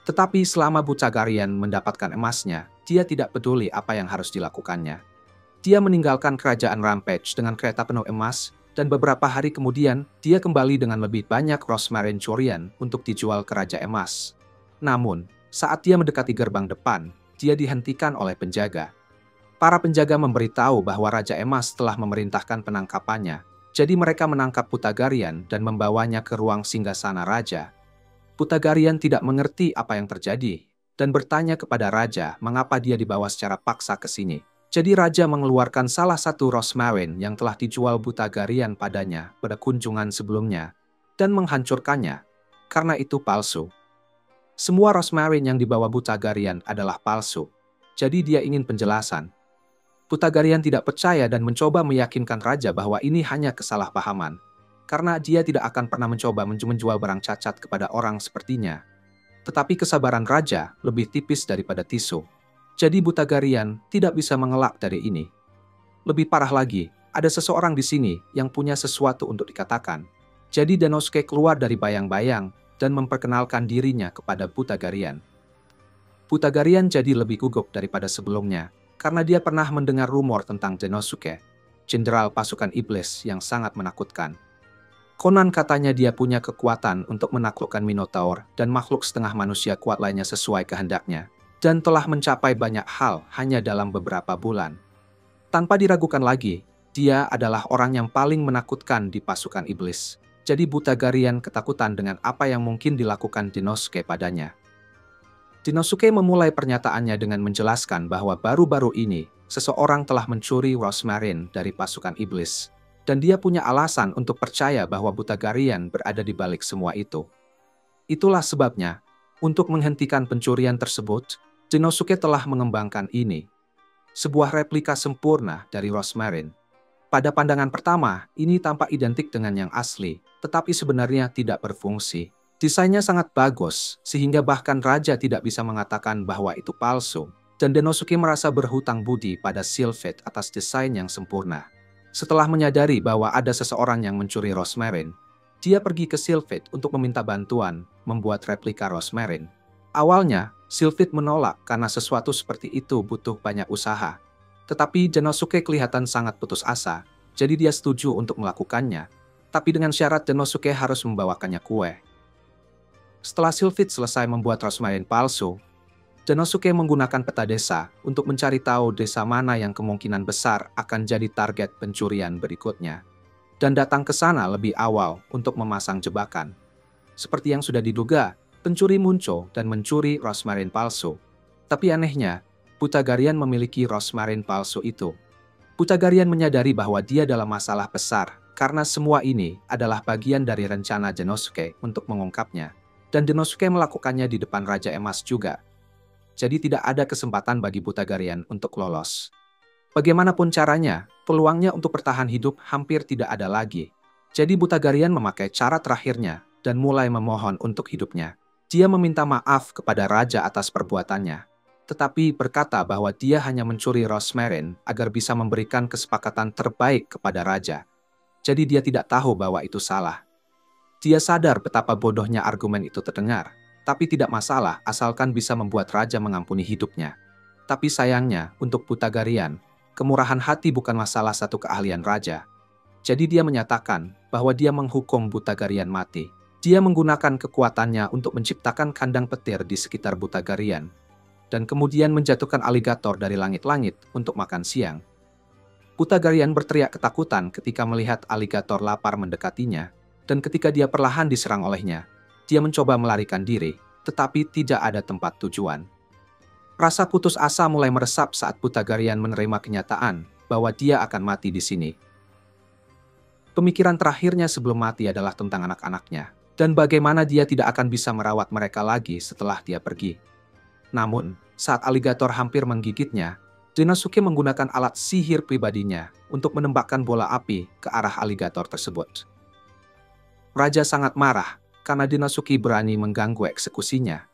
Speaker 1: Tetapi selama Butagarian mendapatkan emasnya, dia tidak peduli apa yang harus dilakukannya. Dia meninggalkan kerajaan Rampage dengan kereta penuh emas, dan beberapa hari kemudian, dia kembali dengan lebih banyak rosmarin curian untuk dijual ke Raja Emas. Namun, saat dia mendekati gerbang depan, dia dihentikan oleh penjaga. Para penjaga memberitahu bahwa Raja Emas telah memerintahkan penangkapannya, jadi mereka menangkap Butagarian dan membawanya ke ruang singgasana raja. Butagarian tidak mengerti apa yang terjadi, dan bertanya kepada raja mengapa dia dibawa secara paksa ke sini. Jadi raja mengeluarkan salah satu rosmarin yang telah dijual Butagarian padanya pada kunjungan sebelumnya, dan menghancurkannya, karena itu palsu. Semua rosmarin yang dibawa Butagarian adalah palsu, jadi dia ingin penjelasan. Butagarian tidak percaya dan mencoba meyakinkan raja bahwa ini hanya kesalahpahaman, karena dia tidak akan pernah mencoba menjual barang cacat kepada orang sepertinya. Tetapi kesabaran raja lebih tipis daripada tisu, jadi Butagarian tidak bisa mengelak dari ini. Lebih parah lagi, ada seseorang di sini yang punya sesuatu untuk dikatakan. Jadi Denosuke keluar dari bayang-bayang, dan memperkenalkan dirinya kepada Butagarian. Butagarian jadi lebih gugup daripada sebelumnya, karena dia pernah mendengar rumor tentang Genosuke, jenderal pasukan iblis yang sangat menakutkan. Konon katanya dia punya kekuatan untuk menaklukkan Minotaur dan makhluk setengah manusia kuat lainnya sesuai kehendaknya, dan telah mencapai banyak hal hanya dalam beberapa bulan. Tanpa diragukan lagi, dia adalah orang yang paling menakutkan di pasukan iblis. Jadi Butagarian ketakutan dengan apa yang mungkin dilakukan Genosuke padanya. Genosuke memulai pernyataannya dengan menjelaskan bahwa baru-baru ini, seseorang telah mencuri Rosmarin dari pasukan iblis. Dan dia punya alasan untuk percaya bahwa Butagarian berada di balik semua itu. Itulah sebabnya, untuk menghentikan pencurian tersebut, Genosuke telah mengembangkan ini. Sebuah replika sempurna dari Rosmarin. Pada pandangan pertama, ini tampak identik dengan yang asli, tetapi sebenarnya tidak berfungsi. Desainnya sangat bagus, sehingga bahkan raja tidak bisa mengatakan bahwa itu palsu. Dan Genosuke merasa berhutang budi pada Sylphid atas desain yang sempurna. Setelah menyadari bahwa ada seseorang yang mencuri Rosmarin, dia pergi ke Sylphid untuk meminta bantuan membuat replika Rosmarin. Awalnya, Sylphid menolak karena sesuatu seperti itu butuh banyak usaha. Tetapi Genosuke kelihatan sangat putus asa, jadi dia setuju untuk melakukannya. Tapi dengan syarat Genosuke harus membawakannya kue. Setelah Sylphid selesai membuat Rosmarin palsu, Genosuke menggunakan peta desa untuk mencari tahu desa mana yang kemungkinan besar akan jadi target pencurian berikutnya, dan datang ke sana lebih awal untuk memasang jebakan. Seperti yang sudah diduga, pencuri muncul dan mencuri Rosmarin palsu. Tapi anehnya, Butagarian memiliki Rosmarin palsu itu. Butagarian menyadari bahwa dia dalam masalah besar karena semua ini adalah bagian dari rencana Genosuke untuk mengungkapnya. Dan Genosuke melakukannya di depan Raja Emas juga. Jadi tidak ada kesempatan bagi Butagarian untuk lolos. Bagaimanapun caranya, peluangnya untuk bertahan hidup hampir tidak ada lagi. Jadi Butagarian memakai cara terakhirnya dan mulai memohon untuk hidupnya. Dia meminta maaf kepada Raja atas perbuatannya, tetapi berkata bahwa dia hanya mencuri Rosmarin agar bisa memberikan kesepakatan terbaik kepada Raja. Jadi dia tidak tahu bahwa itu salah. Dia sadar betapa bodohnya argumen itu terdengar, tapi tidak masalah asalkan bisa membuat Raja mengampuni hidupnya. Tapi sayangnya, untuk Butagarian, kemurahan hati bukanlah salah satu keahlian Raja. Jadi dia menyatakan bahwa dia menghukum Butagarian mati. Dia menggunakan kekuatannya untuk menciptakan kandang petir di sekitar Butagarian, dan kemudian menjatuhkan aligator dari langit-langit untuk makan siang. Butagarian berteriak ketakutan ketika melihat aligator lapar mendekatinya, dan ketika dia perlahan diserang olehnya, dia mencoba melarikan diri, tetapi tidak ada tempat tujuan. Rasa putus asa mulai meresap saat Butagarian menerima kenyataan bahwa dia akan mati di sini. Pemikiran terakhirnya sebelum mati adalah tentang anak-anaknya, dan bagaimana dia tidak akan bisa merawat mereka lagi setelah dia pergi. Namun, saat aligator hampir menggigitnya, Genosuke menggunakan alat sihir pribadinya untuk menembakkan bola api ke arah aligator tersebut. Raja sangat marah karena Genosuke berani mengganggu eksekusinya.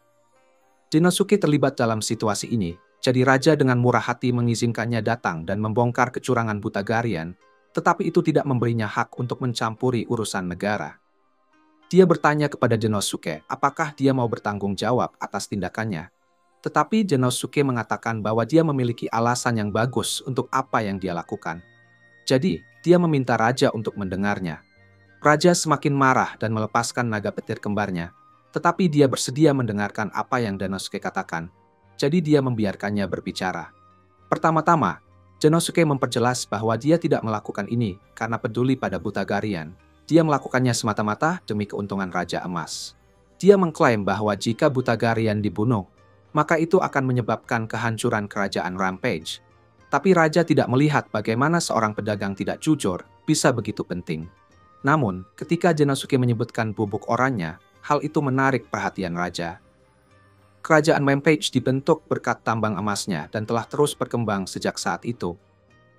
Speaker 1: Genosuke terlibat dalam situasi ini, jadi raja dengan murah hati mengizinkannya datang dan membongkar kecurangan Butagarian, tetapi itu tidak memberinya hak untuk mencampuri urusan negara. Dia bertanya kepada Genosuke apakah dia mau bertanggung jawab atas tindakannya. Tetapi Genosuke mengatakan bahwa dia memiliki alasan yang bagus untuk apa yang dia lakukan. Jadi, dia meminta raja untuk mendengarnya. Raja semakin marah dan melepaskan naga petir kembarnya, tetapi dia bersedia mendengarkan apa yang Genosuke katakan. Jadi dia membiarkannya berbicara. Pertama-tama, Genosuke memperjelas bahwa dia tidak melakukan ini karena peduli pada Butagarian. Dia melakukannya semata-mata demi keuntungan Raja Emas. Dia mengklaim bahwa jika Butagarian dibunuh, maka itu akan menyebabkan kehancuran kerajaan Rampage. Tapi Raja tidak melihat bagaimana seorang pedagang tidak jujur bisa begitu penting. Namun, ketika Genosuke menyebutkan bubuk oranye, hal itu menarik perhatian Raja. Kerajaan Rampage dibentuk berkat tambang emasnya dan telah terus berkembang sejak saat itu.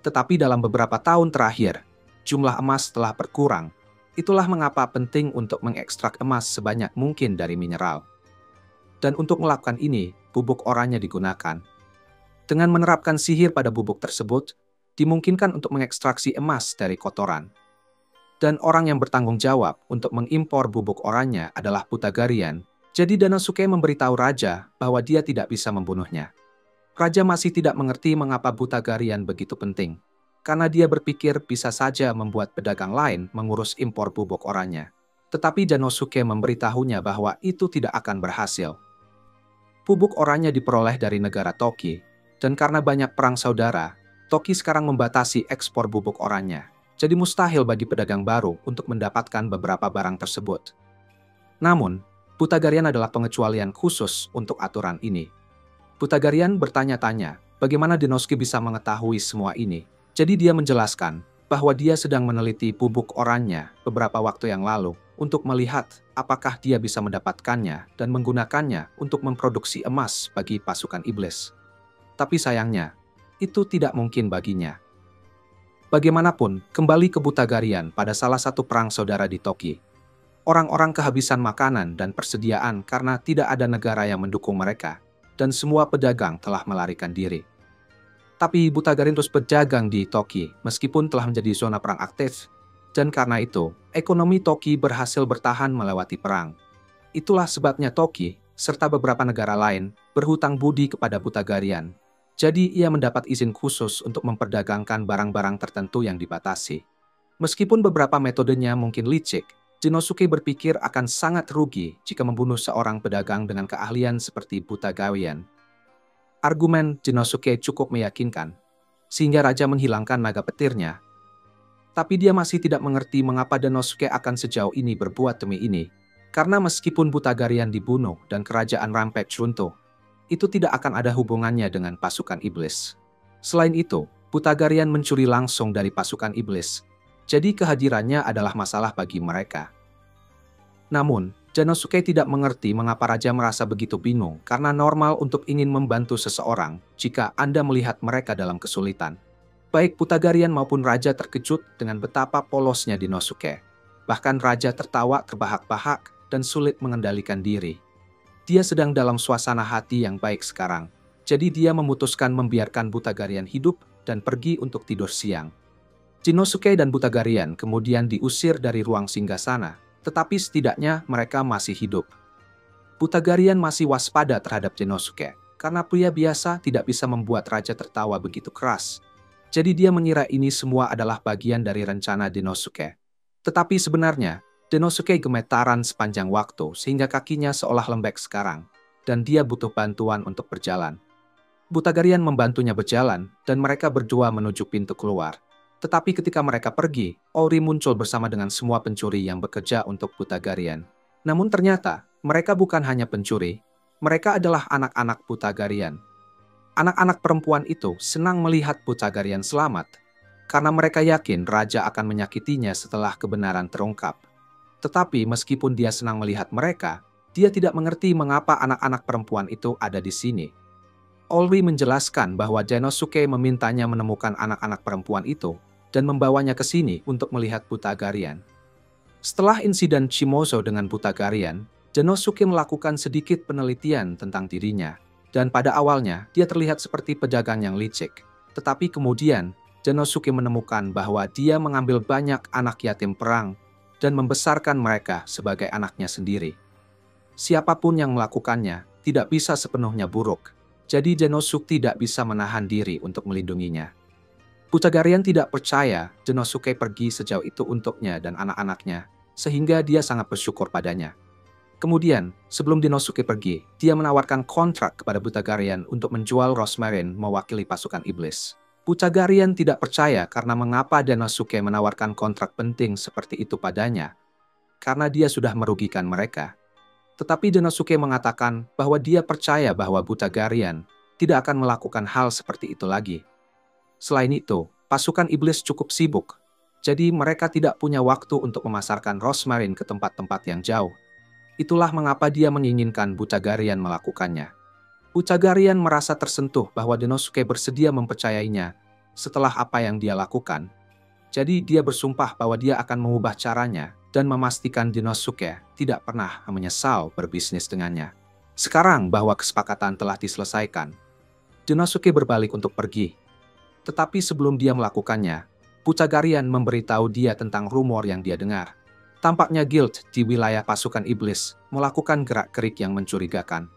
Speaker 1: Tetapi dalam beberapa tahun terakhir, jumlah emas telah berkurang. Itulah mengapa penting untuk mengekstrak emas sebanyak mungkin dari mineral. Dan untuk melakukan ini, bubuk oranye digunakan. Dengan menerapkan sihir pada bubuk tersebut, dimungkinkan untuk mengekstraksi emas dari kotoran. Dan orang yang bertanggung jawab untuk mengimpor bubuk oranye adalah Butagarian. Jadi Danosuke memberitahu raja bahwa dia tidak bisa membunuhnya. Raja masih tidak mengerti mengapa Butagarian begitu penting. Karena dia berpikir bisa saja membuat pedagang lain mengurus impor bubuk oranye. Tetapi Danosuke memberitahunya bahwa itu tidak akan berhasil. Bubuk oranye diperoleh dari negara Toki, dan karena banyak perang saudara, Toki sekarang membatasi ekspor bubuk oranye. Jadi mustahil bagi pedagang baru untuk mendapatkan beberapa barang tersebut. Namun, Butagarian adalah pengecualian khusus untuk aturan ini. Butagarian bertanya-tanya, bagaimana Denosuke bisa mengetahui semua ini? Jadi dia menjelaskan bahwa dia sedang meneliti bubuk oranye beberapa waktu yang lalu untuk melihat apakah dia bisa mendapatkannya dan menggunakannya untuk memproduksi emas bagi pasukan iblis. Tapi sayangnya, itu tidak mungkin baginya. Bagaimanapun, kembali ke Butagarian pada salah satu perang saudara di Toki. Orang-orang kehabisan makanan dan persediaan karena tidak ada negara yang mendukung mereka, dan semua pedagang telah melarikan diri. Tapi Butagarian terus berdagang di Toki meskipun telah menjadi zona perang aktif, dan karena itu, ekonomi Toki berhasil bertahan melewati perang. Itulah sebabnya Toki, serta beberapa negara lain, berhutang budi kepada Butagarian. Jadi ia mendapat izin khusus untuk memperdagangkan barang-barang tertentu yang dibatasi. Meskipun beberapa metodenya mungkin licik, Denosuke berpikir akan sangat rugi jika membunuh seorang pedagang dengan keahlian seperti Butagarian. Argumen Denosuke cukup meyakinkan, sehingga raja menghilangkan naga petirnya. Tapi dia masih tidak mengerti mengapa Denosuke akan sejauh ini berbuat demi ini, karena meskipun Butagarian dibunuh dan kerajaan Rampage runtuh, itu tidak akan ada hubungannya dengan pasukan iblis. Selain itu, Butagarian mencuri langsung dari pasukan iblis, jadi kehadirannya adalah masalah bagi mereka. Namun, Denosuke tidak mengerti mengapa raja merasa begitu bingung karena normal untuk ingin membantu seseorang jika Anda melihat mereka dalam kesulitan. Baik Butagarian maupun raja terkejut dengan betapa polosnya Denosuke. Bahkan raja tertawa terbahak-bahak dan sulit mengendalikan diri. Dia sedang dalam suasana hati yang baik sekarang, jadi dia memutuskan membiarkan Butagarian hidup dan pergi untuk tidur siang. Denosuke dan Butagarian kemudian diusir dari ruang singgasana, tetapi setidaknya mereka masih hidup. Butagarian masih waspada terhadap Denosuke, karena pria biasa tidak bisa membuat raja tertawa begitu keras. Jadi dia mengira ini semua adalah bagian dari rencana Denosuke. Tetapi sebenarnya, Denosuke gemetaran sepanjang waktu sehingga kakinya seolah lembek sekarang, dan dia butuh bantuan untuk berjalan. Butagarian membantunya berjalan, dan mereka berdua menuju pintu keluar. Tetapi ketika mereka pergi, Ori muncul bersama dengan semua pencuri yang bekerja untuk Butagarian. Namun ternyata, mereka bukan hanya pencuri, mereka adalah anak-anak Butagarian. Anak-anak perempuan itu senang melihat Butagarian selamat, karena mereka yakin raja akan menyakitinya setelah kebenaran terungkap. Tetapi meskipun dia senang melihat mereka, dia tidak mengerti mengapa anak-anak perempuan itu ada di sini. Olri menjelaskan bahwa Denosuke memintanya menemukan anak-anak perempuan itu dan membawanya ke sini untuk melihat Butagarian. Setelah insiden Shimozo dengan Butagarian, Denosuke melakukan sedikit penelitian tentang dirinya, dan pada awalnya dia terlihat seperti pedagang yang licik. Tetapi kemudian, Denosuke menemukan bahwa dia mengambil banyak anak yatim perang dan membesarkan mereka sebagai anaknya sendiri. Siapapun yang melakukannya tidak bisa sepenuhnya buruk, jadi Denosuke tidak bisa menahan diri untuk melindunginya. Butagarian tidak percaya Denosuke pergi sejauh itu untuknya dan anak-anaknya, sehingga dia sangat bersyukur padanya. Kemudian, sebelum Denosuke pergi, dia menawarkan kontrak kepada Butagarian untuk menjual Rosmarin mewakili pasukan iblis. Butagarian tidak percaya karena mengapa Denosuke menawarkan kontrak penting seperti itu padanya, karena dia sudah merugikan mereka. Tetapi Denosuke mengatakan bahwa dia percaya bahwa Butagarian tidak akan melakukan hal seperti itu lagi. Selain itu, pasukan iblis cukup sibuk, jadi mereka tidak punya waktu untuk memasarkan Rosmarin ke tempat-tempat yang jauh. Itulah mengapa dia menginginkan Butagarian melakukannya. Butagarian merasa tersentuh bahwa Denosuke bersedia mempercayainya setelah apa yang dia lakukan. Jadi dia bersumpah bahwa dia akan mengubah caranya dan memastikan Denosuke tidak pernah menyesal berbisnis dengannya. Sekarang bahwa kesepakatan telah diselesaikan, Denosuke berbalik untuk pergi. Tetapi sebelum dia melakukannya, Pucagarian memberitahu dia tentang rumor yang dia dengar. Tampaknya guild di wilayah pasukan iblis melakukan gerak-gerik yang mencurigakan.